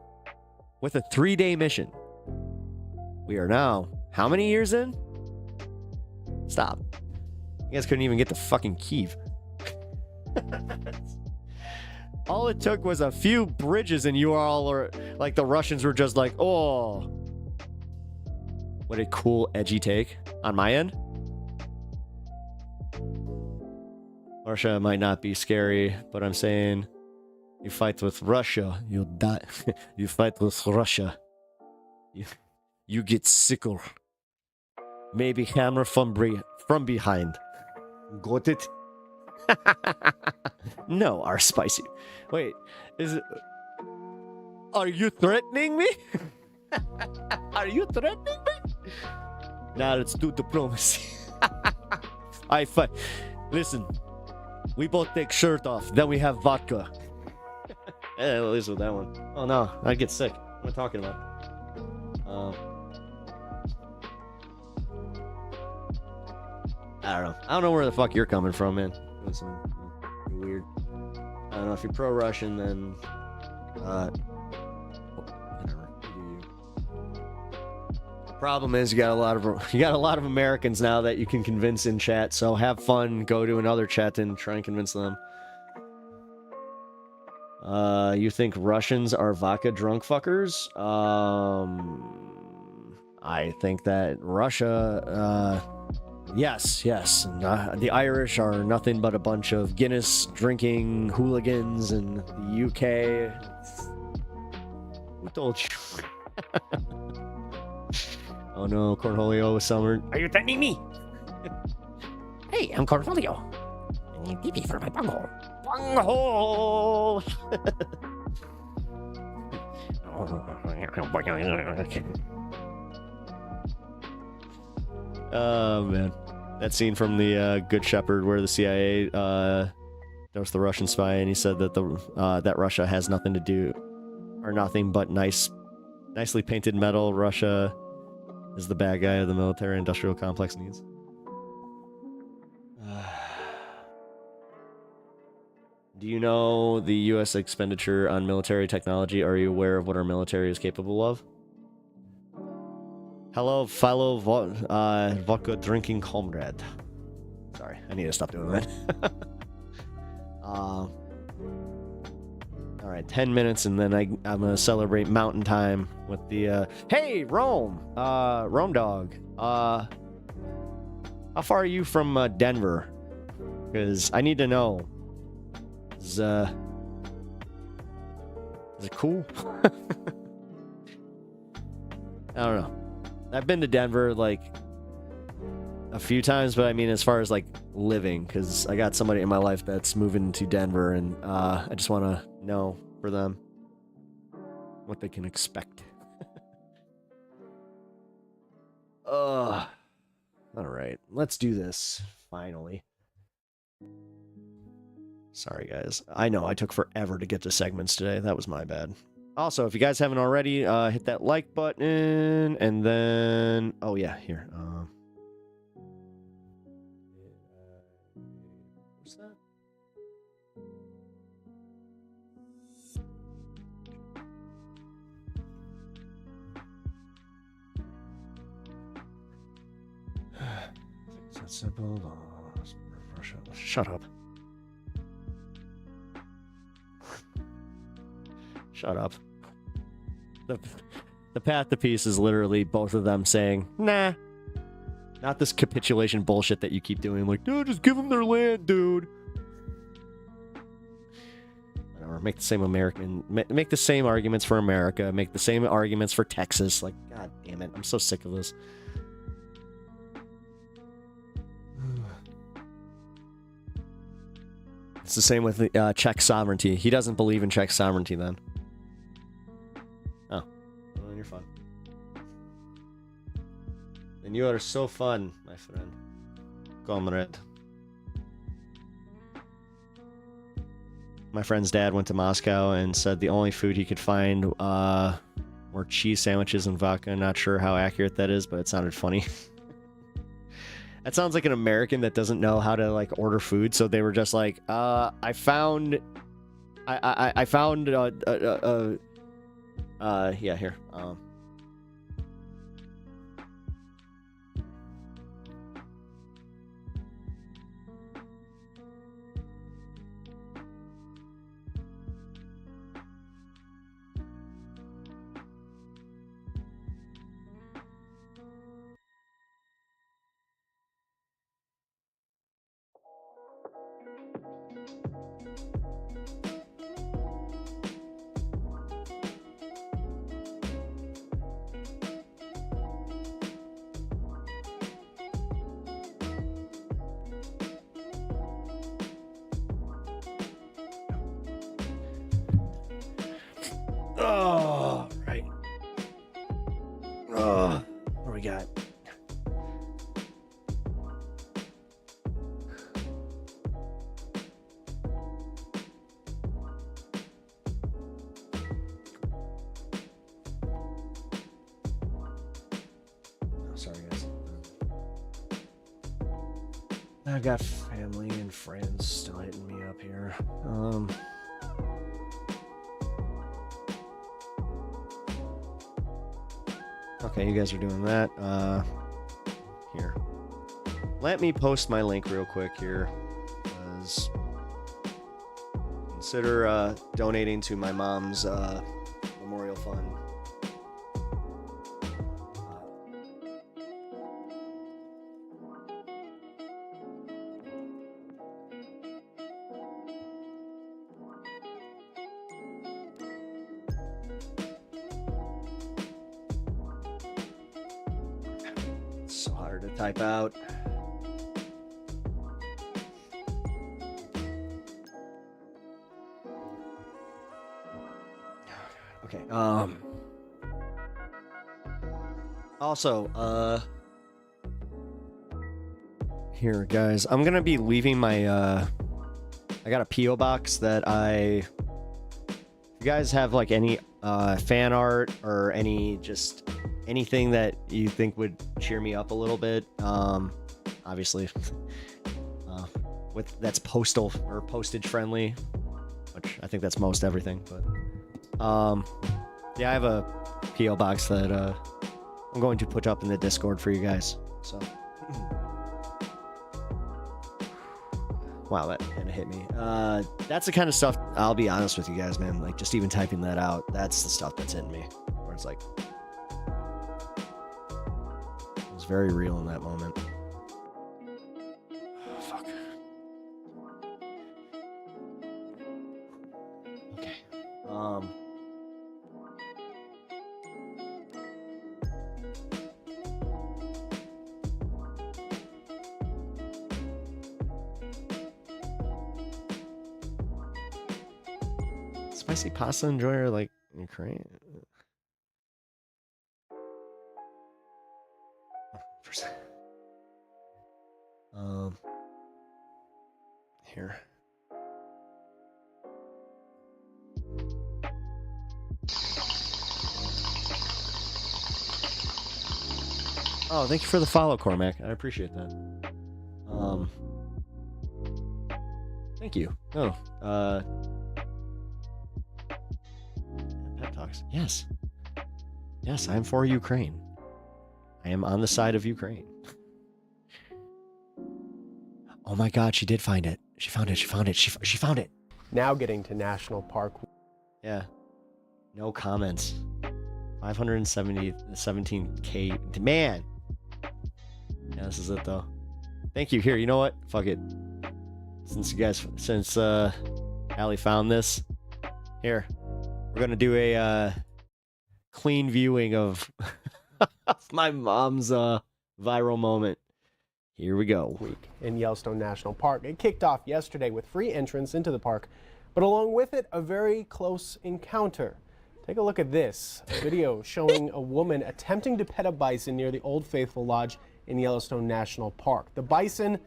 A: with a 3-day mission. We are now how many years in? Stop. You guys couldn't even get to fucking Kyiv. All it took was a few bridges and you all are like, the Russians were just like, oh. What a cool, edgy take on my end. Russia might not be scary, but I'm saying you fight with Russia, you'll die. You fight with Russia, you get sicker. Maybe hammer from behind. Got it? No, our spicy. Wait, is it? Are you threatening me? Are you threatening me? Now let's do diplomacy. I fight. Listen, we both take shirt off, then we have vodka. At least with that one. Oh no, I get sick. What am I talking about? I don't know. I don't know where the fuck you're coming from, man. That's weird. I don't know if you're pro-Russian, then whatever. Problem is, you got a lot of Americans now that you can convince in chat. So have fun. Go to another chat and try and convince them. You think Russians are vodka drunk fuckers? I think that Russia, yes. The Irish are nothing but a bunch of Guinness drinking hooligans, and the UK. Who told you? Oh no, Cornholio Summer. Are you threatening me? Hey, I'm Cornholio. I need pee for my bunghole. Bunghole! Oh man, that scene from the Good Shepherd where the CIA dosed the Russian spy, and he said that that Russia has nothing to do, or nothing but nicely painted metal. Russia is the bad guy of the military-industrial complex needs. Do you know the U.S. expenditure on military technology? Are you aware of what our military is capable of? Hello, fellow vodka drinking comrade. Sorry, I need to stop doing that. All right, 10 minutes, and then I'm gonna celebrate mountain time with the. Hey, Rome, Rome dog. How far are you from Denver? Because I need to know. Is it cool? I don't know. I've been to Denver like a few times, but I mean as far as like living, because I got somebody in my life that's moving to Denver, and I just want to know for them what they can expect. All right, let's do this finally. Sorry, guys. I know I took forever to get to segments today. That was my bad. Also, if you guys haven't already, hit that like button, and then... Oh, yeah, here. What's that? It's that simple. Shut up. Shut up. The path to peace is literally both of them saying, nah. Not this capitulation bullshit that you keep doing. Like, dude, just give them their land, dude. Whatever. Make the same arguments for America. Make the same arguments for Texas. Like, god damn it. I'm so sick of this. It's the same with Czech sovereignty. He doesn't believe in Czech sovereignty then. Oh. Well, you're fun. And you are so fun, my friend. Comrade. My friend's dad went to Moscow and said the only food he could find were cheese sandwiches and vodka. Not sure how accurate that is, but it sounded funny. That sounds like an American that doesn't know how to like order food, so they were just like, I found yeah, here. Oh, right. Oh, what do we got? Oh, sorry, guys. I got family and friends still hitting me up here. Okay, you guys are doing that. Here. Let me post my link real quick here. Because consider donating to my mom's memorial fund. It's so hard to type out. Okay. Also, here, guys, I'm gonna be leaving my I got a PO box that if you guys have like any fan art or anything that you think would cheer me up a little bit, obviously that's postal or postage friendly, which I think that's most everything, but yeah, I have a PO box that I'm going to put up in the Discord for you guys. So wow, that kind of hit me. That's the kind of stuff, I'll be honest with you guys, man, like just even typing that out, that's the stuff that's hitting me, where it's like it was very real in that moment. Oh, fuck. Okay. Spicy pasta enjoyer like Ukraine. Here. Oh, thank you for the follow, Cormac. I appreciate that. Thank you. Oh, pep talks. Yes. Yes, I'm for Ukraine. I am on the side of Ukraine. Oh my God, she did find it. She found it. She found it. She found it.
D: Now getting to National Park.
A: Yeah. No comments. 517K. Man. Yeah, this is it though. Thank you. Here, you know what? Fuck it. Since Allie found this, here, we're gonna do a clean viewing of my mom's viral moment. Here we go.
D: Week in Yellowstone National Park. It kicked off yesterday with free entrance into the park, but along with it, a very close encounter. Take a look at this video showing a woman attempting to pet a bison near the Old Faithful Lodge in Yellowstone National Park. The bison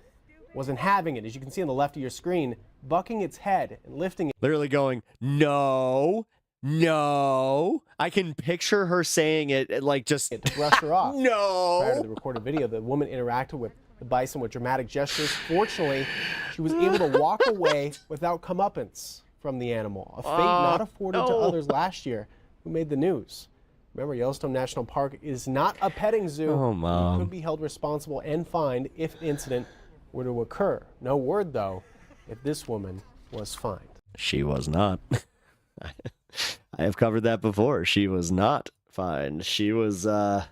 D: wasn't having it, as you can see on the left of your screen, bucking its head and lifting it.
A: Literally going, no, no. I can picture her saying it like just
D: To brush her off.
A: No.
D: Prior to the recorded video, the woman interacted with the bison with dramatic gestures. Fortunately, she was able to walk away without comeuppance from the animal, a fate not afforded to others last year who made the news. Remember, Yellowstone National Park is not a petting zoo.
A: Oh, Mom.
D: You could be held responsible and fined if an incident were to occur. No word, though, if this woman was fined.
A: She was not. I have covered that before. She was not fined. She was, yeah,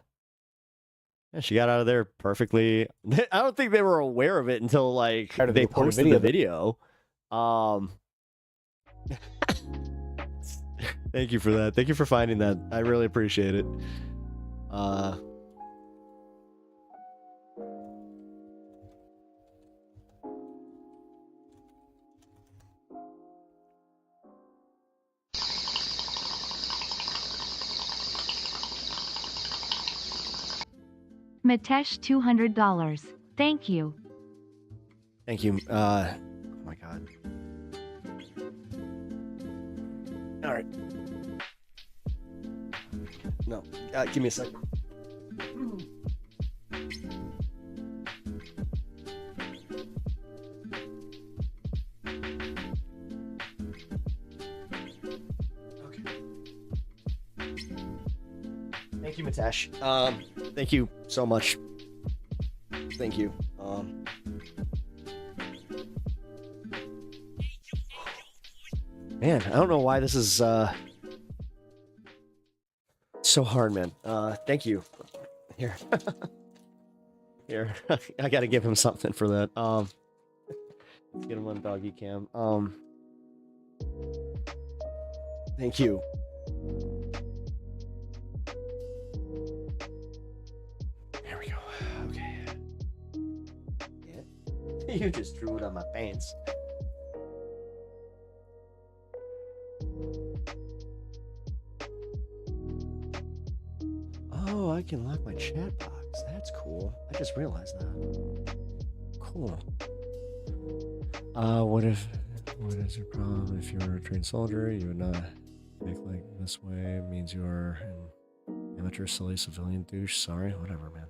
A: she got out of there perfectly. I don't think they were aware of it until, like, they posted the video. Thank you for that. Thank you for finding that. I really appreciate it.
F: Matesh $200. Thank you.
A: Thank you. Oh my god. All right. No, give me a second. Okay. Thank you, Matesh. Thank you so much. Thank you. Man, I don't know why this is so hard, man. Thank you. Here. Here. I gotta give him something for that. Let's get him on doggy cam. Thank you. There we go. Okay. Yeah. You just drew it on my pants. Oh, I can lock my chat box. That's cool. I just realized that. Cool. What is your problem? If you're a trained soldier, you would not think like this way. It means you are an amateur, silly civilian douche. Sorry, whatever, man.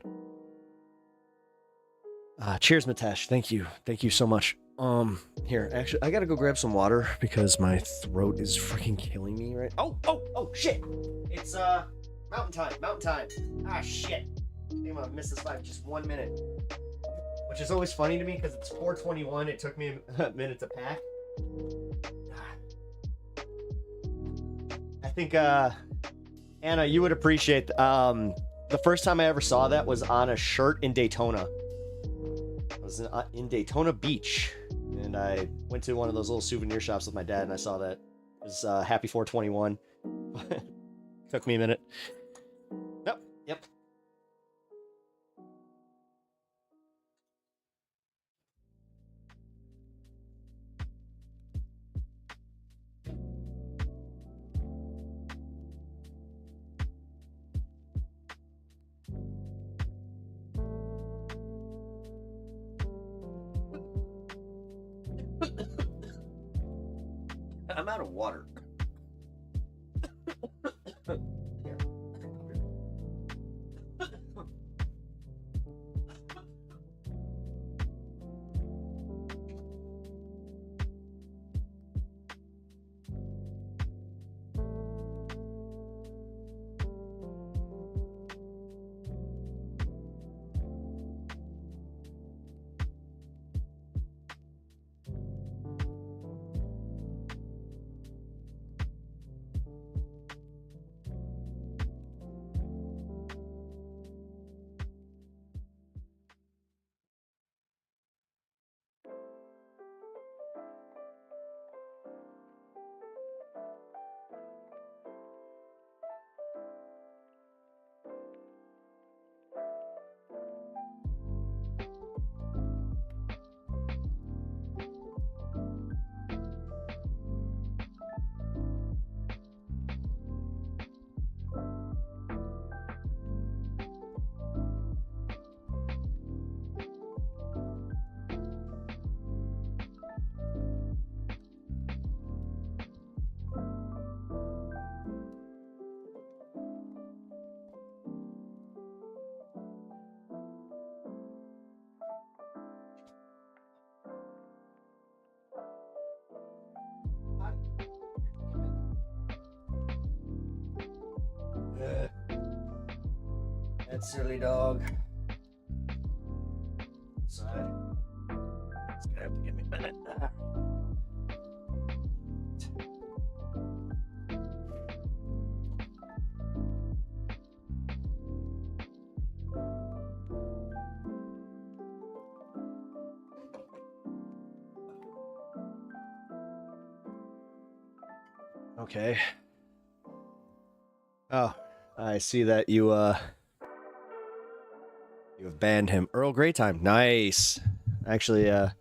A: Cheers, Matesh. Thank you. Thank you so much. Here, actually, I gotta go grab some water because my throat is freaking killing me right. Oh, shit! It's, mountain time. Ah, shit. I think I'm gonna miss this by just 1 minute. Which is always funny to me because it's 4:21. It took me a minute to pack. I think, Anna, you would appreciate, the first time I ever saw that was on a shirt in Daytona. It was in Daytona Beach. And I went to one of those little souvenir shops with my dad and I saw that. It was, Happy 421. Took me a minute. Yep. I'm out of water. That silly dog. Side. It's gonna have to give me a minute. Okay. Oh, I see that you have banned him. Earl Grey time. Nice. Actually, got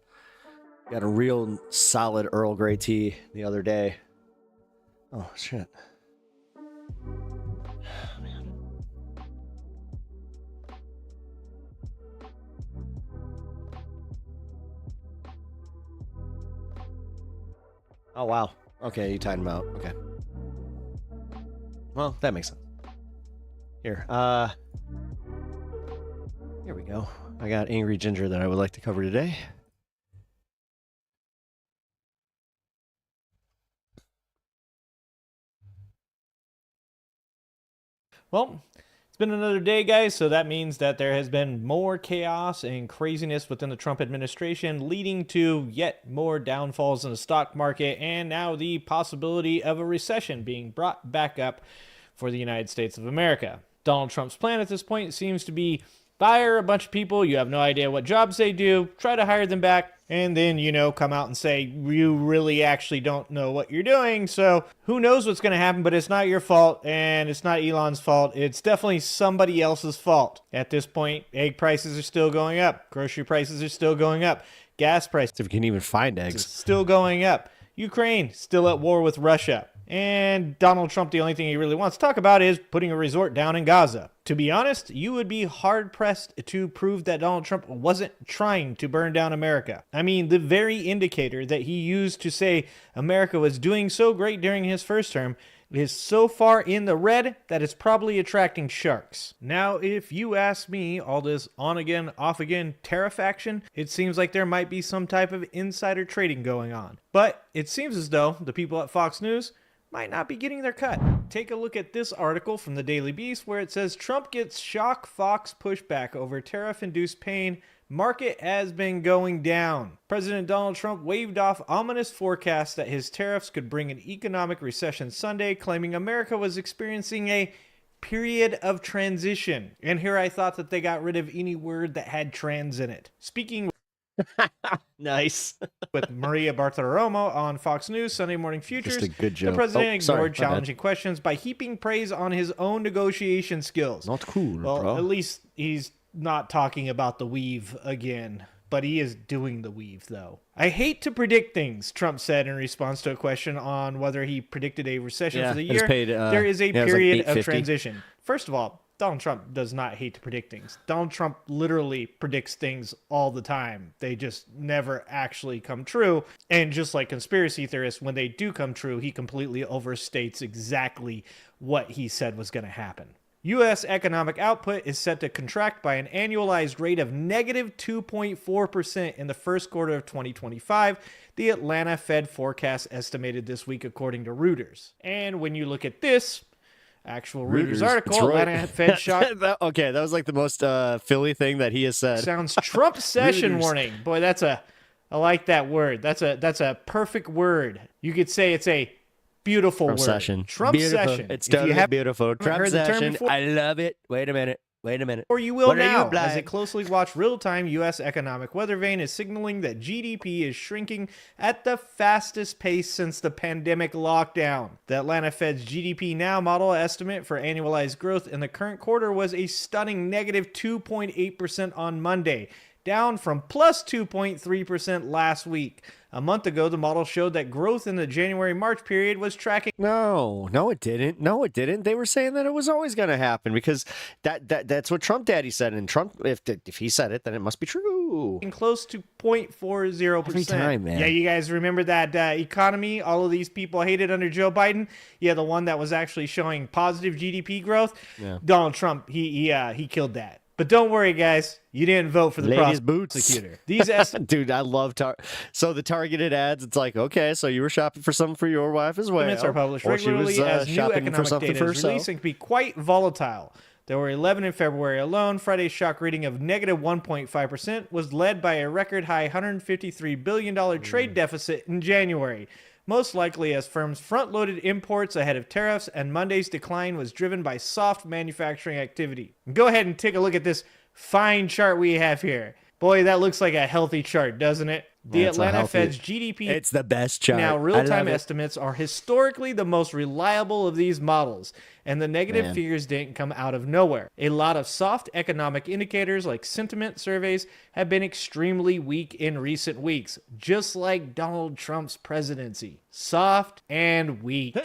A: a real solid Earl Grey tea the other day. Oh, shit. Man. Oh, wow. Okay, you timed them out. Okay. Well, that makes sense. Here we go. I got Angry Ginger that I would like to cover today.
G: Well, it's been another day, guys, so that means that there has been more chaos and craziness within the Trump administration, leading to yet more downfalls in the stock market, and now the possibility of a recession being brought back up for the United States of America. Donald Trump's plan at this point seems to be fire a bunch of people, you have no idea what jobs they do, try to hire them back, and then, you know, come out and say, you really actually don't know what you're doing, so who knows what's going to happen, but it's not your fault, and it's not Elon's fault. It's definitely somebody else's fault. At this point, egg prices are still going up, grocery prices are still going up, gas prices
A: If we can even find eggs.
G: still going up, Ukraine still at war with Russia. And Donald Trump, the only thing he really wants to talk about is putting a resort down in Gaza. To be honest, you would be hard-pressed to prove that Donald Trump wasn't trying to burn down America. I mean, the very indicator that he used to say America was doing so great during his first term is so far in the red that it's probably attracting sharks. Now, if you ask me, all this on-again, off-again tariff action, it seems like there might be some type of insider trading going on. But it seems as though the people at Fox News might not be getting their cut. Take a look at this article from the Daily Beast where it says Trump gets shock Fox pushback over tariff-induced pain. Market has been going down. President Donald Trump waved off ominous forecasts that his tariffs could bring an economic recession Sunday, claiming America was experiencing a period of transition. And here I thought that they got rid of any word that had trans in it. Speaking
A: Nice.
G: with Maria Bartiromo on Fox News Sunday Morning Futures,
A: Just a good joke.
G: the president
A: Oh, sorry,
G: ignored
A: my bad.
G: challenging questions by heaping praise on his own negotiation skills.
A: Not cool,
G: Well,
A: bro.
G: at least he's not talking about the weave again, but he is doing the weave, though. I hate to predict things, Trump said in response to a question on whether he predicted a recession
A: Yeah,
G: for the
A: I just
G: year.
A: paid,
G: There is a
A: yeah, it was like
G: period of
A: $8.50.
G: transition. First of all, Donald Trump does not hate to predict things. Donald Trump literally predicts things all the time. They just never actually come true. And just like conspiracy theorists, when they do come true, he completely overstates exactly what he said was going to happen. U.S. economic output is set to contract by an annualized rate of negative 2.4% in the first quarter of 2025, the Atlanta Fed forecast estimated this week, according to Reuters. And when you look at this actual Reuters article,
A: It's right.
G: Atlanta Fed shock
A: Okay, that was like the most Philly thing that he has said.
G: sounds Trump session
A: Reuters.
G: warning. Boy, I like that word. That's a perfect word. You could say it's a beautiful
A: Trump
G: word.
A: session.
G: Trump
A: Beautiful.
G: session.
A: It's
G: If you
A: totally
G: haven't
A: beautiful. Trump
G: heard the term
A: session.
G: before-
A: I love it. Wait a minute.
G: or you will
A: What are you
G: now, as
A: implying?
G: a closely watched real-time U.S. economic weather vane is signaling that GDP is shrinking at the fastest pace since the pandemic lockdown. The Atlanta Fed's GDP Now model estimate for annualized growth in the current quarter was a stunning negative 2.8% on Monday, down from plus 2.3% last week. A month ago, the model showed that growth in the January-March period was tracking
A: No, it didn't. No, it didn't. They were saying that it was always going to happen because that's what Trump Daddy said. And Trump, if he said it, then it must be true.
G: close to 0.40%.
A: Every time, man.
G: Yeah, you guys remember that economy all of these people hated under Joe Biden? Yeah, the one that was actually showing positive GDP growth.
A: Yeah.
G: Donald Trump, he killed that. But don't worry, guys. You didn't vote for the
A: Ladies' boots.
G: prosecutor. These estimates
A: Dude, I love so the targeted ads. It's like, okay, so you were shopping for something for your wife as well.
G: are published
A: or she
G: regularly
A: was
G: as new
A: shopping for
G: economic
A: something
G: data
A: for
G: is
A: herself.
G: released and can be quite volatile. There were 11 in February alone. Friday's shock reading of negative 1.5% was led by a record high $153 billion trade deficit in January, most likely as firms front-loaded imports ahead of tariffs, and Monday's decline was driven by soft manufacturing activity. Go ahead and take a look at this fine chart we have here. Boy, that looks like a healthy chart, doesn't it? The
A: That's a
G: Atlanta
A: healthy-
G: Fed's GDP
A: It's the best chart.
G: now,
A: I
G: real-time
A: love it.
G: estimates are historically the most reliable of these models, and the negative
A: Man.
G: figures didn't come out of nowhere. A lot of soft economic indicators like sentiment surveys have been extremely weak in recent weeks, just like Donald Trump's presidency. Soft and weak.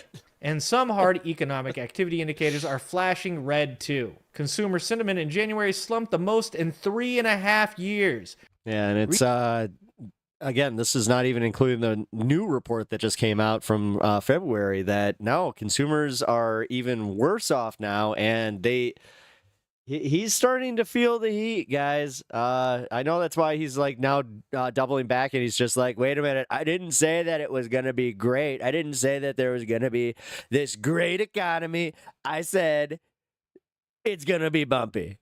G: And some hard economic activity indicators are flashing red too. Consumer sentiment in January slumped the most in 3.5 years.
A: Yeah, and it's again, this is not even including the new report that just came out from February that no, consumers are even worse off now, and he's starting to feel the heat, guys. I know that's why he's like now doubling back, and he's just like, wait a minute, I didn't say that it was going to be great. I didn't say that there was going to be this great economy. I said it's going to be bumpy.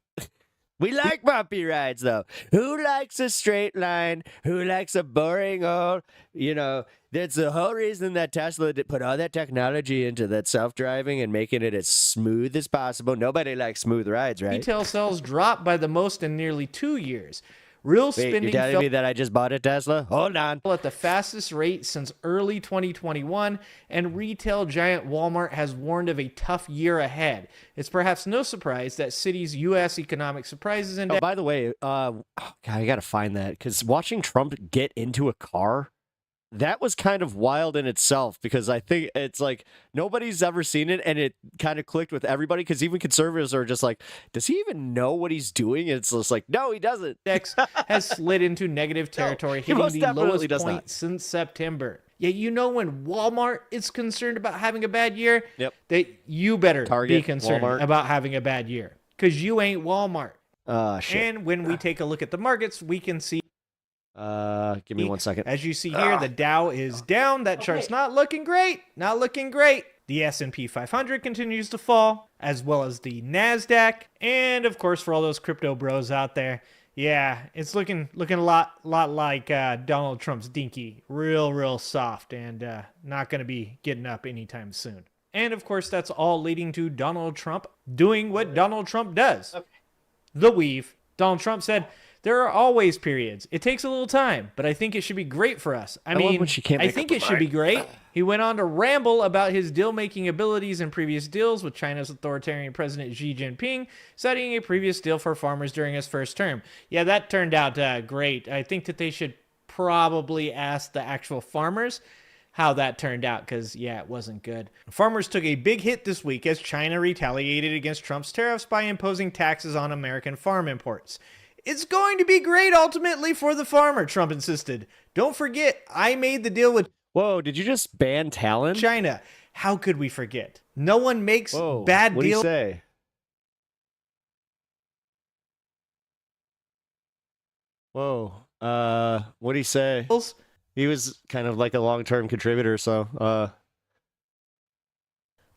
A: We like bumpy rides, though. Who likes a straight line? Who likes a boring old, that's the whole reason that Tesla put all that technology into that self-driving and making it as smooth as possible. Nobody likes smooth rides, right?
G: Retail sales dropped by the most in nearly 2 years. Real
A: Wait,
G: spending
A: you're telling
G: fell
A: me that I just bought a Tesla? Hold on.
G: at the fastest rate since early 2021, and retail giant Walmart has warned of a tough year ahead. It's perhaps no surprise that Citi's U.S. Economic Surprises Index.
A: Oh, by the way, God, I got to find that, because watching Trump get into a car, that was kind of wild in itself, because I think it's like nobody's ever seen it, and it kind of clicked with everybody, because even conservatives are just like, does he even know what he's doing? And it's just like, no, he doesn't.
G: Index has slid into negative territory, hitting
A: most
G: the
A: definitely
G: lowest
A: does
G: point
A: not.
G: since September. Yeah, when Walmart is concerned about having a bad year,
A: Yep.
G: You better
A: Target,
G: be concerned
A: Walmart.
G: about having a bad year, because you ain't Walmart.
A: Shit.
G: And when we take a look at the markets, we can see,
A: Give me 1 second.
G: as you see here, the Dow is down. That chart's not looking great. Not looking great. The S&P 500 continues to fall, as well as the NASDAQ. And, of course, for all those crypto bros out there, yeah, it's looking a lot like Donald Trump's dinky. Real soft, and not going to be getting up anytime soon. And, of course, that's all leading to Donald Trump doing what Donald Trump does. The weave. Donald Trump said, there are always periods. It takes a little time, but I think it should be great for us. I
A: love
G: mean,
A: when she can't
G: I
A: make
G: think
A: up
G: it
A: her
G: should be
A: mind.
G: great. He went on to ramble about his deal-making abilities in previous deals with China's authoritarian president Xi Jinping, citing a previous deal for farmers during his first term. Yeah, that turned out great. I think that they should probably ask the actual farmers how that turned out, because, yeah, it wasn't good. Farmers took a big hit this week as China retaliated against Trump's tariffs by imposing taxes on American farm imports. It's going to be great ultimately for the farmer, Trump insisted. Don't forget, I made the deal with
A: Whoa, did you just ban Talon?
G: China. How could we forget? No one makes
A: Whoa,
G: bad
A: what do you
G: deals.
A: say? Whoa, what do you say? He was kind of like a long-term contributor, so,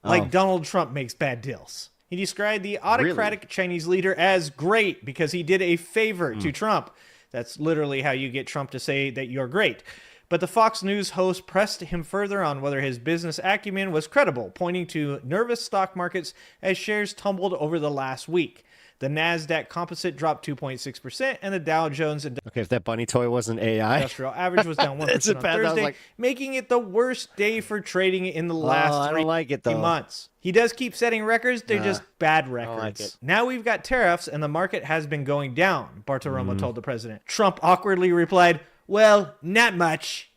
G: Like Donald Trump makes bad deals. He described the autocratic Chinese leader as great because he did a favor to Trump. That's literally how you get Trump to say that you're great. But the Fox News host pressed him further on whether his business acumen was credible, pointing to nervous stock markets as shares tumbled over the last week. The NASDAQ composite dropped 2.6%, and the Dow Jones
A: okay, if that bunny toy wasn't AI.
G: industrial average was down 1%
A: It's a
G: on
A: bad- I was
G: Thursday,
A: like-
G: making it the worst day for trading in the last
A: I
G: 3
A: don't like it, though.
G: months. He does keep setting records. They're just bad records.
A: like it.
G: Now we've got tariffs, and the market has been going down, Bartiromo told the president. Trump awkwardly replied, well, not much.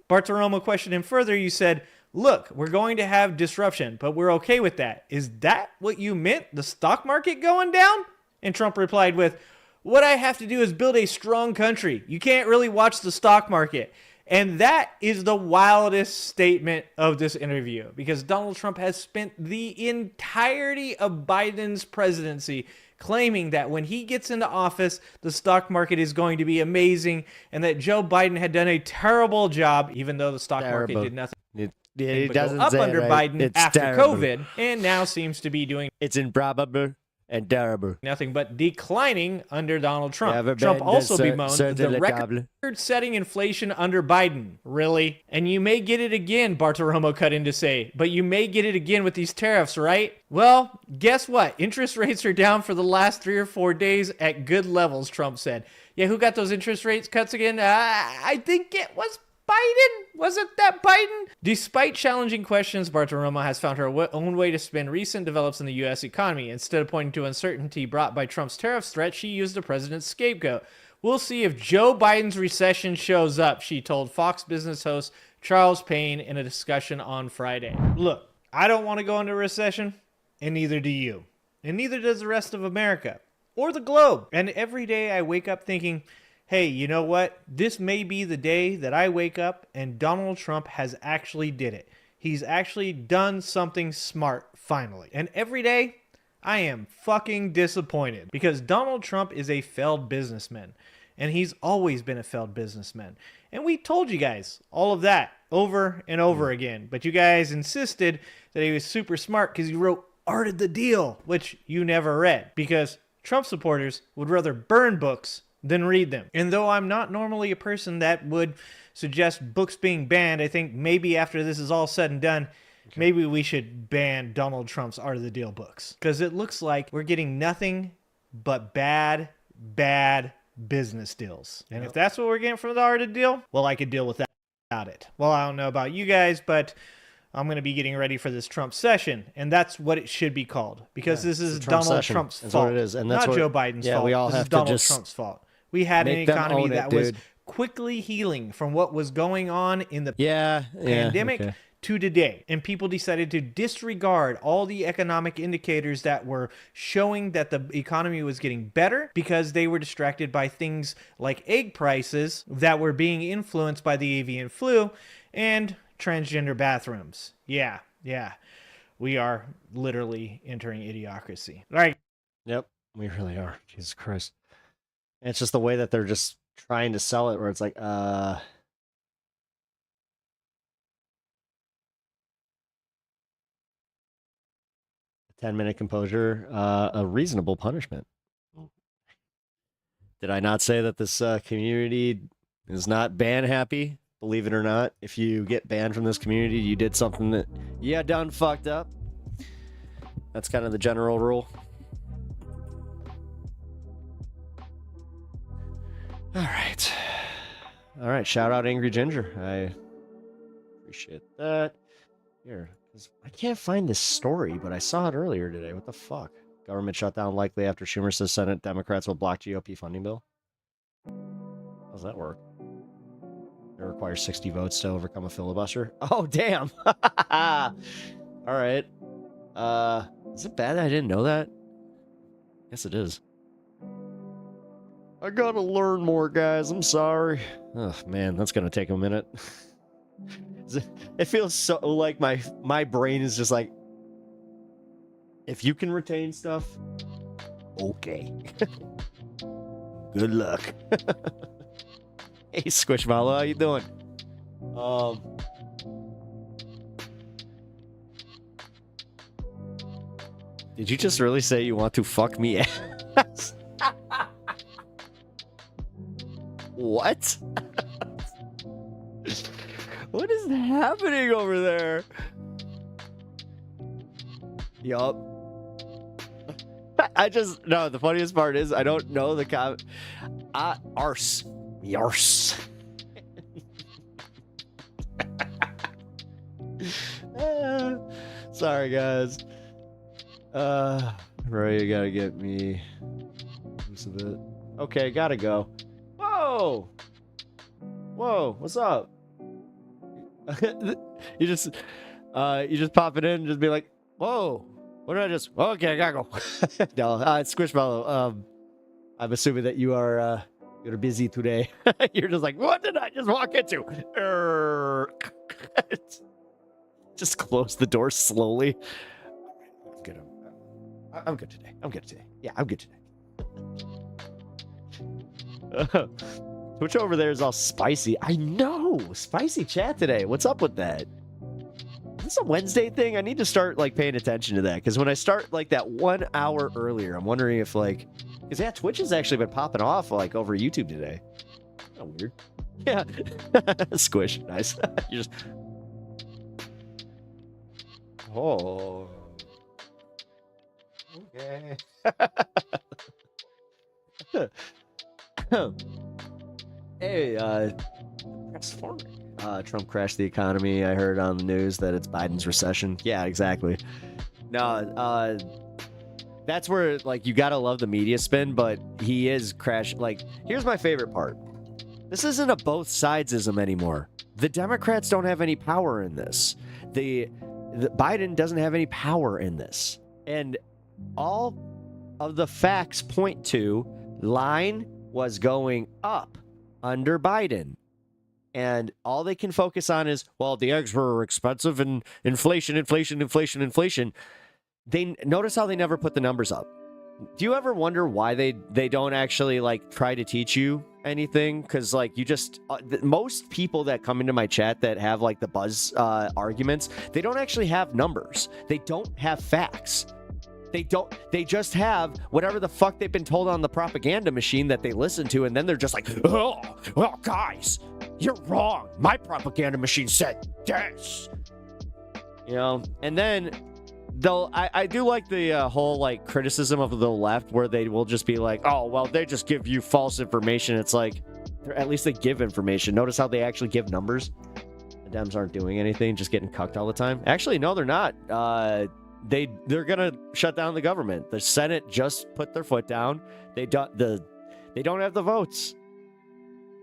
G: Bartiromo questioned him further. You said, look, we're going to have disruption, but we're okay with that. Is that what you meant? The stock market going down? And Trump replied with, what I have to do is build a strong country. You can't really watch the stock market. And that is the wildest statement of this interview, because Donald Trump has spent the entirety of Biden's presidency claiming that when he gets into office, the stock market is going to be amazing, and that Joe Biden had done a terrible job, even though the stock market did nothing
A: He
G: but go
A: doesn't
G: up
A: say it
G: under
A: right.
G: Biden
A: It's
G: after
A: terrible.
G: COVID, and now seems to be doing
A: It's improbable and terrible.
G: nothing but declining under Donald Trump.
A: Never
G: Trump
A: been
G: also
A: this
G: bemoaned
A: certainly
G: the record-setting inflation under Biden. Really? And you may get it again, Bartiromo cut in to say, but you may get it again with these tariffs, right? Well, guess what? Interest rates are down for the last 3 or 4 days at good levels, Trump said. Yeah, who got those interest rates cuts again? I think it was Biden? Was it that Biden? Despite challenging questions, Bartiromo has found her own way to spin recent develops in the U.S. economy. Instead of pointing to uncertainty brought by Trump's tariffs threat, she used the president's scapegoat. We'll see if Joe Biden's recession shows up, she told Fox Business host Charles Payne in a discussion on Friday. Look, I don't want to go into a recession, and neither do you. And neither does the rest of America or the globe. And every day I wake up thinking, hey, you know what? This may be the day that I wake up and Donald Trump has actually did it. He's actually done something smart finally. And every day, I am fucking disappointed because Donald Trump is a failed businessman. And he's always been a failed businessman. And we told you guys all of that over and over again. But you guys insisted that he was super smart because he wrote Art of the Deal, which you never read. Because Trump supporters would rather burn books than read them. And though I'm not normally a person that would suggest books being banned, I think maybe after this is all said and done, maybe we should ban Donald Trump's Art of the Deal books. Because it looks like we're getting nothing but bad business deals. And if that's what we're getting from the Art of the Deal, well, I could deal with that without it. Well, I don't know about you guys, but I'm going to be getting ready for this Trump session, and that's what it should be called. Because this is Donald Trump's fault.
A: What it is. And that's
G: not Joe Biden's fault.
A: We all
G: this
A: have
G: is
A: to
G: Donald
A: just
G: Trump's fault. We had an
A: make them
G: economy
A: own it,
G: that was
A: dude.
G: quickly healing from what was going on in the pandemic
A: okay.
G: to today. And people decided to disregard all the economic indicators that were showing that the economy was getting better because they were distracted by things like egg prices that were being influenced by the avian flu and transgender bathrooms. Yeah. We are literally entering idiocracy. All right.
A: Yep, we really are. Jesus Christ. And it's just the way that they're just trying to sell it where it's like, 10-minute composure, a reasonable punishment. Did I not say that this community is not ban happy? Believe it or not, if you get banned from this community, you did something that you done fucked up. That's kind of the general rule. All right. Shout out Angry Ginger. I appreciate that. Here, 'cause I can't find this story, but I saw it earlier today. What the fuck? Government shutdown likely after Schumer says Senate Democrats will block GOP funding bill. How does that work? It requires 60 votes to overcome a filibuster. Oh, damn. All right. Is it bad that I didn't know that? Yes, it is. I gotta learn more, guys. I'm sorry. Oh, man, that's gonna take a minute. It feels so like my brain is just like, if you can retain stuff, okay. Good luck. Hey, Squishmallow, how you doing? Did you just really say you want to fuck me ass? What? What is happening over there? Yup. No, the funniest part is I don't know the arse. Yarse. Sorry, guys. Right, you gotta get me loose of it. Okay, gotta go. Whoa! What's up? you just pop it in and just be like, whoa! What did I just? Okay, I gotta go. No, it's Squishmallow. I'm assuming that you're busy today. You're just like, what did I just walk into? Just close the door slowly. I'm good today. Yeah, I'm good today. Twitch over there is all spicy. I know. Spicy chat today. What's up with that? Is this a Wednesday thing? I need to start like paying attention to that because when I start like that 1 hour earlier, I'm wondering if like, because yeah, Twitch has actually been popping off like over YouTube today. Kind of weird. Yeah. Squish. Nice. You just. Oh. Okay. Hey, Trump crashed the economy. I heard on the news that it's Biden's recession. Yeah, exactly. No, that's where like you gotta love the media spin, but he is crash. Like, here's my favorite part. This isn't a both sidesism anymore. The Democrats don't have any power in this. The Biden doesn't have any power in this, and all of the facts point to line was going up under Biden. And all they can focus on is, well, the eggs were expensive and inflation. They notice how they never put the numbers up. Do you ever wonder why they don't actually like try to teach you anything? Because like you just most people that come into my chat that have like the buzz arguments, they don't actually have numbers. They don't have facts. They just have whatever the fuck they've been told on the propaganda machine that they listen to, and then they're just like, oh, well, guys, you're wrong. My propaganda machine said this. You know, and then I do like the whole like criticism of the left where they will just be like, oh, well, they just give you false information. It's like, at least they give information. Notice how they actually give numbers. The Dems aren't doing anything, just getting cucked all the time. Actually, no, they're not. They're gonna shut down the government. The Senate just put their foot down. They don't have the votes.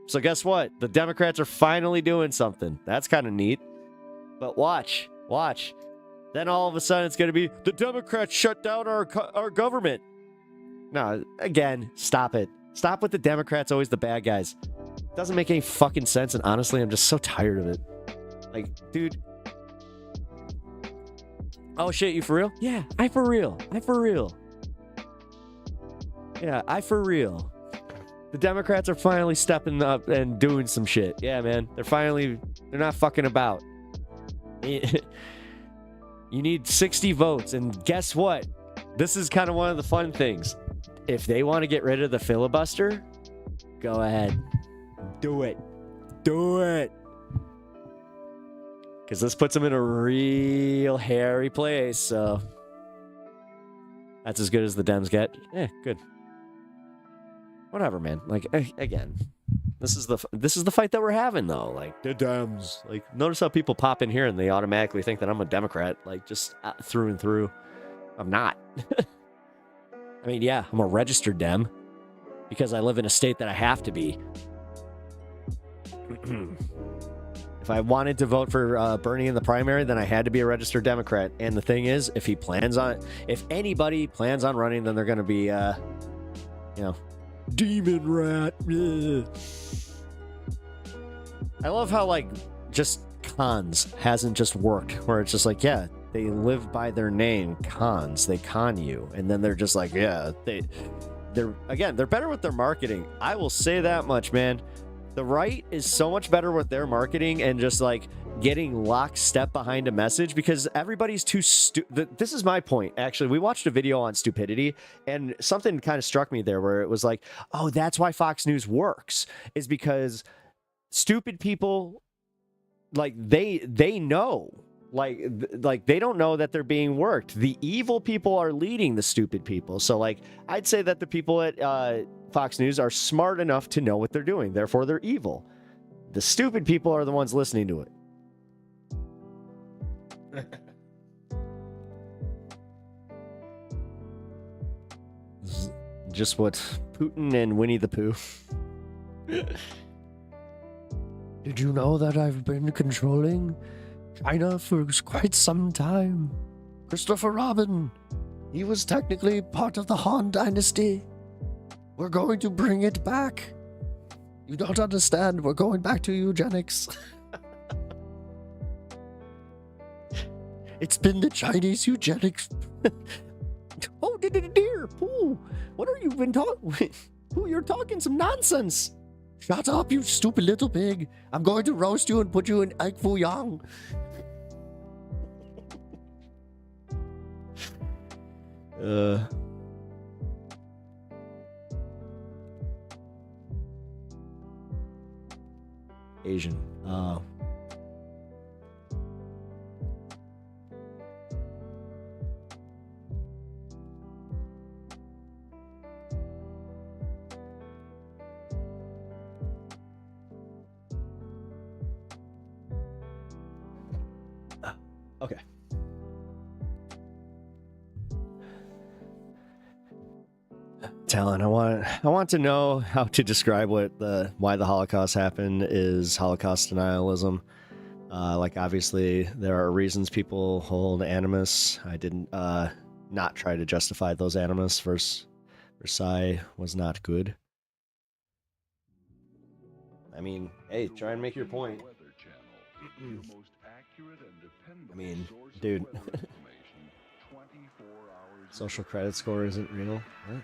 A: So guess what? The Democrats are finally doing something. That's kind of neat. But watch. Then all of a sudden it's gonna be the Democrats shut down our government. No, again, stop it. Stop with the Democrats always the bad guys. Doesn't make any fucking sense, and honestly, I'm just so tired of it. Like, dude. Oh shit, you for real? Yeah, I for real. Yeah, I for real. The Democrats are finally stepping up and doing some shit. Yeah, man. They're not fucking about. You need 60 votes, and guess what? This is kind of one of the fun things. If they want to get rid of the filibuster, go ahead. Do it. Because this puts them in a real hairy place, so that's as good as the Dems get. Good. Whatever, man. Like, again, this is the fight that we're having, though. Like, the Dems. Like, notice how people pop in here and they automatically think that I'm a Democrat, like, just through and through. I'm not. I mean, yeah, I'm a registered Dem because I live in a state that I have to be. If I wanted to vote for Bernie in the primary, then I had to be a registered Democrat. And the thing is, if anybody plans on running, then they're going to be, demon rat. I love how, like, just cons hasn't just worked, where it's just like, yeah, they live by their name, cons. They con you. And then they're just like, yeah, they're better with their marketing. I will say that much, man. The right is so much better with their marketing and just like getting lockstep behind a message because everybody's too stupid. This is my point. Actually, we watched a video on stupidity and something kind of struck me there where it was like, oh, that's why Fox News works, is because stupid people, like they know. Like they don't know that they're being worked. The evil people are leading the stupid people. So like I'd say that the people at Fox News are smart enough to know what they're doing. Therefore, they're evil. The stupid people are the ones listening to it. Just what Putin and Winnie the Pooh. Did you know that I've been controlling China for quite some time? Christopher Robin. He was technically part of the Han Dynasty. We're going to bring it back. You don't understand. We're going back to eugenics. It's been the Chinese eugenics. Oh, dear. Pooh. What are you been talking? Pooh, you're talking some nonsense. Shut up, you stupid little pig. I'm going to roast you and put you in egg foo young. Asian. Okay. Talon, I want to know how to describe why the Holocaust happened is Holocaust denialism. Like obviously there are reasons people hold animus. I didn't not try to justify those animus. Versailles was not good. I mean, hey, try and make your point. I mean, dude. Social credit score isn't real. What?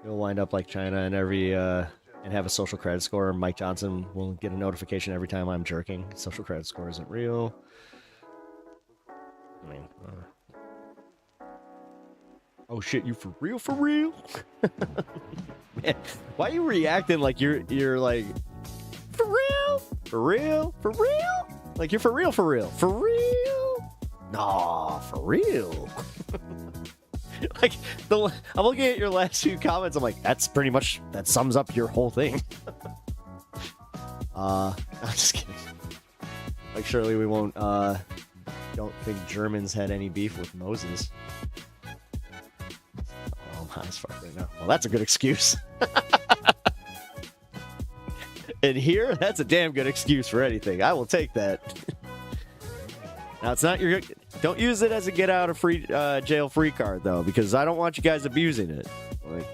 A: You'll wind up like China and and have a social credit score. Mike Johnson will get a notification every time I'm jerking. Social credit score isn't real. I mean, oh shit, you for real? For real? Man, why are you reacting like you're like for real? For real? For real? Like you're for real? For real? For real? Nah, for real. Like I'm looking at your last few comments. I'm like, that's pretty much that sums up your whole thing. I'm just kidding. Like surely we won't. Don't think Germans had any beef with Moses. Oh, I'm high as fuck right now. Well, that's a good excuse. And here, that's a damn good excuse for anything. I will take that. Now, it's not your... Don't use it as a jail free card, though, because I don't want you guys abusing it. Like,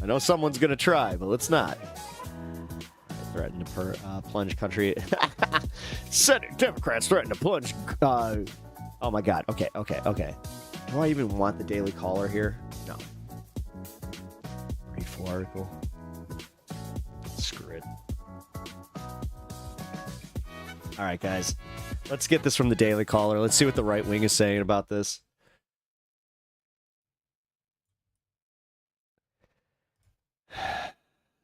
A: I know someone's going to try, but let's not. Threaten to plunge country... Senate Democrats threaten to plunge... oh, my God. Okay. Do I even want the Daily Caller here? No. Read full article. Screw it. All right, guys. Let's get this from the Daily Caller. Let's see what the right wing is saying about this.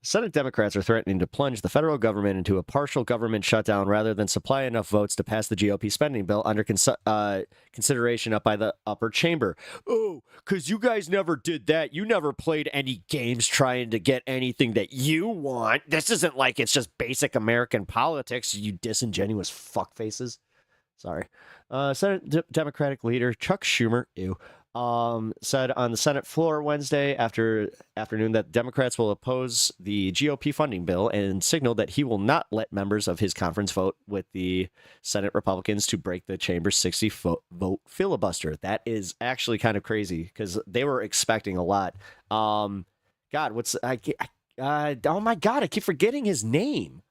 A: Senate Democrats are threatening to plunge the federal government into a partial government shutdown rather than supply enough votes to pass the GOP spending bill under consideration up by the upper chamber. Oh, because you guys never did that. You never played any games trying to get anything that you want. This isn't like it's just basic American politics, you disingenuous fuckfaces. Sorry. Senate Democratic leader Chuck Schumer, said on the Senate floor Wednesday afternoon that Democrats will oppose the GOP funding bill and signaled that he will not let members of his conference vote with the Senate Republicans to break the chamber's 60-vote filibuster. That is actually kind of crazy because they were expecting a lot. Oh my God, I keep forgetting his name.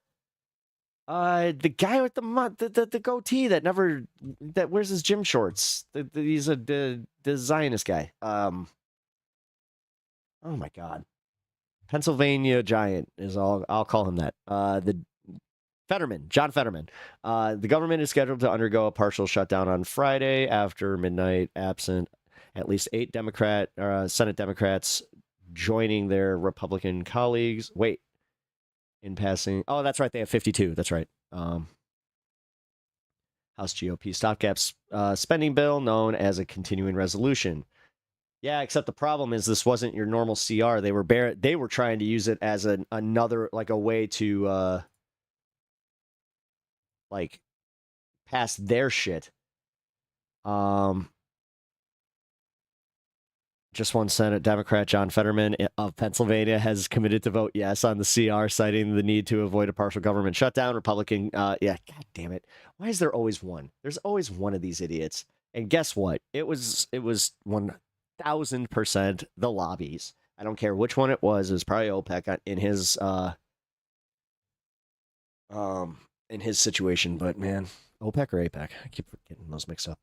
A: The guy with the goatee that wears his gym shorts. He's the Zionist guy. Oh my God, Pennsylvania Giant is all. I'll call him that. The John Fetterman. The government is scheduled to undergo a partial shutdown on Friday after midnight, absent at least 8 Senate Democrats joining their Republican colleagues. Wait. In passing, oh, that's right. They have 52. That's right. House GOP stopgap spending bill, known as a continuing resolution. Yeah, except the problem is this wasn't your normal CR. They were trying to use it as another like a way to like pass their shit. Just one Senate Democrat, John Fetterman of Pennsylvania, has committed to vote yes on the CR, citing the need to avoid a partial government shutdown. Republican, God damn it. Why is there always one? There's always one of these idiots. And guess what? It was 1000% the lobbies. I don't care which one it was. It was probably OPEC in his situation. But man, OPEC or APEC? I keep getting those mixed up.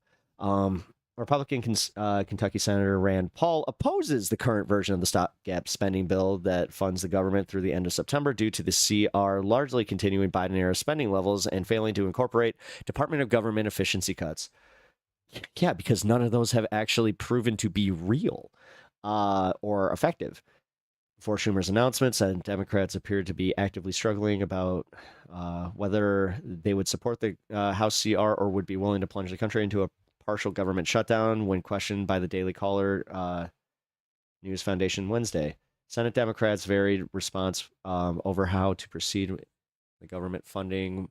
A: Republican Kentucky Senator Rand Paul opposes the current version of the stopgap spending bill that funds the government through the end of September due to the CR largely continuing Biden-era spending levels and failing to incorporate Department of Government efficiency cuts. Yeah, because none of those have actually proven to be real or effective. Before Schumer's announcement, Senate Democrats appeared to be actively struggling about whether they would support the House CR or would be willing to plunge the country into a partial government shutdown when questioned by the Daily Caller News Foundation Wednesday. Senate Democrats' varied response over how to proceed with the government funding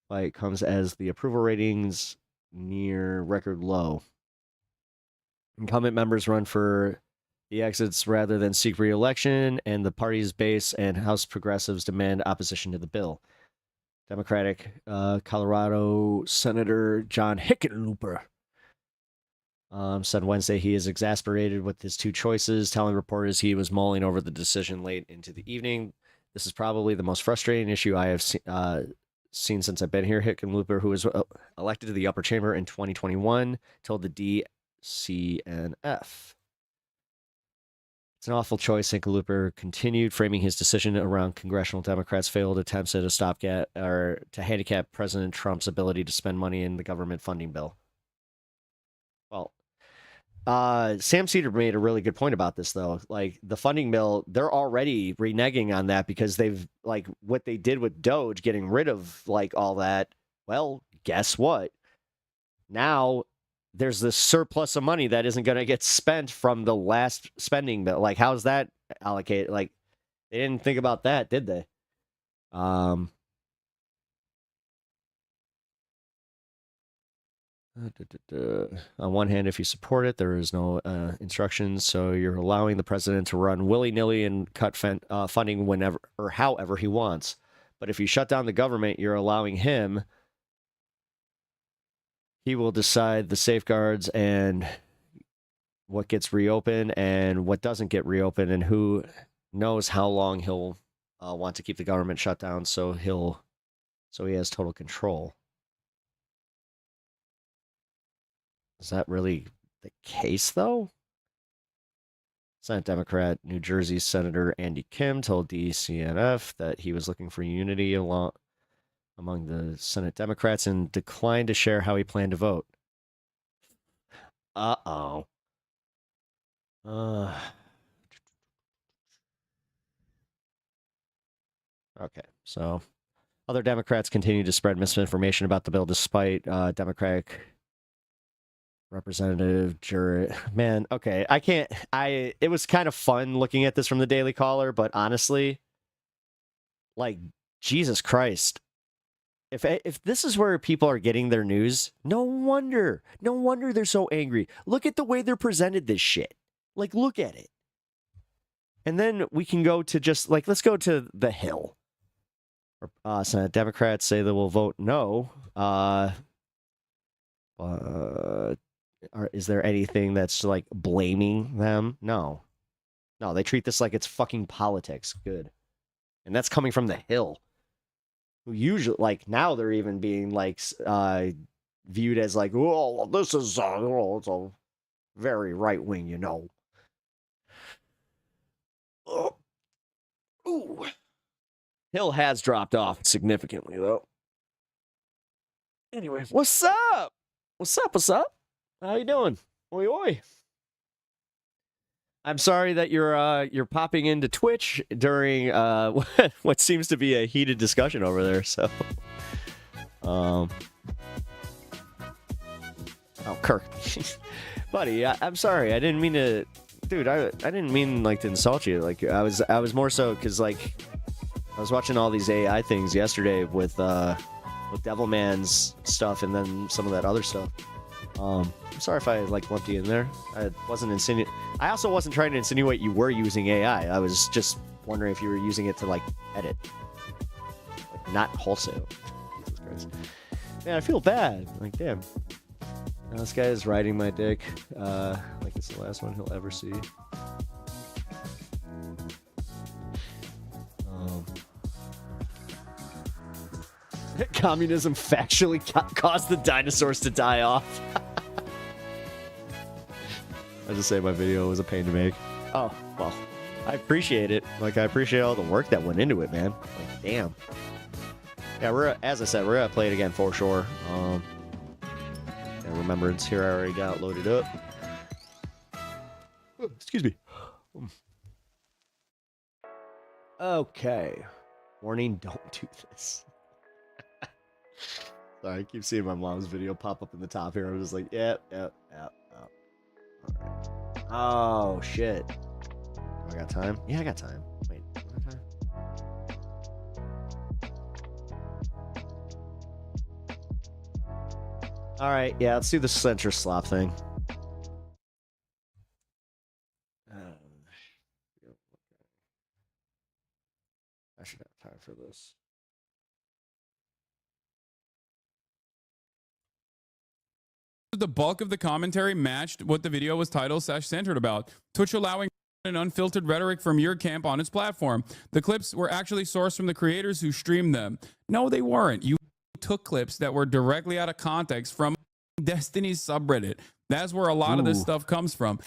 A: fight comes as the approval ratings near record low. Incumbent members run for the exits rather than seek re-election, and the party's base and House progressives demand opposition to the bill. Democratic Colorado Senator John Hickenlooper said Wednesday he is exasperated with his two choices, telling reporters he was mulling over the decision late into the evening. This is probably the most frustrating issue I have seen since I've been here. Hickenlooper, who was elected to the upper chamber in 2021, told the DCNF. It's an awful choice. Hickenlooper continued, framing his decision around congressional Democrats' failed attempts at a stopgap or to handicap President Trump's ability to spend money in the government funding bill. Well, Sam Cedar made a really good point about this, though. Like, the funding bill, they're already reneging on that because they've, like, what they did with Doge, getting rid of, like, all that. Well, guess what? Now there's this surplus of money that isn't going to get spent from the last spending bill. Like, how's that allocated? Like, they didn't think about that, did they? On one hand, if you support it, there is no instructions, so you're allowing the president to run willy-nilly and cut funding whenever or however he wants. But if you shut down the government, you're allowing him. He will decide the safeguards and what gets reopened and what doesn't get reopened, and who knows how long he'll want to keep the government shut down. So he has total control. Is that really the case, though? Senate Democrat New Jersey Senator Andy Kim told DCNF that he was looking for unity among the Senate Democrats and declined to share how he planned to vote. Uh-oh. Okay, so other Democrats continue to spread misinformation about the bill despite Democratic Representative Jury. Man, okay, it was kind of fun looking at this from the Daily Caller, but honestly, like, Jesus Christ. If this is where people are getting their news, no wonder they're so angry. Look at the way they're presented this shit. Like, look at it. And then we can go to just, like, let's go to the Hill. Senate Democrats say they will vote no. Is there anything that's, like, blaming them? No. No, they treat this like it's fucking politics. Good. And that's coming from the Hill. Who usually, like, now they're even being, like, viewed as, like, oh, this is, it's a very right-wing, you know. Oh. Ooh. Hill has dropped off significantly, though. Anyway, what's up? What's up? How you doing? Oi, oi. I'm sorry that you're popping into Twitch during what seems to be a heated discussion over there. So, oh, Kirk, buddy, I'm sorry. I didn't mean to, dude. I didn't mean, like, to insult you. Like, I was more so because, like, I was watching all these AI things yesterday with Devilman's stuff and then some of that other stuff. I'm sorry if I, like, lumped you in there. I also wasn't trying to insinuate you were using AI. I was just wondering if you were using it to, like, edit. Like, not wholesale. Jesus Christ. Man, I feel bad. Like, damn. Now this guy is riding my dick. Like it's the last one he'll ever see. Communism factually caused the dinosaurs to die off. I just say my video was a pain to make. Oh, well, I appreciate it. Like, I appreciate all the work that went into it, man. Like, damn. Yeah, as I said, we're gonna play it again for sure. Yeah, Remembrance here, I already got loaded up. Oh, excuse me. Okay. Warning, don't do this. Sorry, I keep seeing my mom's video pop up in the top here. I was just like, yep. All right. Oh, shit. Do I got time? Yeah, I got time. Wait, do I have time? All right, yeah, let's do the centrist slop thing. I should have time for this.
H: The bulk of the commentary matched what the video was title/centered about. Twitch allowing and unfiltered rhetoric from your camp on its platform. The clips were actually sourced from the creators who streamed them. No, they weren't. You took clips that were directly out of context from Destiny's subreddit. That's where a lot of this stuff comes from.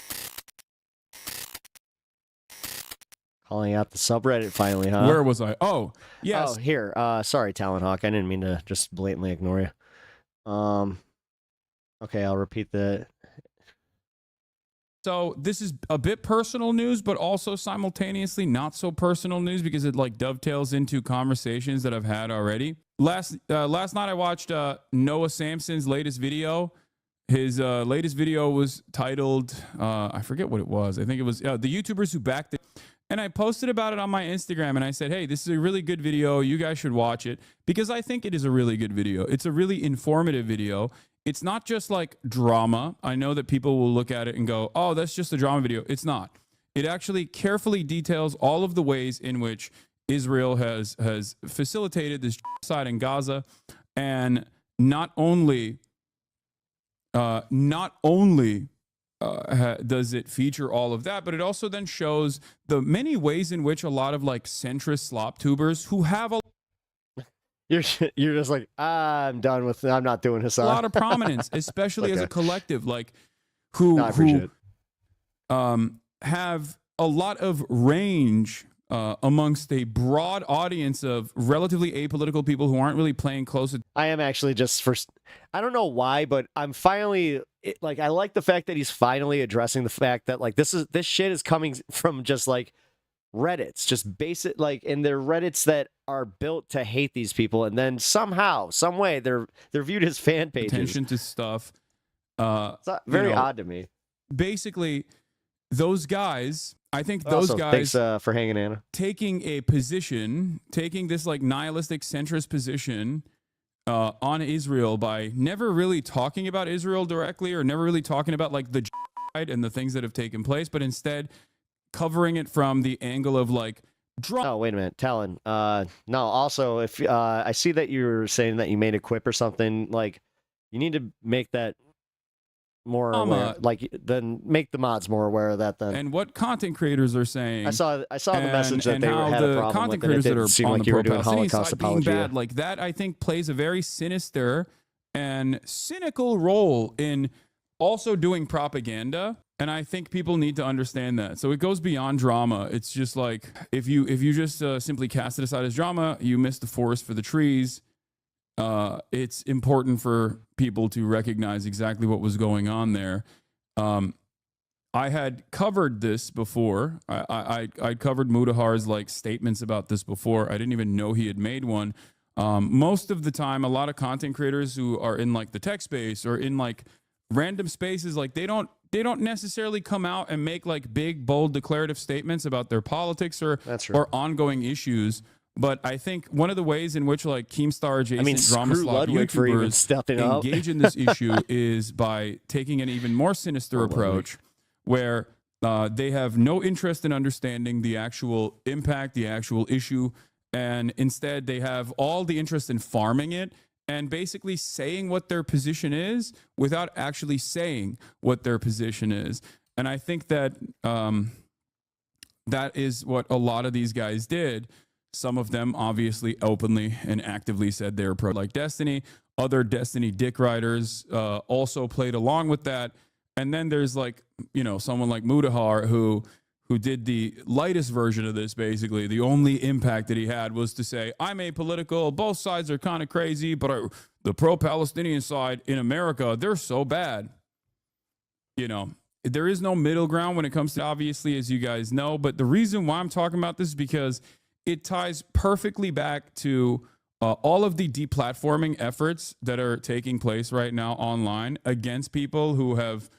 A: Calling out the subreddit finally, huh?
H: Where was I? Oh, yes.
A: Oh, here. Sorry, Talonhawk. I didn't mean to just blatantly ignore you. Okay, I'll repeat the...
H: So this is a bit personal news, but also simultaneously not so personal news because it like dovetails into conversations that I've had already. Last night I watched Noah Samson's latest video. His latest video was titled, I forget what it was. I think it was the YouTubers who backed it. And I posted about it on my Instagram and I said, hey, this is a really good video. You guys should watch it because I think it is a really good video. It's a really informative video. It's not just like drama. I know that people will look at it and go, oh, that's just a drama video. It's not. It actually carefully details all of the ways in which Israel has facilitated this genocide in Gaza. And not only does it feature all of that, but it also then shows the many ways in which a lot of like centrist SLOPTubers who have a
A: You're just like, I'm done with it. I'm not doing this.
H: A lot of prominence, especially
A: Okay.
H: as a collective, like who have a lot of range amongst a broad audience of relatively apolitical people who aren't really playing close.
A: I am actually just I don't know why, but I'm finally I like the fact that he's finally addressing the fact that like this shit is coming from just like Reddits, just basic and they're Reddits that are built to hate these people, and then somehow, some way, they're viewed as fan pages.
H: Attention to stuff.
A: It's very odd to me.
H: Basically, those guys. I think those guys
A: thanks for hanging, Anna.
H: Taking this like nihilistic centrist position on Israel by never really talking about Israel directly or never really talking about like the genocide and the things that have taken place, but instead covering it from the angle of like
A: Oh, wait a minute, Talon. No, also, if I see that you're saying that you made a quip or something, like you need to make that more aware, then make the mods more aware of that. Then
H: and what content creators are saying.
A: I saw the message that they had a problem
H: content
A: with, and it
H: creators that
A: didn't
H: are
A: seem
H: on
A: like
H: the
A: you were doing
H: pro-Palestinian
A: Holocaust
H: side being
A: apology.
H: bad, like that, I think plays a very sinister and cynical role in also doing propaganda. And I think people need to understand that. So it goes beyond drama. It's just like if you just simply cast it aside as drama, you miss the forest for the trees. It's important for people to recognize exactly what was going on there. I had covered this before. I covered Mudahar's like statements about this before. I didn't even know he had made one. Most of the time, a lot of content creators who are in like the tech space or in like random spaces, like they don't necessarily come out and make like big, bold, declarative statements about their politics or ongoing issues. But I think one of the ways in which like Keemstar adjacent drama slot YouTubers engage in this issue is by taking an even more sinister approach where they have no interest in understanding the actual impact, the actual issue, and instead they have all the interest in farming it and basically saying what their position is without actually saying what their position is. And I think that that is what a lot of these guys did. Some of them obviously openly and actively said they were pro like Destiny. Other Destiny dick riders also played along with that. And then there's like, you know, someone like Mudahar who did the lightest version of this, basically. The only impact that he had was to say, I'm apolitical, both sides are kind of crazy, but the pro-Palestinian side in America, they're so bad. You know, there is no middle ground when it comes to, obviously, as you guys know, but the reason why I'm talking about this is because it ties perfectly back to all of the deplatforming efforts that are taking place right now online against people who have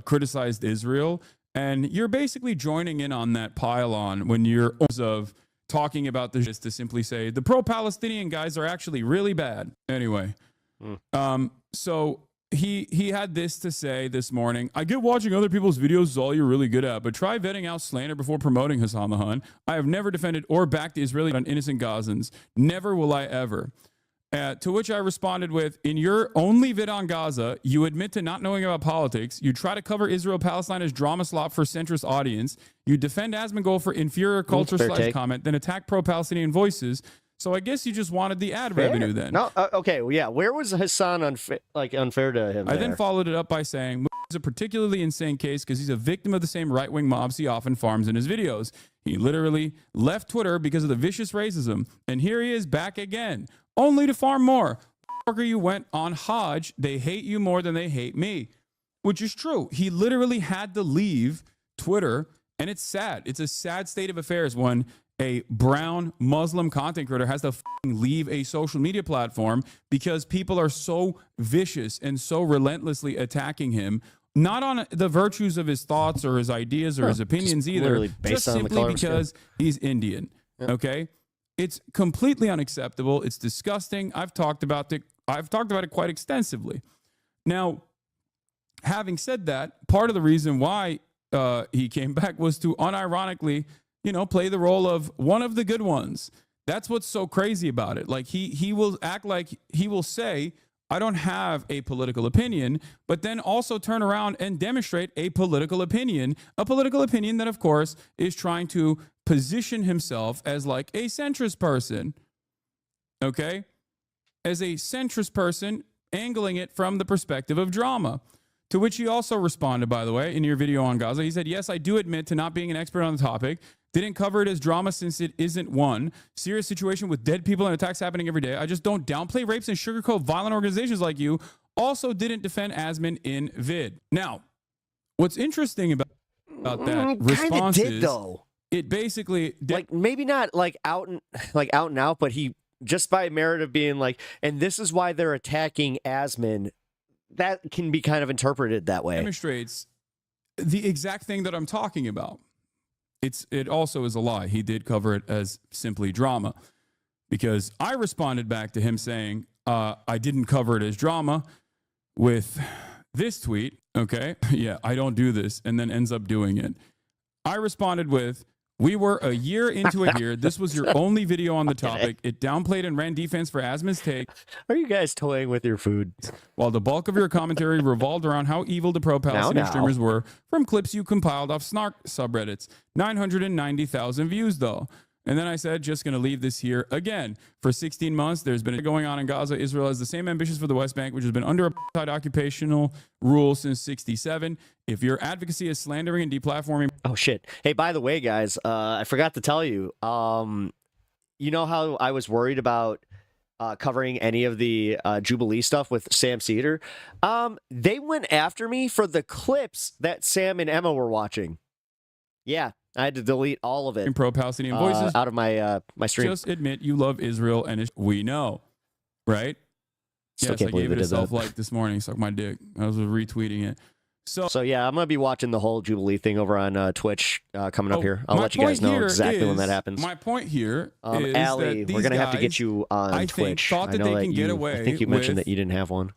H: criticized Israel. And you're basically joining in on that pile-on when you're of talking about this just to simply say the pro-Palestinian guys are actually really bad. Anyway, so he had this to say this morning. I get watching other people's videos is all you're really good at, but try vetting out slander before promoting Hassan the Hun. I have never defended or backed Israeli on innocent Gazans. Never will I ever. To which I responded with, in your only vid on Gaza, you admit to not knowing about politics. You try to cover Israel-Palestine as drama slop for centrist audience. You defend Asmongold for inferior culture / comment, then attack pro-Palestinian voices. So I guess you just wanted the ad revenue then.
A: No, okay, well, yeah. Where was Hassan unfair to him?
H: I then followed it up by saying, is a particularly insane case because he's a victim of the same right-wing mobs he often farms in his videos. He literally left Twitter because of the vicious racism, and here he is back again, only to farm more. You went on Hajj. They hate you more than they hate me, which is true. He literally had to leave Twitter, and it's sad. It's a sad state of affairs when a brown Muslim content creator has to leave a social media platform because people are so vicious and so relentlessly attacking him, not on the virtues of his thoughts or his ideas or his opinions either, just simply because he's Indian. Yeah. Okay? It's completely unacceptable. It's disgusting. I've talked about it quite extensively. Now, having said that, part of the reason why he came back was to unironically, play the role of one of the good ones. That's what's so crazy about it. Like he will act like he will say, I don't have a political opinion, but then also turn around and demonstrate a political opinion that, of course, is trying to position himself as like a centrist person. Okay? As a centrist person, angling it from the perspective of drama. To which he also responded, by the way, in your video on Gaza. He said, yes, I do admit to not being an expert on the topic. Didn't cover it as drama since it isn't one. Serious situation with dead people and attacks happening every day. I just don't downplay rapes and sugarcoat violent organizations like you. Also didn't defend Asman in vid. Now, what's interesting about that response is it basically
A: like maybe not like out and out, but he just by merit of being like, and this is why they're attacking Asman. That can be kind of interpreted that way.
H: Demonstrates the exact thing that I'm talking about. It also is a lie. He did cover it as simply drama because I responded back to him saying I didn't cover it as drama with this tweet. Okay. Yeah, I don't do this, and then ends up doing it. I responded with, we were a year into it here. This was your only video on the topic. It downplayed and ran defense for Asman's take.
A: Are you guys toying with your food?
H: While the bulk of your commentary revolved around how evil the pro-Palestinian streamers were from clips you compiled off snark subreddits. 990,000 views, though. And then I said, just going to leave this here again. For 16 months, there's been going on in Gaza. Israel has the same ambitions for the West Bank, which has been under apartheid occupational rule since 1967. If your advocacy is slandering and deplatforming...
A: Oh, shit. Hey, by the way, guys, I forgot to tell you, you know how I was worried about covering any of the Jubilee stuff with Sam Cedar? They went after me for the clips that Sam and Emma were watching. Yeah. I had to delete all of it.
H: Pro-Palestinian voices
A: out of my my stream.
H: Just admit you love Israel, and we know, right?
A: Still
H: yes,
A: can't
H: I
A: believe
H: gave it a
A: that.
H: self-like this morning. Suck my dick. I was retweeting it. So
A: yeah, I'm gonna be watching the whole Jubilee thing over on Twitch coming up here. I'll let you guys know exactly when that happens.
H: My point here is
A: Allie,
H: that
A: we're gonna have to get
H: guys,
A: you on Twitch.
H: Thought that
A: I know
H: they can get away.
A: I think you mentioned that you didn't have one.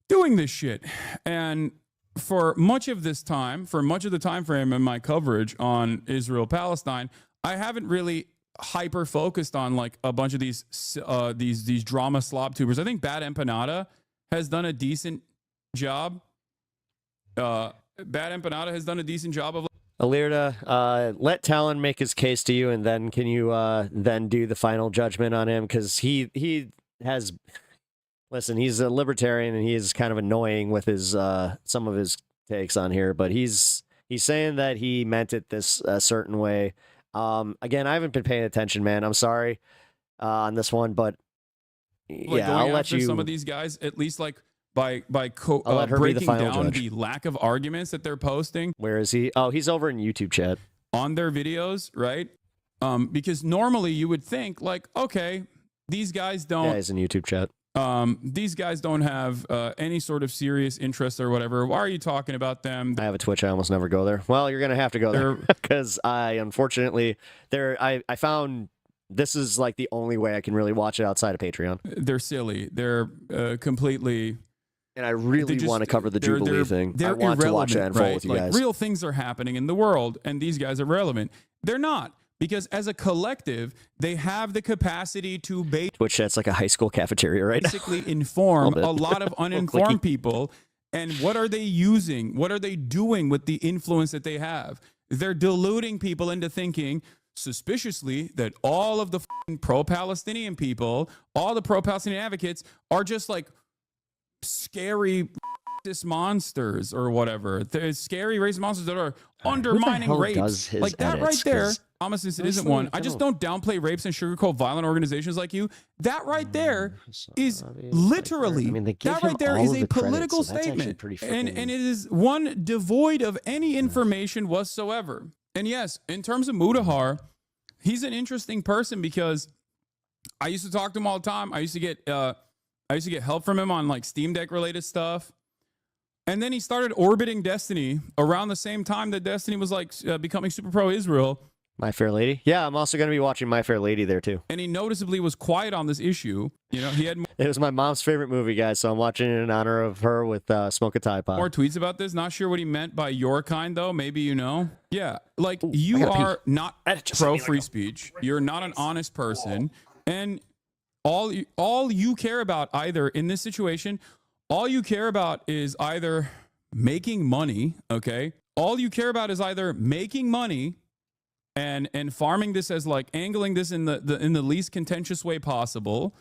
H: Doing this shit, and for much of this time, for much of the time frame in my coverage on Israel-Palestine, I haven't really hyper focused on like a bunch of these drama slop tubers. I think Bad Empanada has done a decent job. Bad Empanada has done a decent job of.
A: Alirda, let Talon make his case to you, and then can you then do the final judgment on him? Because he has. Listen, he's a libertarian and he is kind of annoying with his some of his takes on here, but he's saying that he meant it this certain way. Again, I haven't been paying attention, man. I'm sorry on this one, but yeah, I'll let you.
H: Some of these guys, at least like by
A: the
H: breaking down
A: judge.
H: the lack of arguments that they're posting.
A: Where is he? Oh, he's over in YouTube chat
H: on their videos, right? Because normally you would think like, okay, these guys don't.
A: Yeah, he's in YouTube chat.
H: These guys don't have any sort of serious interest or whatever. Why are you talking about them?
A: I have a Twitch. I almost never go there. Well, you're gonna have to go there because I unfortunately I found this is like the only way I can really watch it outside of Patreon.
H: They're silly. They're completely.
A: And I really want to cover the Jubilee thing.
H: I
A: want to watch that in full with you guys.
H: Real things are happening in the world, and these guys are relevant. They're not. because as a collective, they have the capacity to
A: Which that's like a high school cafeteria, right?
H: basically inform
A: A
H: a lot of uninformed people. And what are they using? What are they doing with the influence that they have? They're deluding people into thinking suspiciously that all of the pro-Palestinian people, all the pro-Palestinian advocates are just like scary racist monsters or whatever. They're scary racist monsters that are undermining rapes. Like that right there. Honestly, it isn't one. I just don't downplay rapes and sugarcoat violent organizations like you. That right there is literally, that right there is a political statement. And it is one devoid of any information whatsoever. And yes, in terms of Mudahar, he's an interesting person because I used to talk to him all the time. I used to get help from him on like Steam Deck related stuff. And then he started orbiting Destiny around the same time that Destiny was like becoming super pro Israel.
A: My Fair Lady. Yeah, I'm also going to be watching My Fair Lady there too.
H: And he noticeably was quiet on this issue. You know, he had
A: it was my mom's favorite movie, guys, so I'm watching it in honor of her with Smoke a Tide Pod.
H: more tweets about this. Not sure what he meant by your kind, though. Maybe you know. Yeah, like you are not pro free speech. You're not an honest person, and all you care about either in this situation, all you care about is either making money. Okay, all you care about is either making money. And farming this as like angling this in the least contentious way possible,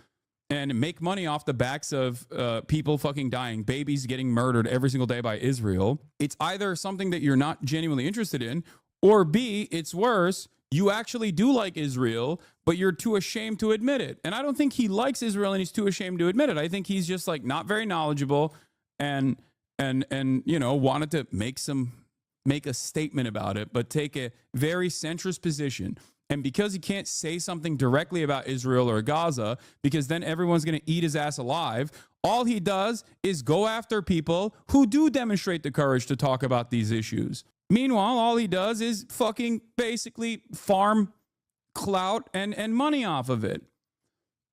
H: and make money off the backs of people fucking dying, babies getting murdered every single day by Israel. It's either something that you're not genuinely interested in, or B, it's worse, you actually do like Israel, but you're too ashamed to admit it. And I don't think he likes Israel and he's too ashamed to admit it. I think he's just like not very knowledgeable and you know, wanted to make a statement about it, but take a very centrist position. And because he can't say something directly about Israel or Gaza, because then everyone's going to eat his ass alive, all he does is go after people who do demonstrate the courage to talk about these issues. Meanwhile, all he does is fucking basically farm clout and money off of it.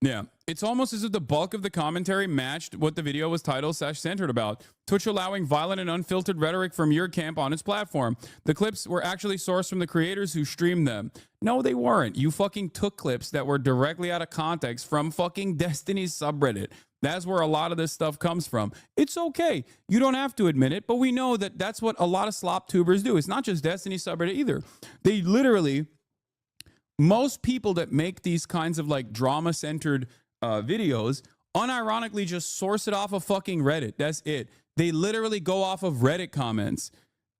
H: Yeah, it's almost as if the bulk of the commentary matched what the video was titled/centered about. Twitch allowing violent and unfiltered rhetoric from your camp on its platform. The clips were actually sourced from the creators who streamed them. No, they weren't. You fucking took clips that were directly out of context from fucking Destiny's subreddit. That's where a lot of this stuff comes from. It's okay. You don't have to admit it, but we know that that's what a lot of SLOPTubers do. It's not just Destiny subreddit either. They literally... Most people that make these kinds of like drama-centered videos unironically just source it off of fucking Reddit. That's it. They literally go off of Reddit comments.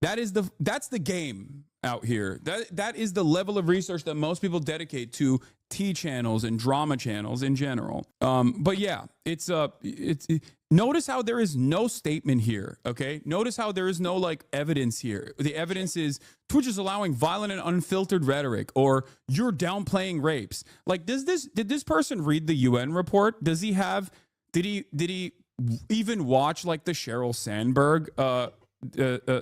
H: That's the game out here. That is the level of research that most people dedicate to T channels and drama channels in general. But yeah, it's notice how there is no statement here. Okay, notice how there is no like evidence here. The evidence is Twitch is allowing violent and unfiltered rhetoric, or you're downplaying rapes. Like, did this person read the UN report? Did he even watch like the Sheryl Sandberg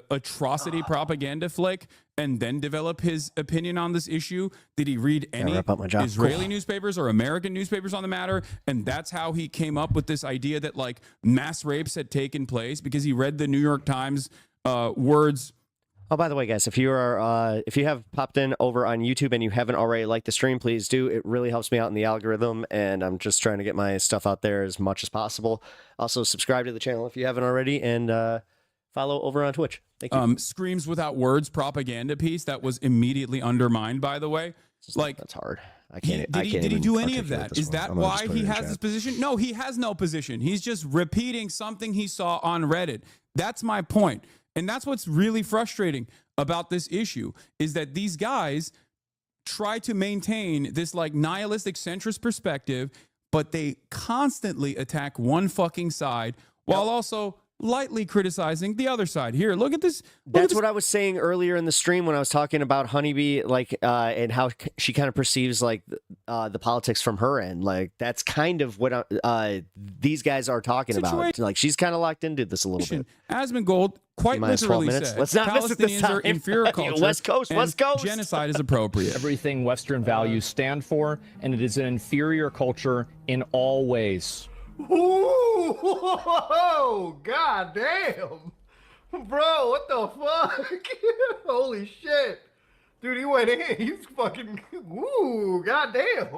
H: atrocity propaganda flick and then develop his opinion on this issue? Did he read any Israeli newspapers or American newspapers on the matter? And that's how he came up with this idea that like mass rapes had taken place, because he read the New York Times words.
A: Oh, by the way, guys, if you have popped in over on YouTube and you haven't already liked the stream, please do. It really helps me out in the algorithm, and I'm just trying to get my stuff out there as much as possible. Also, subscribe to the channel if you haven't already, and follow over on Twitch. Thank you.
H: Screams without words propaganda piece that was immediately undermined, by the way. Like,
A: that's hard. I can't.
H: Did he do any of that? Is that why he has this position? No, he has no position. He's just repeating something he saw on Reddit. That's my point. And that's what's really frustrating about this issue, is that these guys try to maintain this like nihilistic centrist perspective, but they constantly attack one fucking side while also lightly criticizing the other side. Here, look at this.
A: That's what I was saying earlier in the stream when I was talking about Honeybee, like, and how she kind of perceives like the politics from her end. Like, that's kind of what these guys are talking about. Like, she's kind of locked into this a little bit.
H: Asmongold quite literally said,
A: let's not miss it this
H: Palestinians
A: time.
H: are inferior culture.
A: West Coast, West Coast.
H: Genocide is appropriate.
I: Everything Western values stand for, and it is an inferior culture in all ways.
J: Ooh, god damn. Bro, what the fuck? Holy shit. Dude, he went in. He's fucking. Ooh, goddamn.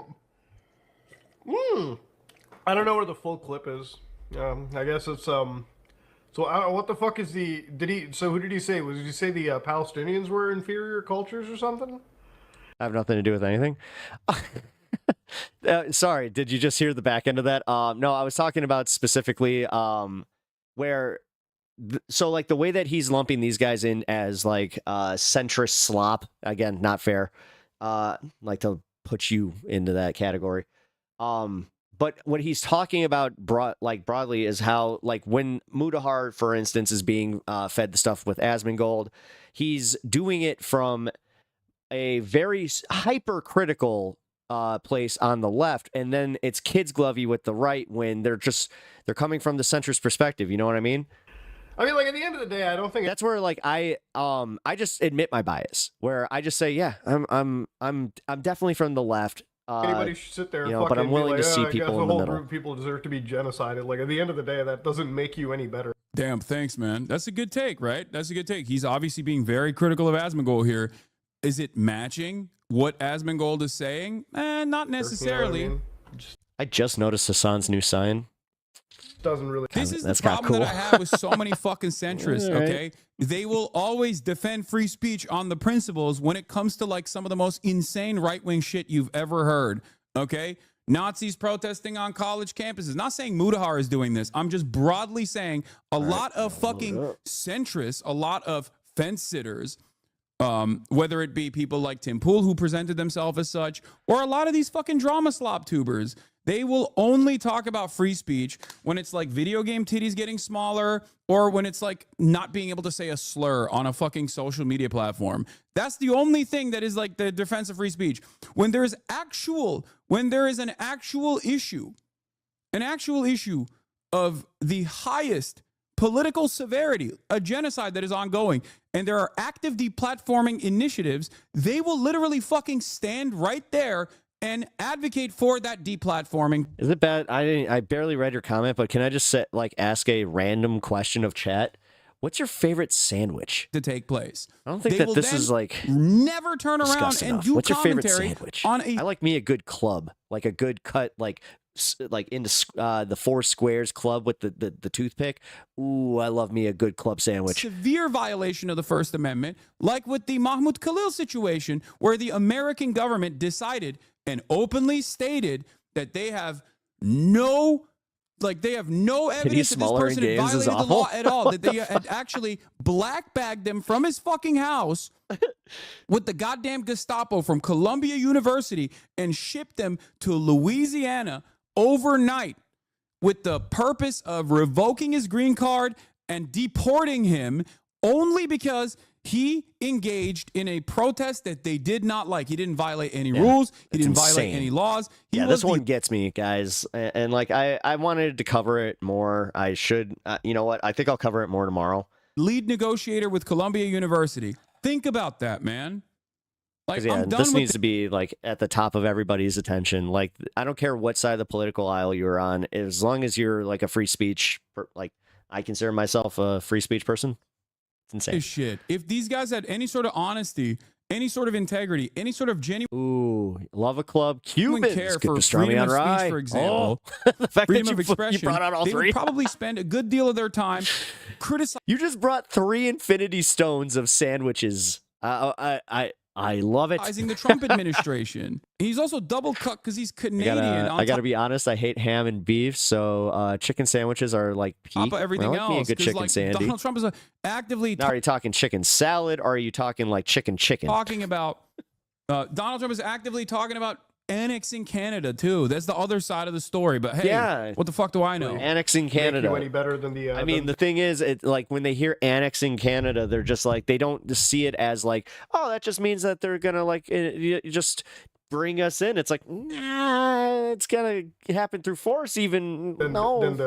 J: I don't know where the full clip is. I guess it's So what the fuck is the? Did he? So who did he say? Did he say the Palestinians were inferior cultures or something?
A: I have nothing to do with anything. Sorry, did you just hear the back end of that? No, I was talking about specifically where. So like the way that he's lumping these guys in as like centrist slop, again, not fair. Like to put you into that category. But what he's talking about broadly is how like when Mudahar, for instance, is being fed the stuff with Asmongold, he's doing it from a very hypercritical place on the left, and then it's kids glovey with the right when they're coming from the centrist perspective. You know what I mean?
J: I mean, like at the end of the day, I don't think
A: that's where like I just admit my bias, where I just say, yeah, I'm definitely from the left.
J: Anybody should sit there, and
A: but I'm willing to see people in the
J: middle.
A: middle.
J: Group of people deserve to be genocided. Like at the end of the day, that doesn't make you any better.
H: Damn, thanks, man. That's a good take, right? That's a good take. He's obviously being very critical of Asmongold here. Is it matching what Asmongold is saying? Not necessarily.
J: You know
A: I just noticed Hassan's new sign.
J: Doesn't really.
H: This is
A: That's
H: the problem
A: cool.
H: that I have with so many fucking centrists,
A: Right.
H: okay? They will always defend free speech on the principles when it comes to like some of the most insane right-wing shit you've ever heard, okay? Nazis protesting on college campuses. Not saying Mudahar is doing this. I'm just broadly saying a lot of fucking centrists, a lot of fence sitters, whether it be people like Tim Pool who presented themselves as such, or a lot of these fucking drama slop tubers, they will only talk about free speech when it's like video game titties getting smaller, or when it's like not being able to say a slur on a fucking social media platform. That's the only thing that is like the defense of free speech. When there is an actual issue of the highest political severity, a genocide that is ongoing, and there are active deplatforming initiatives, they will literally fucking stand right there and advocate for that deplatforming.
A: Is it bad? I barely read your comment, but can I just ask a random question of chat? What's your favorite sandwich
H: To take place.
A: I don't think
H: They
A: that
H: will
A: this
H: then
A: is like
H: never turn around
A: discussed
H: and
A: enough.
H: do
A: What's your favorite
H: commentary
A: sandwich?
H: on a
A: I like me a good club, like a good cut, like into the 4 squares club with the toothpick. Ooh, I love me a good club sandwich.
H: severe violation of the First Amendment, like with the Mahmoud Khalil situation, where the American government decided and openly stated that they have no evidence that this
A: smaller in
H: person had
A: games is
H: violated the law
A: awful.
H: at all, that they had actually black bagged them from his fucking house with the goddamn Gestapo from Columbia University and shipped them to Louisiana overnight with the purpose of revoking his green card and deporting him only because he engaged in a protest that they did not like. He didn't violate any rules. He didn't violate
A: insane.
H: any laws. He
A: Yeah,
H: was
A: this one gets me, guys. And like, I wanted to cover it more. I should, you know what? I think I'll cover it more tomorrow.
H: lead negotiator with Columbia University. Think about that, man. Like,
A: Yeah,
H: I'm done
A: this
H: with
A: needs to be like at the top of everybody's attention. Like, I don't care what side of the political aisle you're on, as long as you're like a free speech, like I consider myself a free speech person. It's insane.
H: this shit. If these guys had any sort of honesty, any sort of integrity, any sort of genuine
A: Ooh, love a club, Cubans,
H: care
A: good
H: for
A: pastrami
H: freedom
A: on
H: of
A: rye.
H: speech, for example,
A: Oh, the fact
H: freedom
A: that
H: of
A: you
H: expression,
A: brought out all
H: they
A: three.
H: would probably spend a good deal of their time criticizing
A: You just brought 3 infinity stones of sandwiches. I love it.
H: the Trump administration. He's also double cut because he's Canadian.
A: I gotta be honest. I hate ham and beef, so chicken sandwiches are like peak.
H: top of everything
A: I like me a
H: else.
A: good
H: 'Cause,
A: chicken
H: like,
A: sandy.
H: Donald Trump is actively
A: Now, are you talking chicken salad, or are you talking like chicken?
H: talking about Donald Trump is actively talking about annexing Canada too. That's the other side of the story. But hey,
A: Yeah.
H: what the fuck do I know?
A: Annexing
J: Make
A: Canada.
J: you any better than the?
A: I mean, the thing is, it like when they hear annexing Canada, they're just like, they don't just see it as like, oh, that just means that they're gonna like just bring us in. It's like, nah, it's gonna happen through force. Even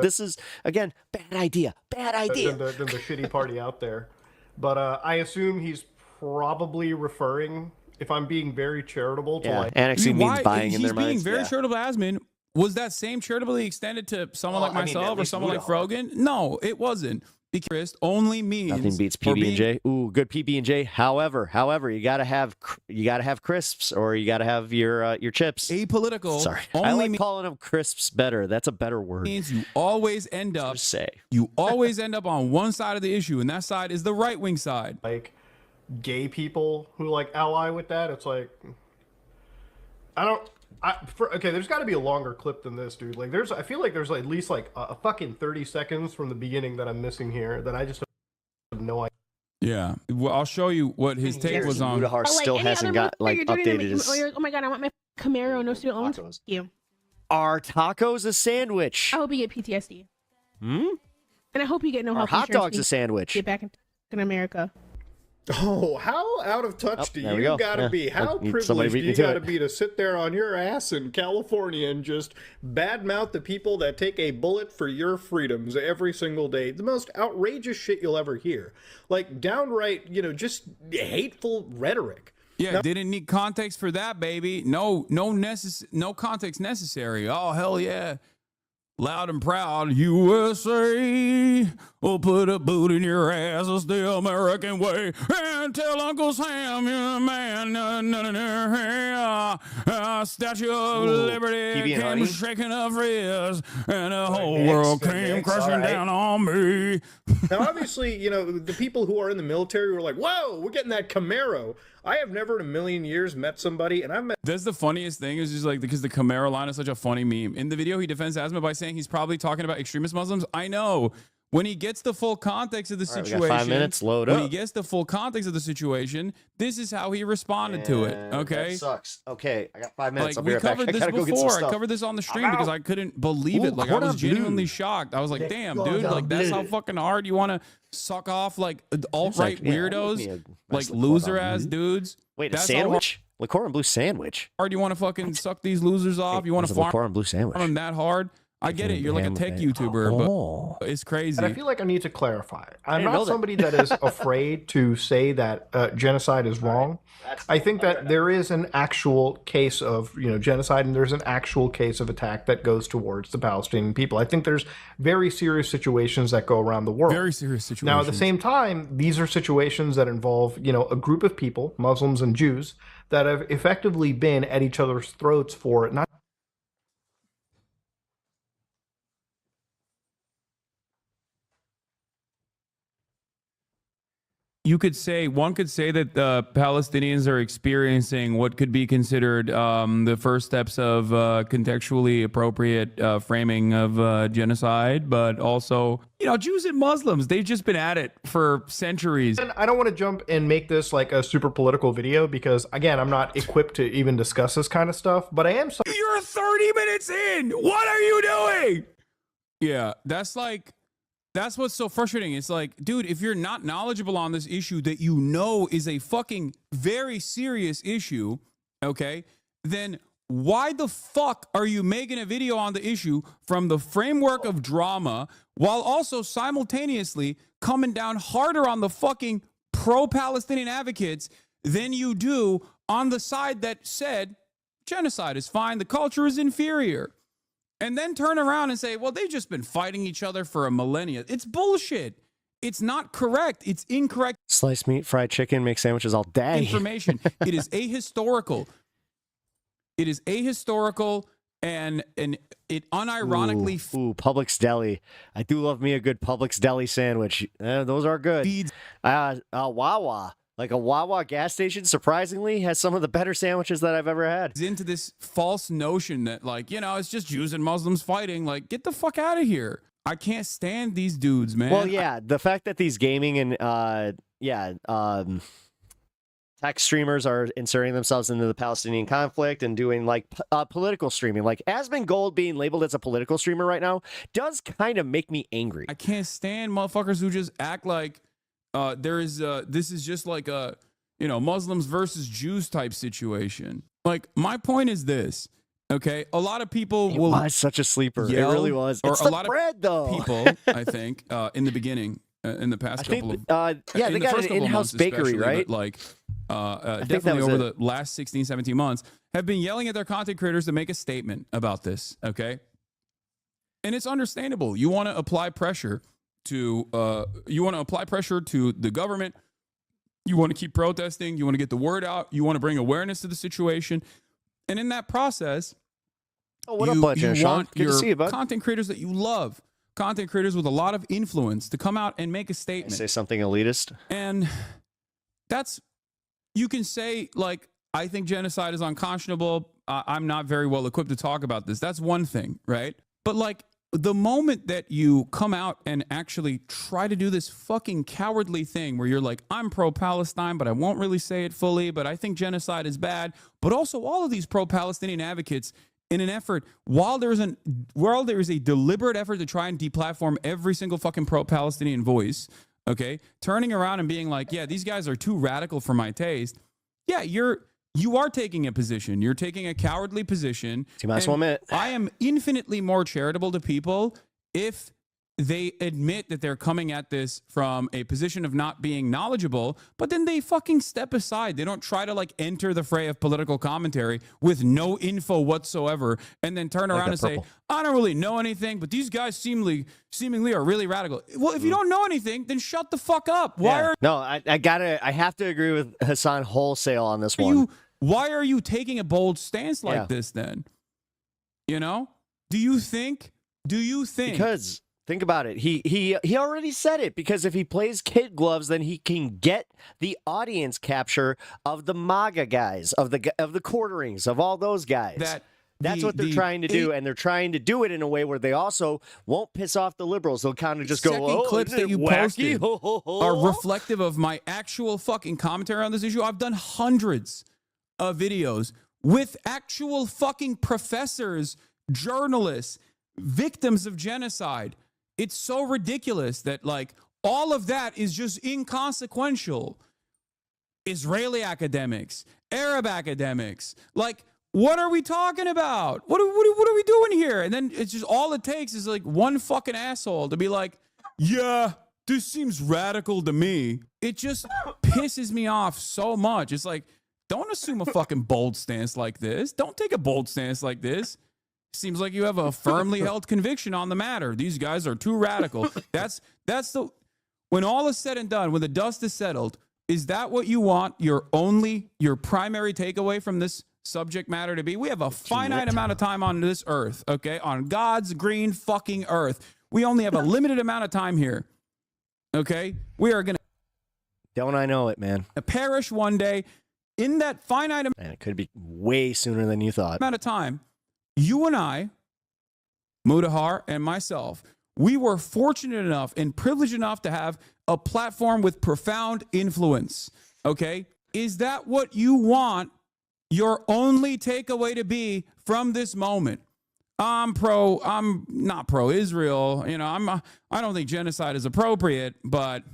A: this is again bad idea. Bad idea.
J: than the shitty party out there. But I assume he's probably referring, if I'm being very charitable, to like
A: annexing means buying
H: he's
A: in their
H: being
A: minds.
H: very
A: Yeah.
H: charitable, Asmin. Was that same charitably extended to someone like
J: I mean,
H: myself
J: at
H: or
J: least
H: someone like
J: Mudahar.
H: Frogan? No, it wasn't. Because only means
A: Nothing beats PB and J. Ooh, good PB and J. However, you gotta have crisps, or you gotta have your chips.
H: Apolitical.
A: Sorry,
H: only
A: I like calling them crisps better. That's a better word.
H: means you always end up on one side of the issue, and that side is the right wing side.
J: Like gay people who like ally with that. It's like okay, there's got to be a longer clip than this, dude. Like I feel like there's at least like a fucking 30 seconds from the beginning that I'm missing here that I just have no idea.
H: Yeah, well, I'll show you what his take was on.
A: Udahar still hasn't got like updated his.
K: Oh my god, I want my Camaro, no student loans. Thank you.
A: Are tacos a sandwich?
K: I hope you get PTSD.
A: Hmm?
K: And I hope you get no
A: Are
K: health
A: hot
K: insurance
A: dogs
K: when
A: a
K: you
A: sandwich?
K: Get back in America.
J: Oh, how out of touch do
A: there we
J: you
A: go.
J: gotta
A: Yeah.
J: be? How
A: Somebody
J: privileged
A: beat
J: do
A: me
J: you
A: to
J: gotta
A: it.
J: be to sit there on your ass in California and just badmouth the people that take a bullet for your freedoms every single day? The most outrageous shit you'll ever hear. Like downright, just hateful rhetoric.
H: Yeah, didn't need context for that, baby. No context necessary. Oh, hell yeah. Loud and proud, USA will put a boot in your ass. It's the American way. And tell Uncle Sam you're a man. Statue of Liberty came shaking up frizz, and the whole world came crashing down on me.
J: Now, obviously, the people who are in the military were like, whoa, we're getting that Camaro. I have never in a million years met somebody, and I've met...
H: That's the funniest thing is just like, because the Camaro line is such a funny meme. In the video, he defends Asma by saying he's probably talking about extremist Muslims. I know. When he gets the full context of the situation,
A: we got 5 minutes, load up.
H: When he gets the full context of the situation, this is how he responded to it. Okay,
A: that sucks. Okay, I got 5 minutes.
H: like
A: I'll be
H: we
A: right back.
H: covered
A: I
H: this
A: gotta go get some
H: before. I
A: stuff.
H: covered this on the stream because I couldn't believe it. Like I was genuinely shocked. I was like, "Damn, dude! Like that's how fucking hard you want to suck off like alt-right weirdos, like loser ass dudes."
A: Wait,
H: that's
A: a sandwich? Liqueur and blue sandwich.
H: Hard you want to fucking suck these losers off? You want to farm
A: liqueur and blue sandwich?
H: them that hard? I get it. You're like a tech YouTuber, but it's crazy.
J: And I feel like I need to clarify. I'm not somebody that is afraid to say that genocide is wrong. I think that there is an actual case of genocide, and there's an actual case of attack that goes towards the Palestinian people. I think there's very serious situations that go around the world.
H: Very serious situations.
J: Now, at the same time, these are situations that involve a group of people, Muslims and Jews, that have effectively been at each other's throats for not.
H: One could say that the Palestinians are experiencing what could be considered the first steps of contextually appropriate framing of genocide, but also, Jews and Muslims, they've just been at it for centuries.
J: And I don't want to jump and make this like a super political video because, again, I'm not equipped to even discuss this kind of stuff, but I am.
H: You're 30 minutes in. What are you doing? Yeah, that's what's so frustrating. It's like, dude, if you're not knowledgeable on this issue that is a fucking very serious issue, okay, then why the fuck are you making a video on the issue from the framework of drama while also simultaneously coming down harder on the fucking pro-Palestinian advocates than you do on the side that said genocide is fine, the culture is inferior? And then turn around and say, well, they've just been fighting each other for a millennia. It's bullshit. It's not correct. It's incorrect.
A: Sliced meat, fried chicken, make sandwiches all day.
H: Information. It is ahistorical. It is ahistorical and it unironically...
A: Ooh, Publix Deli. I do love me a good Publix Deli sandwich. Those are good. Wawa. Like a Wawa gas station, surprisingly, has some of the better sandwiches that I've ever had.
H: Into this false notion that, like, it's just Jews and Muslims fighting. Like, get the fuck out of here. I can't stand these dudes, man.
A: Well, yeah, the fact that these gaming and, tech streamers are inserting themselves into the Palestinian conflict and doing, like, political streaming. Like, Asmongold being labeled as a political streamer right now does kind of make me angry.
H: I can't stand motherfuckers who just act like... this is just like a, Muslims versus Jews type situation. Like, my point is this, okay? A lot of people
A: It was such a sleeper. It really was. It's
H: a
A: the
H: lot
A: bread, though.
H: People, I think, in the beginning, in the past couple of...
A: they got an in-house bakery, right?
H: But like, definitely over the last 16, 17 months, have been yelling at their content creators to make a statement about this, okay? And it's understandable. You want to apply pressure to apply pressure to the government. You want to keep protesting. You want to get the word out. You want to bring awareness to the situation. And in that process,
A: what up, Sean?
H: you want
A: Good to see you, bud.
H: content creators that you love, content creators with a lot of influence to come out and make a statement.
A: Say something elitist.
H: And you can say, like, I think genocide is unconscionable. I'm not very well equipped to talk about this. That's one thing, right? But like the moment that you come out and actually try to do this fucking cowardly thing where you're like, I'm pro-Palestine, but I won't really say it fully, but I think genocide is bad. But also all of these pro-Palestinian advocates in an effort, while there is a deliberate effort to try and deplatform every single fucking pro-Palestinian voice, okay, turning around and being like, yeah, these guys are too radical for my taste. Yeah, you are taking a position. You're taking a cowardly position.
A: You might as well admit.
H: I am infinitely more charitable to people if they admit that they're coming at this from a position of not being knowledgeable, but then they fucking step aside. They don't try to like enter the fray of political commentary with no info whatsoever and then turn around and say, I don't really know anything, but these guys seemingly are really radical. Well, if you don't know anything, then shut the fuck up.
A: I have to agree with Hassan wholesale on this one.
H: Why are you taking a bold stance like this then? You know? Do you think?
A: Because think about it. He already said it, because if he plays kid gloves, then he can get the audience capture of the MAGA guys, of the quarterings, of all those guys. That's what they're trying to do, and they're trying to do it in a way where they also won't piss off the liberals. They'll kind of just go, "Oh,
H: clips that you
A: wacky?
H: posted are reflective of my actual fucking commentary on this issue. I've done hundreds of videos with actual fucking professors, journalists, victims of genocide. It's so ridiculous that like all of that is just inconsequential. Israeli academics, Arab academics, like what are we talking about? What are we doing here? And then it's just all it takes is like one fucking asshole to be like, yeah, this seems radical to me. It just pisses me off so much. It's like, don't assume a fucking bold stance like this. Don't take a bold stance like this. Seems like you have a firmly held conviction on the matter. These guys are too radical. When all is said and done, when the dust is settled, is that what you want your primary takeaway from this subject matter to be? We have a finite amount of time on this earth, okay? On God's green fucking earth. We only have a limited amount of time here, okay? We are going to...
A: Don't I know it, man?
H: Perish one day. In that finite amount...
A: And it could be way sooner than you thought.
H: ...amount of time, you and I, Mudahar and myself, we were fortunate enough and privileged enough to have a platform with profound influence, okay? Is that what you want your only takeaway to be from this moment? I'm not pro-Israel, you know, I don't think genocide is appropriate, but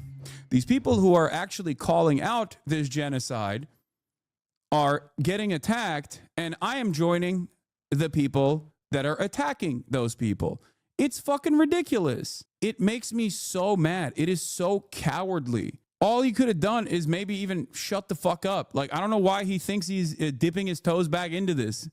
H: these people who are actually calling out this genocide are getting attacked, and I am joining the people that are attacking those people. It's fucking ridiculous. It makes me so mad. It is so cowardly. All he could have done is maybe even shut the fuck up. Like, I don't know why he thinks he's dipping his toes back into this.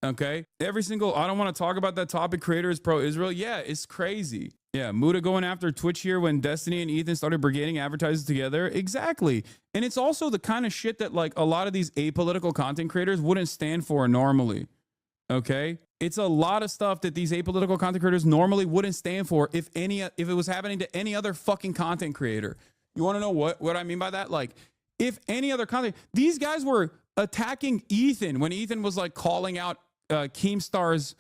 H: Okay? I don't want to talk about that topic creator is pro-Israel. Yeah, it's crazy. Yeah, Muda going after Twitch here when Destiny and Ethan started brigading advertisers together. Exactly. And it's also the kind of shit that like a lot of these apolitical content creators wouldn't stand for normally. Okay? It's a lot of stuff that these apolitical content creators normally wouldn't stand for if it was happening to any other fucking content creator. You want to know what I mean by that? Like, if any other content... These guys were attacking Ethan when Ethan was like calling out Keemstar's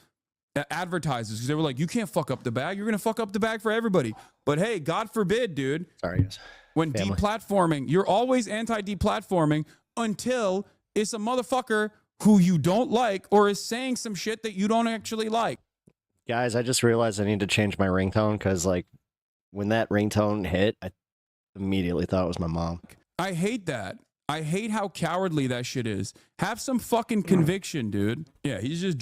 H: advertisers because they were like, you can't fuck up the bag. You're going to fuck up the bag for everybody. But hey, God forbid, dude.
A: Sorry, guys.
H: When deplatforming, you're always anti-deplatforming until it's a motherfucker who you don't like or is saying some shit that you don't actually like.
A: Guys, I just realized I need to change my ringtone because like when that ringtone hit, I immediately thought it was my mom.
H: I hate that. I hate how cowardly that shit is. Have some fucking conviction, dude. Yeah, he's just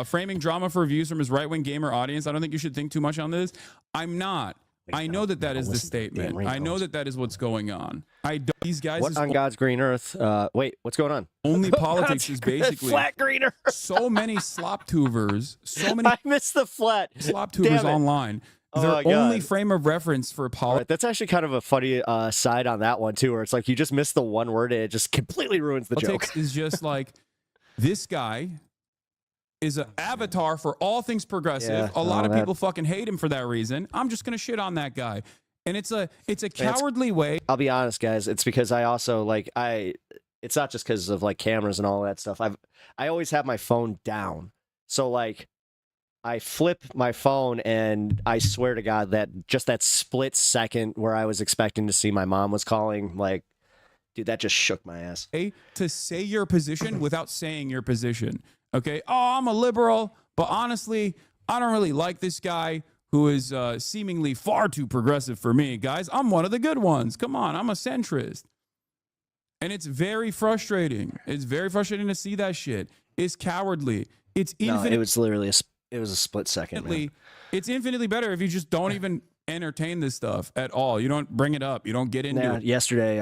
H: framing drama for views from his right-wing gamer audience. I don't think you should think too much on this. I'm not. I know that that is the statement. I know that that is what's going on. These guys.
A: What on God's green earth? Wait, what's going on?
H: Only politics is basically
A: flat green earth.
H: So many sloptubers, so many.
A: I missed the flat
H: sloptubers online. Their only frame of reference for politics.
A: Right, that's actually kind of a funny side on that one too, where it's like you just miss the one word and it just completely ruins the
H: politics
A: joke.
H: Is just like this guy is an avatar for all things progressive.
A: Yeah,
H: a lot of people fucking hate him for that reason. I'm just gonna shit on that guy, and it's a cowardly way.
A: I'll be honest, guys. It's because I also like It's not just because of like cameras and all that stuff. I always have my phone down, so like I flip my phone, and I swear to God that just that split second where I was expecting to see my mom was calling, like, dude, that just shook my ass.
H: To say your position without saying your position. Okay, oh, I'm a liberal, but honestly, I don't really like this guy who is seemingly far too progressive for me. Guys, I'm one of the good ones. Come on, I'm a centrist. And it's very frustrating. It's very frustrating to see that shit. It's cowardly. It's infinitely.
A: No, it was literally it was a split second. Man.
H: It's infinitely better if you just don't even entertain this stuff at all. You don't bring it up. You don't get into it.
A: Yesterday,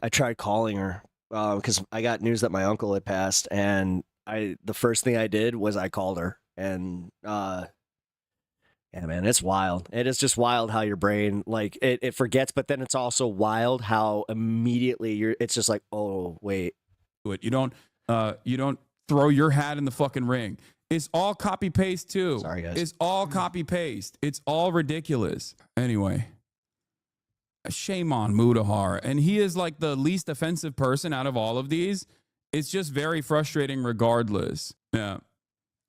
A: I tried calling her because I got news that my uncle had passed, and the first thing I did was I called her, and yeah, man, it's wild. It is just wild how your brain like it forgets, but then it's also wild how immediately it's just like, oh wait,
H: you don't throw your hat in the fucking ring. It's all copy paste too.
A: Sorry, guys.
H: It's all copy paste. It's all ridiculous. Anyway, shame on Mudahar, and he is like the least offensive person out of all of these. It's just very frustrating regardless. Yeah.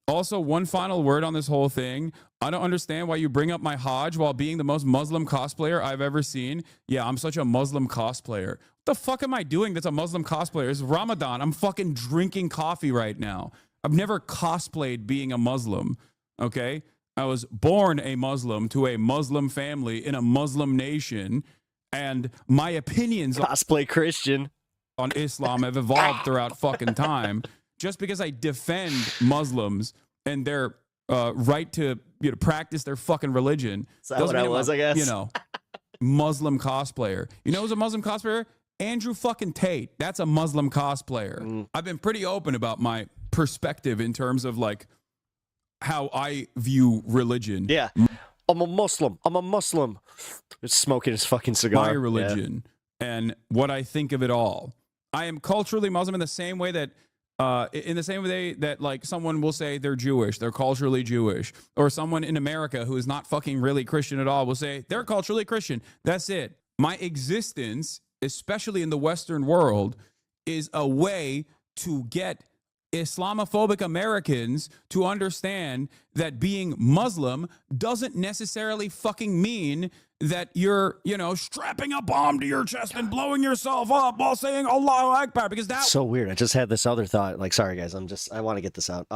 H: Also, one final word on this whole thing. I don't understand why you bring up my Hajj while being the most Muslim cosplayer I've ever seen. Yeah, I'm such a Muslim cosplayer. What the fuck am I doing that's a Muslim cosplayer? It's Ramadan. I'm fucking drinking coffee right now. I've never cosplayed being a Muslim, okay? I was born a Muslim to a Muslim family in a Muslim nation, and my opinions
A: cosplay Christian
H: on Islam have evolved throughout fucking time. Just because I defend Muslims and their right to practice their fucking religion,
A: doesn't mean I guess.
H: Muslim cosplayer. You know who's a Muslim cosplayer? Andrew fucking Tate. That's a Muslim cosplayer. I've been pretty open about my perspective in terms of like how I view religion.
A: Yeah. I'm a Muslim. Just smoking his fucking cigar.
H: My religion and what I think of it all. I am culturally Muslim in the same way that like someone will say they're Jewish, they're culturally Jewish, or someone in America who is not fucking really Christian at all will say they're culturally Christian. That's it. My existence, especially in the Western world, is a way to get Islamophobic Americans to understand that being Muslim doesn't necessarily fucking mean that you're, strapping a bomb to your chest and blowing yourself up while saying Allahu Akbar, because that's
A: so weird. I just had this other thought. Like, sorry guys, I want to get this out.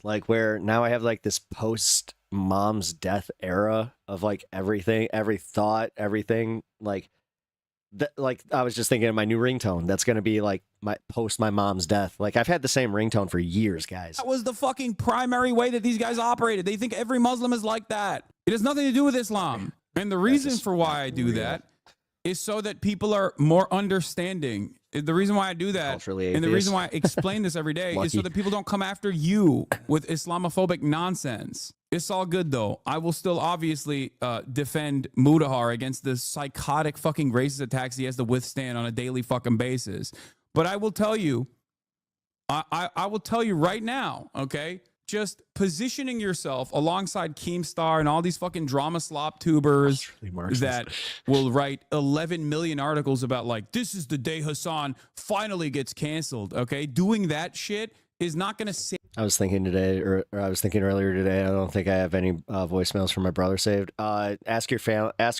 A: Like where now I have like this post mom's death era of like everything, every thought, everything like that. Like I was just thinking of my new ringtone. That's going to be like my mom's death. Like I've had the same ringtone for years, guys.
H: That was the fucking primary way that these guys operated. They think every Muslim is like that. It has nothing to do with Islam. And the reason for why I do that is so that people are more understanding. The reason why I do that, and the reason why I explain this every day is so that people don't come after you with Islamophobic nonsense. It's all good, though. I will still obviously defend Mudahar against the psychotic fucking racist attacks he has to withstand on a daily fucking basis. But I will tell you, I will tell you right now, okay? Just positioning yourself alongside Keemstar and all these fucking drama slop tubers that will write 11 million articles about like, this is the day Hassan finally gets canceled, okay? Doing that shit is not going to save.
A: I was thinking today, or I was thinking earlier today, I don't think I have any voicemails from my brother saved. Ask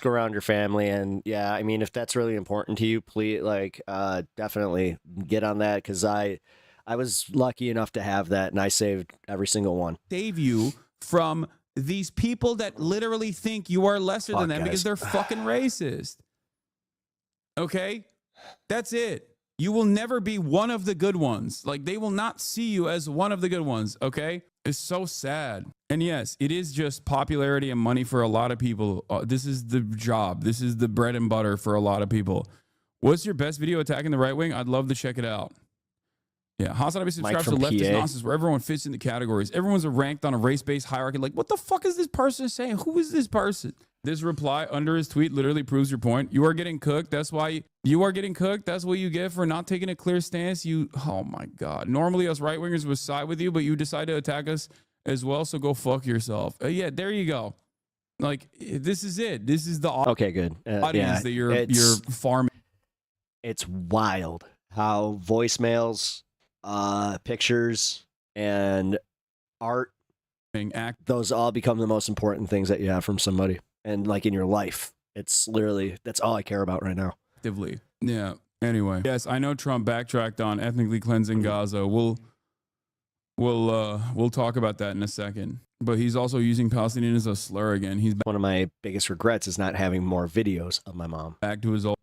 A: around your family, and yeah, I mean, if that's really important to you, please, like, definitely get on that, because I was lucky enough to have that, and I saved every single one.
H: Save you from these people that literally think you are lesser than them because they're fucking racist. Okay? That's it. You will never be one of the good ones. Like, they will not see you as one of the good ones, okay? It's so sad. And yes, it is just popularity and money for a lot of people. This is the job. This is the bread and butter for a lot of people. What's your best video attacking the right wing? I'd love to check it out. Yeah, Hassan obviously subscribes to leftist nonsense where everyone fits into categories. Everyone's ranked on a race-based hierarchy. Like, what the fuck is this person saying? Who is this person? This reply under his tweet literally proves your point. You are getting cooked. That's why you are getting cooked. That's what you get for not taking a clear stance. Oh my God. Normally us right-wingers would side with you, but you decide to attack us as well. So go fuck yourself. Yeah, there you go. Like, this is it. This is the
A: good
H: audience that you're farming.
A: It's wild how voicemails, pictures, and art, those all become the most important things that you have from somebody. And like in your life, it's literally, that's all I care about right now.
H: Actively. Yeah. Anyway. Yes, I know Trump backtracked on ethnically cleansing Gaza. We'll talk about that in a second. But he's also using Palestinian as a slur again. He's
A: one of my biggest regrets is not having more videos of my mom.
H: Back to his old.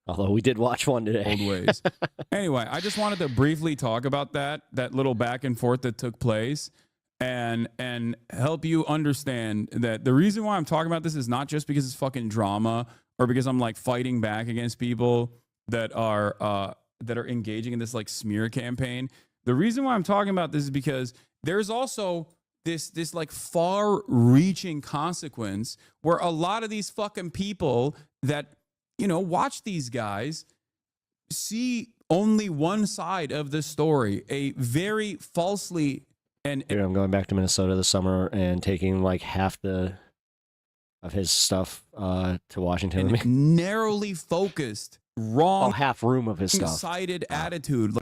A: Although we did watch one today.
H: Old ways. Anyway, I just wanted to briefly talk about that little back and forth that took place. And help you understand that the reason why I'm talking about this is not just because it's fucking drama or because I'm like fighting back against people that are engaging in this like smear campaign. The reason why I'm talking about this is because there's also this like far-reaching consequence where a lot of these fucking people that, you know, watch these guys see only one side of the story, a very falsely. And
A: I'm going back to Minnesota this summer and taking like half of his stuff to Washington with me.
H: Narrowly focused, wrong,
A: half room of his stuff.
H: Sided attitude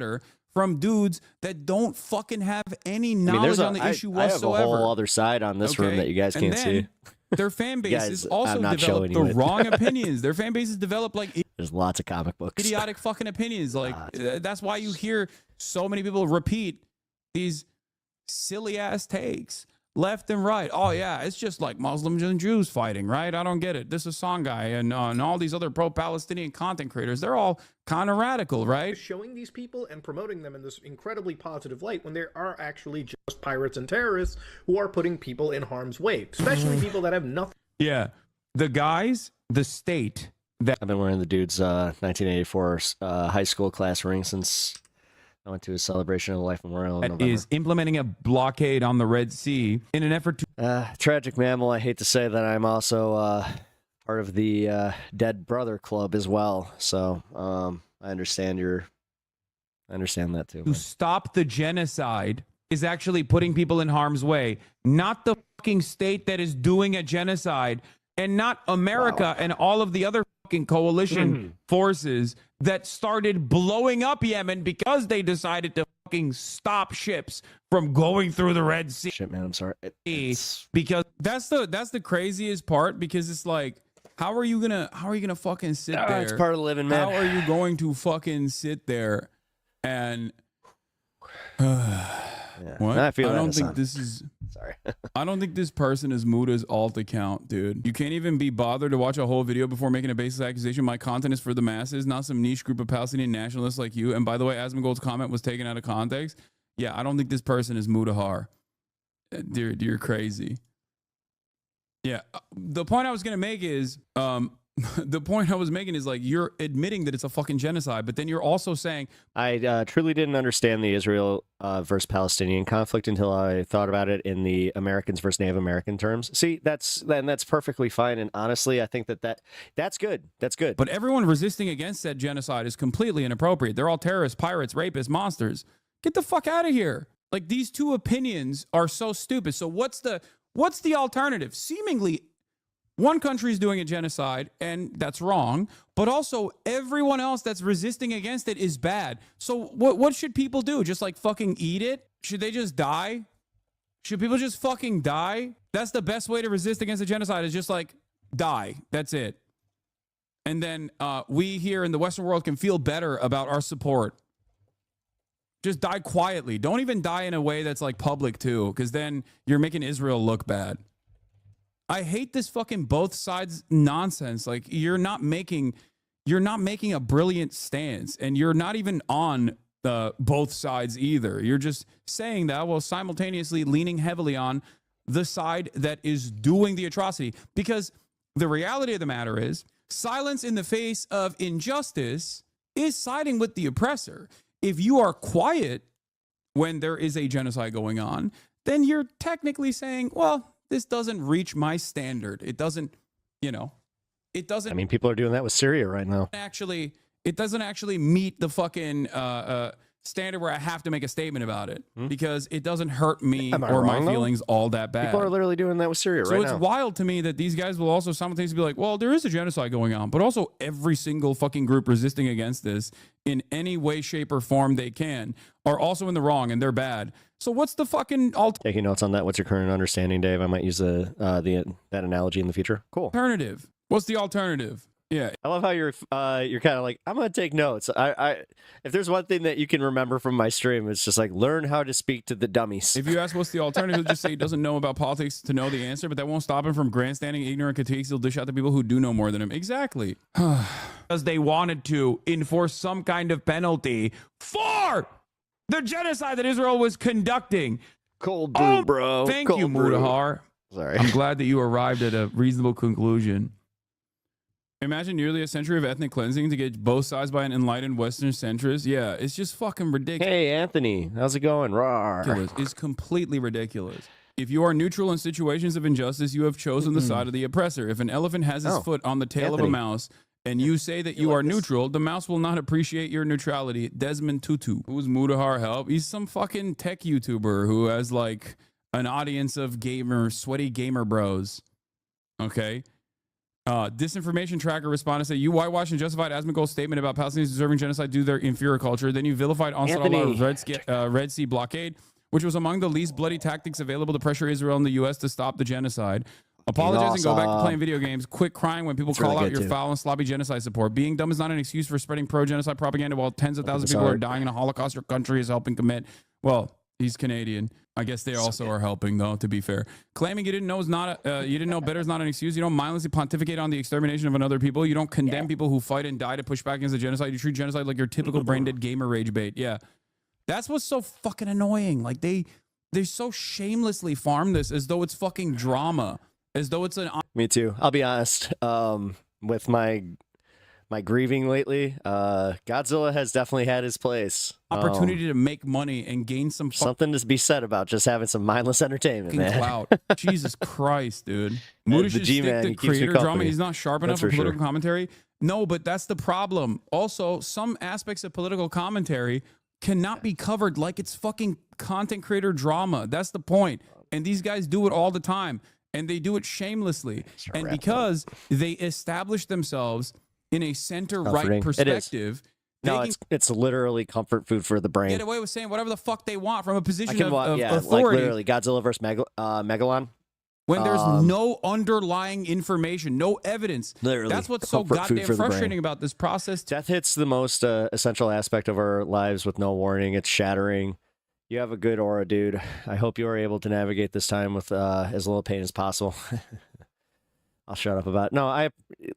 H: from dudes that don't fucking have any knowledge on the issue whatsoever.
A: I have a whole other side on this room that you guys can't see.
H: Their fan base is also developed the wrong opinions. Their fan base is developed like
A: there's lots of comic books,
H: idiotic fucking opinions. Like that's why you hear so many people repeat these silly ass takes left and right. Oh yeah, it's just like Muslims and Jews fighting, right? I don't get it. This is Song Guy and all these other pro-Palestinian content creators. They're all kind of radical, right?
J: Showing these people and promoting them in this incredibly positive light when there are actually just pirates and terrorists who are putting people in harm's way, especially people that have nothing.
H: Yeah, the guys, the state. That
A: I've been wearing the dude's 1984 high school class ring since I went to a celebration of Life Memorial in November.
H: Is implementing a blockade on the Red Sea in an effort to...
A: tragic mammal. I hate to say that I'm also part of the Dead Brother Club as well. So I understand that too.
H: To stop the genocide is actually putting people in harm's way, not the fucking state that is doing a genocide, and not America and all of the other fucking coalition forces that started blowing up Yemen because they decided to fucking stop ships from going through the Red Sea.
A: Shit, man, I'm sorry.
H: Because that's the craziest part, because it's like, how are you gonna fucking sit there?
A: It's part of the living, man.
H: How are you going to fucking sit there and what?
A: I
H: don't think this is.
A: Sorry.
H: I don't think this person is Muda's alt account, dude. You can't even be bothered to watch a whole video before making a baseless accusation. My content is for the masses, not some niche group of Palestinian nationalists like you. And by the way, Asmongold's comment was taken out of context. Yeah, I don't think this person is Mudahar. Dude, you're crazy. Yeah, the point I was gonna make is, like, you're admitting that it's a fucking genocide, but then you're also saying...
A: I truly didn't understand the Israel versus Palestinian conflict until I thought about it in the Americans versus Native American terms. See, that's perfectly fine, and honestly, I think that's good. That's good.
H: But everyone resisting against that genocide is completely inappropriate. They're all terrorists, pirates, rapists, monsters. Get the fuck out of here. Like, these two opinions are so stupid. So what's the alternative? Seemingly... one country is doing a genocide, and that's wrong, but also everyone else that's resisting against it is bad. So what should people do? Just like fucking eat it? Should they just die? Should people just fucking die? That's the best way to resist against a genocide, is just like die. That's it. And then we here in the Western world can feel better about our support. Just die quietly. Don't even die in a way that's like public too, because then you're making Israel look bad. I hate this fucking both sides nonsense. Like, you're not making a brilliant stance, and you're not even on both sides either. You're just saying that while simultaneously leaning heavily on the side that is doing the atrocity. Because the reality of the matter is, silence in the face of injustice is siding with the oppressor. If you are quiet when there is a genocide going on, then you're technically saying, well, this doesn't reach my standard. It doesn't, it doesn't.
A: I mean, people are doing that with Syria right now.
H: It doesn't actually meet the fucking standard where I have to make a statement about it because it doesn't hurt me or my feelings all that bad.
A: People are literally doing that with Syria right now.
H: So it's wild to me that these guys will also simultaneously be like, well, there is a genocide going on, but also every single fucking group resisting against this in any way, shape, or form they can are also in the wrong and they're bad. So what's the fucking
A: taking notes on that? What's your current understanding, Dave? I might use that analogy in the future. Cool.
H: Alternative. What's the alternative? Yeah,
A: I love how you're kind of like, I'm gonna take notes. I if there's one thing that you can remember from my stream, it's just like learn how to speak to the dummies.
H: If you ask what's the alternative, he'll just say he doesn't know about politics to know the answer, but that won't stop him from grandstanding ignorant critiques. He'll dish out to people who do know more than him. Exactly. Because they wanted to enforce some kind of penalty for the genocide that Israel was conducting.
A: Cold brew, bro.
H: Thank
A: Cold
H: you,
A: brew.
H: Mudahar.
A: Sorry.
H: I'm glad that you arrived at a reasonable conclusion. Imagine nearly a century of ethnic cleansing to get both sides by an enlightened Western centrist. Yeah, it's just fucking ridiculous.
A: Hey, Anthony, how's it going? Rawr.
H: It's completely ridiculous. If you are neutral in situations of injustice, you have chosen the side of the oppressor. If an elephant has his foot on the tail of a mouse and you say that you are neutral, the mouse will not appreciate your neutrality. Desmond Tutu. Who's Mudahar help? He's some fucking tech YouTuber who has like an audience of sweaty gamer bros. Okay. Disinformation tracker responded to say, you whitewashed and justified Asmagol's statement about Palestinians deserving genocide due to their inferior culture. Then you vilified onslaught of Red Sea blockade, which was among the least bloody tactics available to pressure Israel and the U.S. to stop the genocide. Apologize and go back to playing video games. Quit crying when people call out your foul and sloppy genocide support. Being dumb is not an excuse for spreading pro-genocide propaganda while tens of thousands of people are dying in a Holocaust your country is helping commit. Well, he's Canadian. I guess they also are helping, though, to be fair. Claiming you didn't know is not you didn't know better is not an excuse. You don't mindlessly pontificate on the extermination of another people. You don't condemn people who fight and die to push back against the genocide. You treat genocide like your typical brain-dead gamer rage bait. Yeah. That's what's so fucking annoying. Like, they so shamelessly farm this as though it's fucking drama. As though it's an...
A: Me too. I'll be honest. With my grieving lately, Godzilla has definitely had his place.
H: Opportunity to make money and gain
A: something to be said about just having some mindless entertainment, man.
H: Clout. Jesus Christ, dude. Moody should stick to creator drama. He's not sharp enough for political commentary. No, but that's the problem. Also, some aspects of political commentary cannot be covered like it's fucking content creator drama. That's the point. And these guys do it all the time. And they do it shamelessly. And because they establish themselves in a center-right perspective...
A: No, it's literally comfort food for the brain.
H: Get away with saying whatever the fuck they want from a position of authority.
A: Like literally Godzilla versus Megalon.
H: When there's no underlying information, no evidence.
A: Literally,
H: that's what's so goddamn frustrating about this process.
A: Death hits the most essential aspect of our lives with no warning. It's shattering. You have a good aura, dude. I hope you are able to navigate this time with as little pain as possible. I'll shut up about it. No,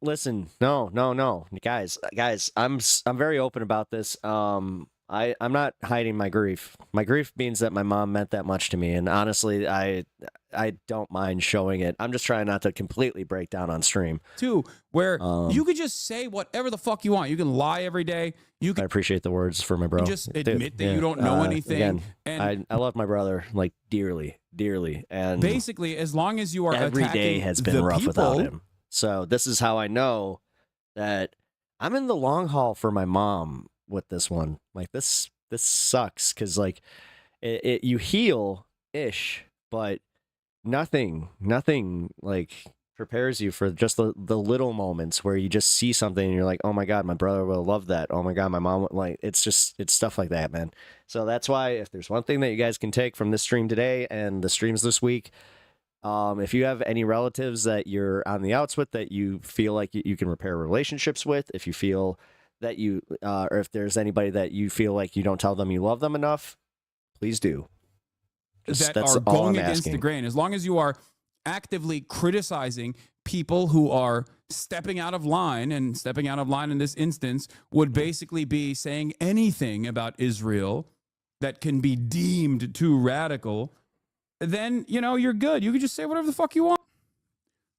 A: listen. No, guys. I'm very open about this. I'm not hiding my grief. My grief means that my mom meant that much to me, and honestly, I don't mind showing it. I'm just trying not to completely break down on stream.
H: Too, where you could just say whatever the fuck you want. You can lie every day. I
A: appreciate the words for my bro.
H: Just admit that you don't know anything.
A: Again,
H: and
A: I love my brother like dearly, and
H: basically, as long as you are
A: every
H: attacking
A: day has been rough without him. So this is how I know that I'm in the long haul for my mom with this one. Like this sucks because like you heal ish, but nothing like prepares you for just the little moments where you just see something and you're like, oh my god, my brother will love that. Oh my god, my mom would, like, it's stuff like that, man. So that's why if there's one thing that you guys can take from this stream today and the streams this week, if you have any relatives that you're on the outs with that you feel like you can repair relationships with, if you feel that you or if there's anybody that you feel like you don't tell them you love them enough, please do.
H: That are going against the grain. As long as you are actively criticizing people who are stepping out of line, and stepping out of line in this instance would basically be saying anything about Israel that can be deemed too radical, then, you know, you're good. You can just say whatever the fuck you want.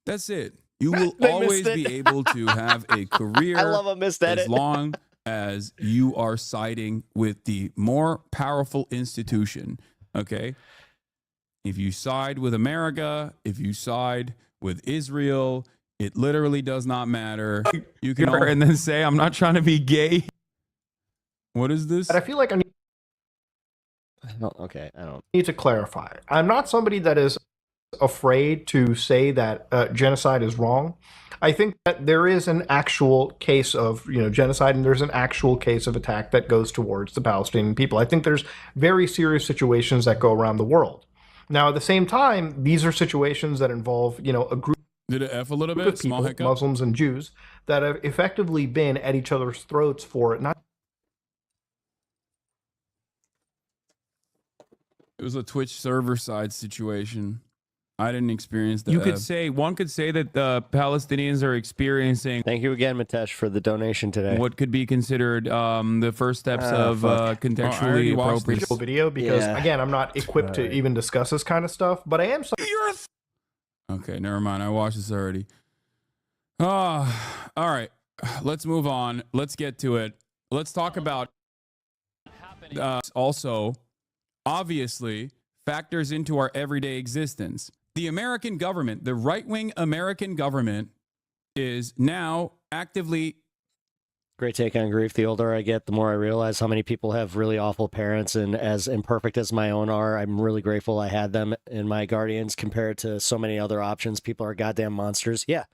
H: That's it. You will always be able to have a career
A: I love a missed edit.
H: as long as you are siding with the more powerful institution, okay? If you side with America, if you side with Israel, it literally does not matter. You can and then say, I'm not trying to be gay. What is this?
J: But I feel like I need to clarify. I'm not somebody that is afraid to say that genocide is wrong. I think that there is an actual case of, you know, genocide, and there's an actual case of attack that goes towards the Palestinian people. I think there's very serious situations that go around the world. Now, at the same time, these are situations that involve, you know, a group.
H: Did it F a little bit?
J: Of people, Muslims and Jews, that have effectively been at each other's throats for not.
H: It was a Twitch server side situation. I didn't experience that. You could say, one could say that the Palestinians are experiencing.
A: Thank you again, Mitesh, for the donation today.
H: What could be considered the first steps of contextually appropriate
J: video, because again, I'm not equipped to even discuss this kind of stuff, but I am.
H: Okay, never mind. I watched this already. All right. Let's move on. Let's get to it. Let's talk about also, obviously, factors into our everyday existence. The American government, the right-wing American government, is now actively...
A: Great take on grief. The older I get, the more I realize how many people have really awful parents, and as imperfect as my own are, I'm really grateful I had them in my guardians compared to so many other options. People are goddamn monsters. Yeah.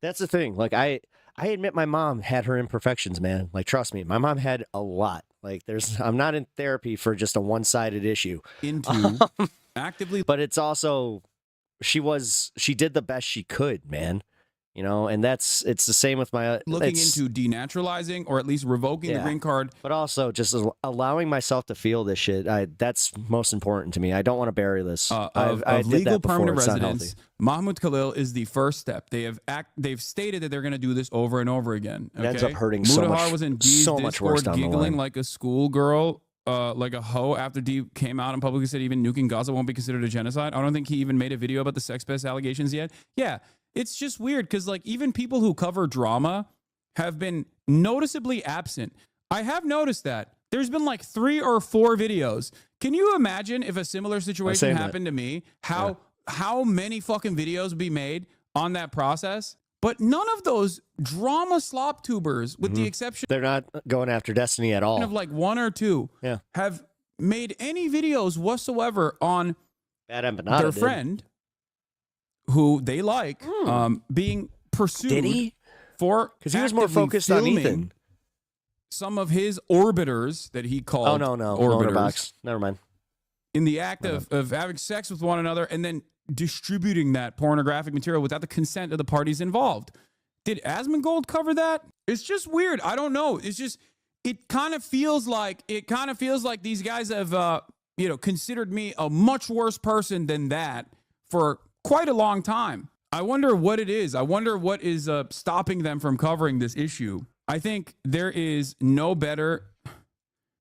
A: That's the thing. Like, I admit my mom had her imperfections, man. Like, trust me, my mom had a lot. Like, I'm not in therapy for just a one-sided issue.
H: Actively.
A: But it's also, she did the best she could, man. You know, and it's the same with my...
H: Looking into denaturalizing or at least revoking the green card.
A: But also just allowing myself to feel this shit. That's most important to me. I don't want to bury this.
H: Of legal permanent residence, Mahmoud Khalil is the first step. They've stated that they're going to do this over and over again. Okay?
A: It ends up hurting so much,
H: was in Dee's Discord giggling like a schoolgirl, like a hoe, after Dee came out and publicly said even nuking Gaza won't be considered a genocide. I don't think he even made a video about the sex-based allegations yet. Yeah. It's just weird because, like, even people who cover drama have been noticeably absent. I have noticed that. There's been like 3 or 4 videos. Can you imagine if a similar situation happened to me? How many fucking videos would be made on that process? But none of those drama slop tubers, with the exception...
A: They're not going after Destiny at all.
H: ...of like 1 or 2, have made any videos whatsoever on their friend... who they like being pursued.
A: Did he?
H: Because
A: he was more focused on Ethan.
H: Some of his orbiters that he called
A: orbiters. Never mind.
H: In the act of having sex with one another and then distributing that pornographic material without the consent of the parties involved. Did Asmongold cover that? It's just weird. I don't know. It's just, it kind of feels like these guys have considered me a much worse person than that for quite a long time. I wonder what it is. I wonder what is stopping them from covering this issue. I think there is no better...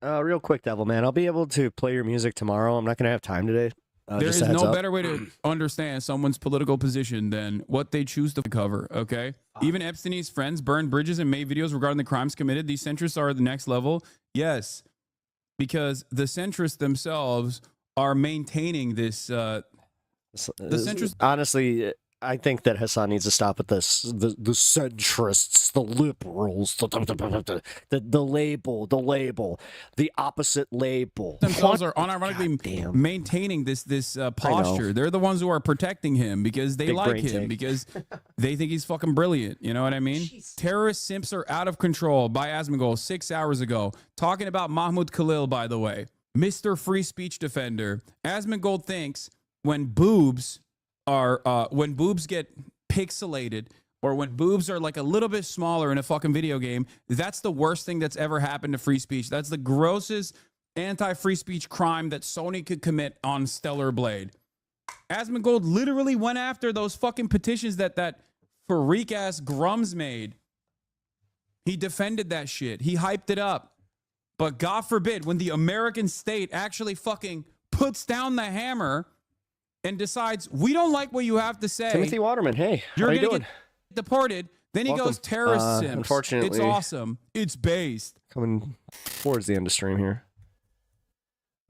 A: real quick, Devil Man, I'll be able to play your music tomorrow. I'm not going to have time today.
H: There is no better way to understand someone's political position than what they choose to cover, okay? Even Epstein's friends burned bridges and made videos regarding the crimes committed. These centrists are at the next level. Yes, because the centrists themselves are maintaining this...
A: Honestly, I think that Hassan needs to stop with this. The centrists, the liberals, the label, the opposite label.
H: Themselves are unironically maintaining this posture. They're the ones who are protecting him because they like him, because they think he's fucking brilliant. You know what I mean? Jeez. Terrorist simps are out of control by Asmongold 6 hours ago. Talking about Mahmoud Khalil, by the way. Mr. Free Speech Defender. Asmongold thinks when boobs get pixelated, or when boobs are like a little bit smaller in a fucking video game, that's the worst thing that's ever happened to free speech. That's the grossest anti-free speech crime that Sony could commit on Stellar Blade. Asmongold literally went after those fucking petitions that freak ass Grums made. He defended that shit. He hyped it up. But God forbid, when the American state actually fucking puts down the hammer and decides, we don't like what you have to say.
A: Timothy Waterman, hey,
H: You're
A: how you
H: going to
A: doing?
H: get deported. Then he
A: Welcome.
H: goes, terrorist sims.
A: Unfortunately,
H: it's awesome. It's based.
A: Coming towards the end of stream here.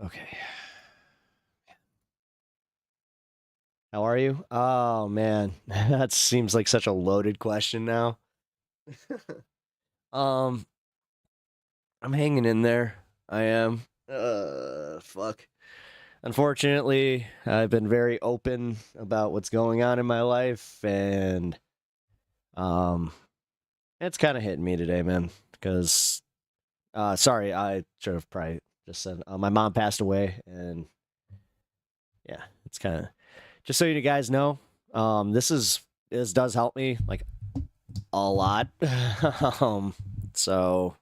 A: Okay. How are you? Oh, man. That seems like such a loaded question now. I'm hanging in there. I am. Fuck. Unfortunately, I've been very open about what's going on in my life, and it's kind of hitting me today, man, because sorry, I should have probably just said my mom passed away, and yeah, it's kind of, just so you guys know, this does help me like a lot. So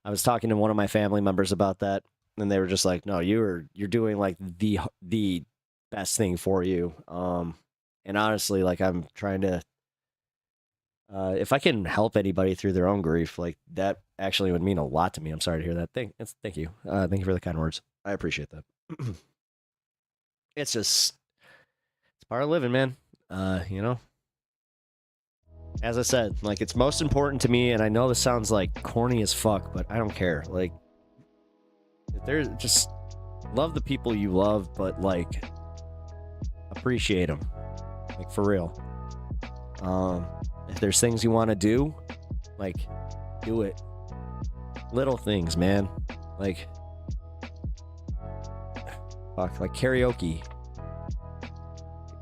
A: I was talking to one of my family members about that, and they were just like, no, you're doing like the best thing for you. And honestly, like, I'm trying to, if I can help anybody through their own grief, like, that actually would mean a lot to me. I'm sorry to hear that. Thank you. Thank you for the kind words. I appreciate that. It's part of living, man. You know, as I said, like, it's most important to me, and I know this sounds like corny as fuck, but I don't care. Like, if there's, just love the people you love, but like, appreciate them, like, for real. If there's things you want to do, like, do it. Little things, man. Like, fuck, like karaoke.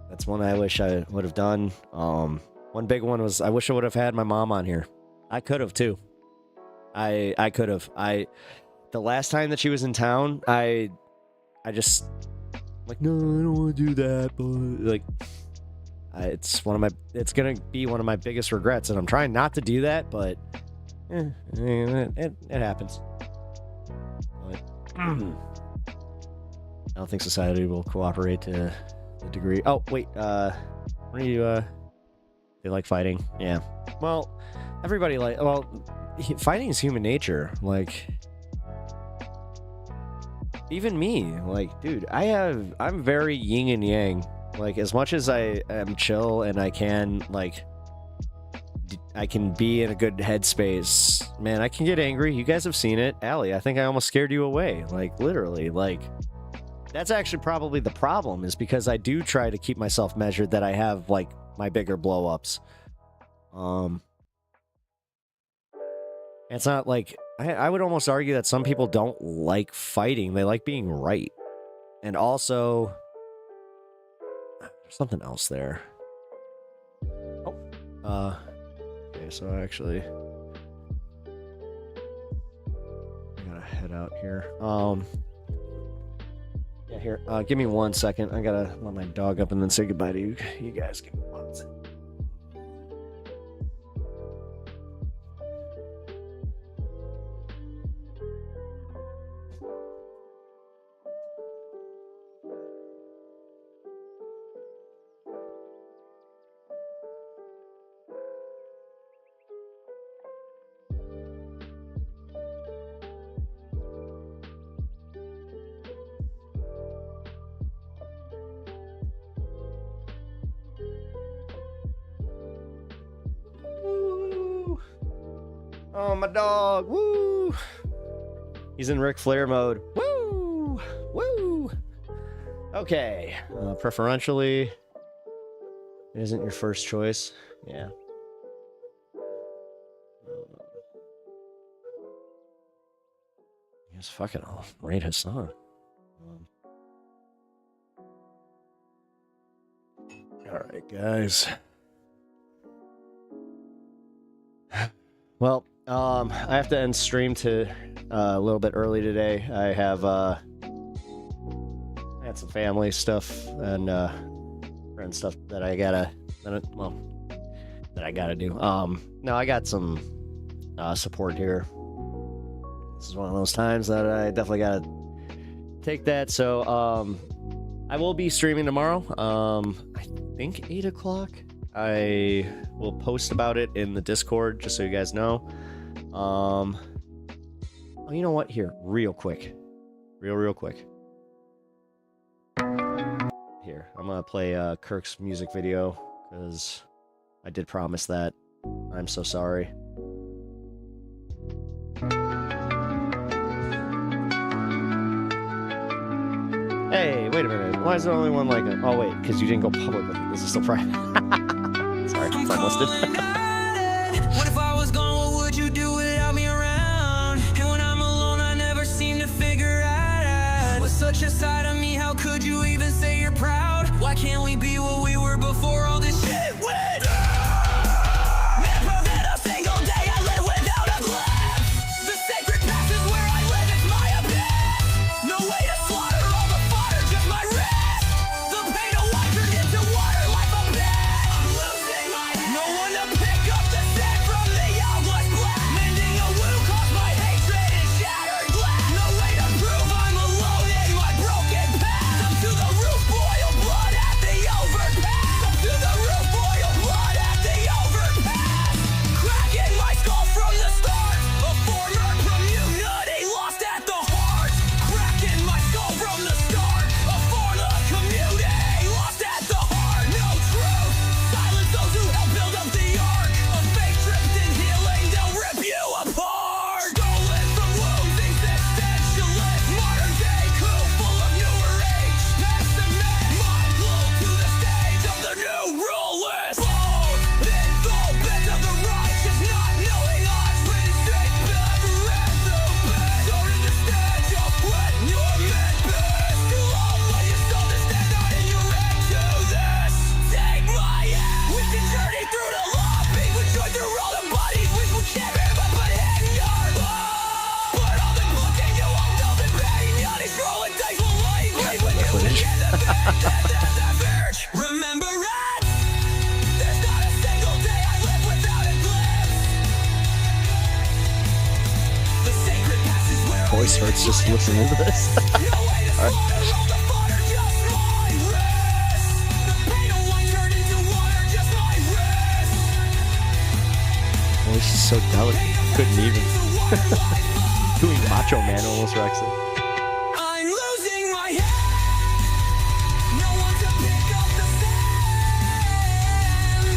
A: That's one I wish I would have done. One big one was, I wish I would have had my mom on here. I could have too. I could have. The last time that she was in town, I just, like, no, I don't want to do that, but like, it's gonna be one of my biggest regrets, and I'm trying not to do that, but it happens. But I don't think society will cooperate to the degree. Oh wait, what are you? They like fighting, yeah. Well, everybody fighting is human nature. Like, even me, like, dude, I'm very yin and yang. Like, as much as I am chill and I can, like, I can be in a good headspace, man, I can get angry. You guys have seen it. Allie, I think I almost scared you away. Like, literally, like, that's actually probably the problem, is because I do try to keep myself measured, that I have, like, my bigger blow-ups. It's not like, I would almost argue that some people don't like fighting. They like being right. And also, there's something else there. Oh. Okay, so actually, I gotta head out here. Yeah, here, give me 1 second. I gotta let my dog up and then say goodbye to you guys. Give me 1 second. Oh, my dog. Woo! He's in Ric Flair mode. Woo! Woo! Okay. Preferentially, it isn't your first choice. Yeah. Yes, fucking, I'll rate his song. Alright, guys. Well, I have to end stream to a little bit early today. I had some family stuff and friend stuff that I gotta do. No, I got some support here. This is one of those times that I definitely gotta take that. So I will be streaming tomorrow. I think 8 o'clock. I will post about it in the Discord just so you guys know. Oh, you know what? Here, real quick. Real quick. Here, I'm gonna play Kirk's music video because I did promise that. I'm so sorry. Hey, wait a minute. Why is there only one like it? Oh wait, because you didn't go public with it. This is still private. Sorry, it's unlisted.
L: What if I was gone, what would you do without me around? And when I'm alone, I never seem to figure out what's such a side of me, how could you even say you're proud? Why can't we be what we were before all this shit went down? Never been a single day I live without a glance. The sacred path is where I live, it's my abyss. No way to slaughter all the fire, just my wrist. The pain of life turned into water like a bitch. I'm losing my head. No one to pick up the set from the hourglass black. Mending a wound caused by hatred and shattered glass. No way to prove I'm alone in my broken past. Up to the roof, boil blood at the overpass. Up to the roof, boil blood at the overpass. Cracking my skull from the start. A former community lost at the heart. Cracking my skull from the start. A former community lost at the heart. No truth. Silence those who help build up the ark. A fake tripped in healing, they'll rip you apart. Stolen from wounds, existentialist. Modern day coup full of newer age pessimist. Mind glued to the stage of the new rulers. Blown in full bits of the righteous, not knowing odds. Pretty straight, never ran through bed. Don't understand just when you're meant best. Too long when you still understand not in your head to this. Take my hand. We can journey through the lobby. We join through all the bodies. We will never but put in your love. But all the looking you won't know the pain. All these rolling dice will lie. Wait when you get the bed. That verge. Remember it. There's not a single day I live without a glimpse. The sacred path is where
A: Voice hurts just listening to this.
L: no way to
A: Alright.
L: slaughter all the fodder, just my wrist. The pain of life turned into water, just my wrist.
A: Oh, she's so delicate. Couldn't even. Doing Macho Man almost wrecks it.
L: I'm losing my head. No one to pick up the sand.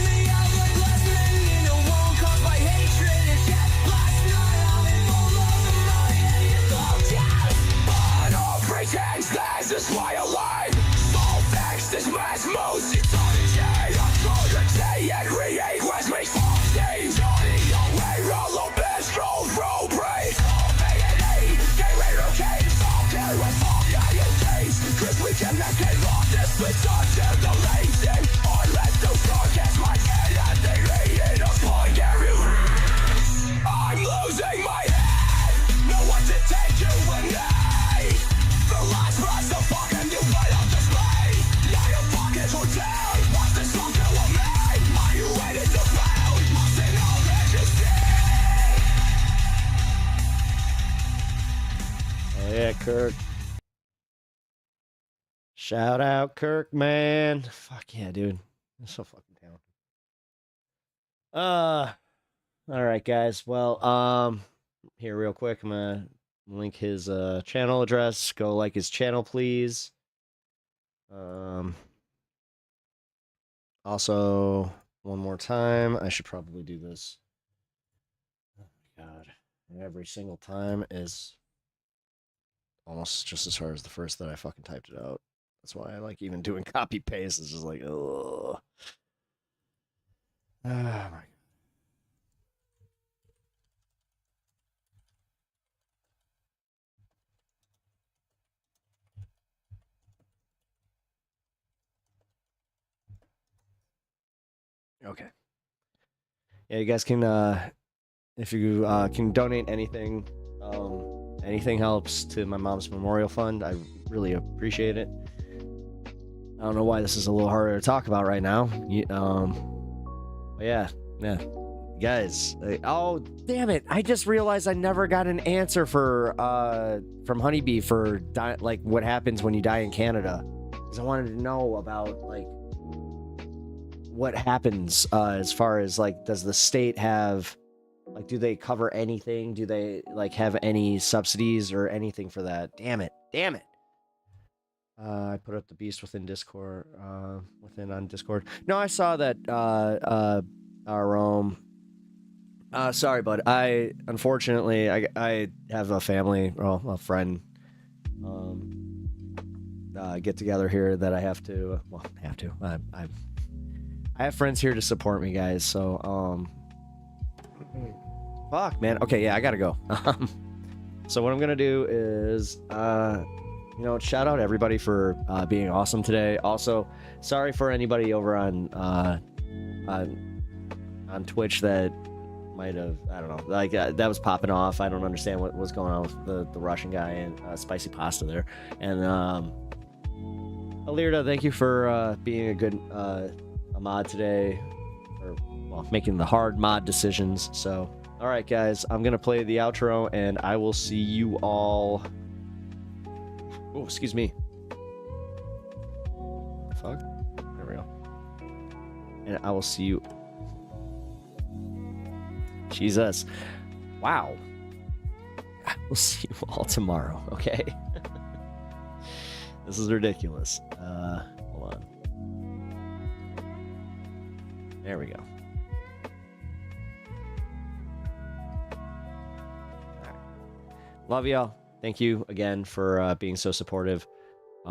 L: The hourglass mending a wound caused by hatred and death. Last night I'm in full love and my head is all down. But all pretense, this is why I lied. All facts, this mass moves, it's on the chain. I'm trying to say and create what's me fucking Johnny away, roll the best, roll, break. Cause we can make it lock this with such a delation. Or let those darkest my head and they lay in a point every I'm losing my head. No one to take you with me. The last price of fucking you put on display. Now your pockets are down. What's this song to a man? Are you ready to fail? Losing all that you see.
A: Oh yeah, Kirk. Shout out Kirk, man. Fuck yeah, dude. That's so fucking talented. All right, guys. Well, here real quick, I'm gonna link his channel address. Go like his channel, please. Also, one more time, I should probably do this. Oh my god. Every single time is almost just as hard as the first that I fucking typed it out. That's why I like even doing copy paste. It's just like, ugh. Oh my god. Okay. Yeah, you guys can, if you can donate anything, anything helps to my mom's memorial fund. I really appreciate it. I don't know why this is a little harder to talk about right now. But yeah. Guys, oh damn it! I just realized I never got an answer for from Honeybee for like what happens when you die in Canada. Because I wanted to know about like what happens as far as like, does the state have, like, do they cover anything? Do they like have any subsidies or anything for that? Damn it. Damn it. I put up the beast within Discord, on Discord. No, I saw that, sorry, bud. Unfortunately, I have a family, well, a friend, get together here that I have to, I have friends here to support me, guys. So, fuck, man. Okay, yeah, I gotta go. So what I'm gonna do is, shout out everybody for being awesome today. Also, sorry for anybody over on Twitch that might have, I don't know, like that was popping off. I don't understand what was going on with the Russian guy and spicy pasta there. And Alirda, thank you for being a good a mod today, or well, making the hard mod decisions. So, all right, guys, I'm gonna play the outro, and I will see you all. Oh, excuse me. Fuck. There we go. And I will see you. Jesus. Wow. We'll see you all tomorrow, okay? This is ridiculous. Hold on. There we go. All right. Love y'all. Thank you again for being so supportive. I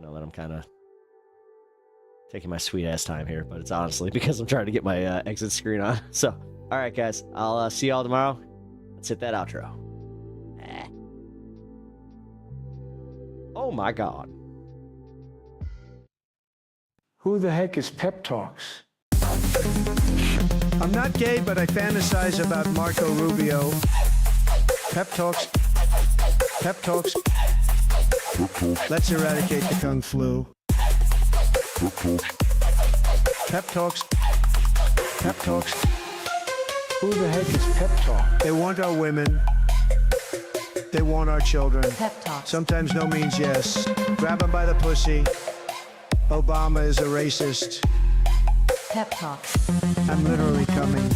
A: know that I'm kind of taking my sweet ass time here, but it's honestly because I'm trying to get my exit screen on. So, all right, guys, I'll see y'all tomorrow. Let's hit that outro. Oh my God.
B: Who the heck is Pep Talks?
C: I'm not gay, but I fantasize about Marco Rubio. Pep Talks. Pep Talks. Let's eradicate the Kung Flu. Pep Talks. Pep Talks.
B: Who the heck is Pep Talk?
C: They want our women. They want our children.
M: Pep Talks.
C: Sometimes no means yes. Grab them by the pussy. Obama is a racist.
M: Pep Talks.
C: I'm literally coming.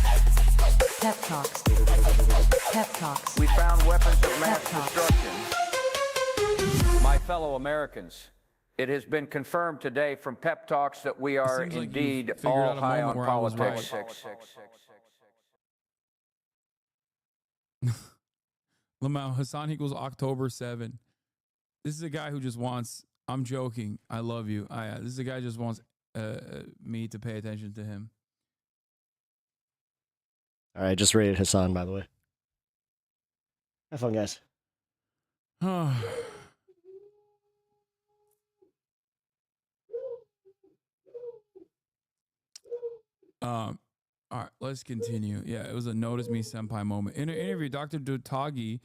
M: Pep Talks. Pep Talks.
E: We found weapons of mass destruction. My fellow Americans, it has been confirmed today from Pep Talks that we are
H: seems like
E: indeed
H: you figured
E: all
H: out a
E: high
H: moment
E: on
H: where I was
E: politics.
H: Lamau, Hassan equals October 7. This is a guy who just wants, I'm joking, I love you. This is a guy who just wants me to pay attention to him.
A: All right, just rated Hassan, by the way. Have fun, guys.
H: All right, let's continue. Yeah, it was a notice me senpai moment. In an interview, Dr. Dotagi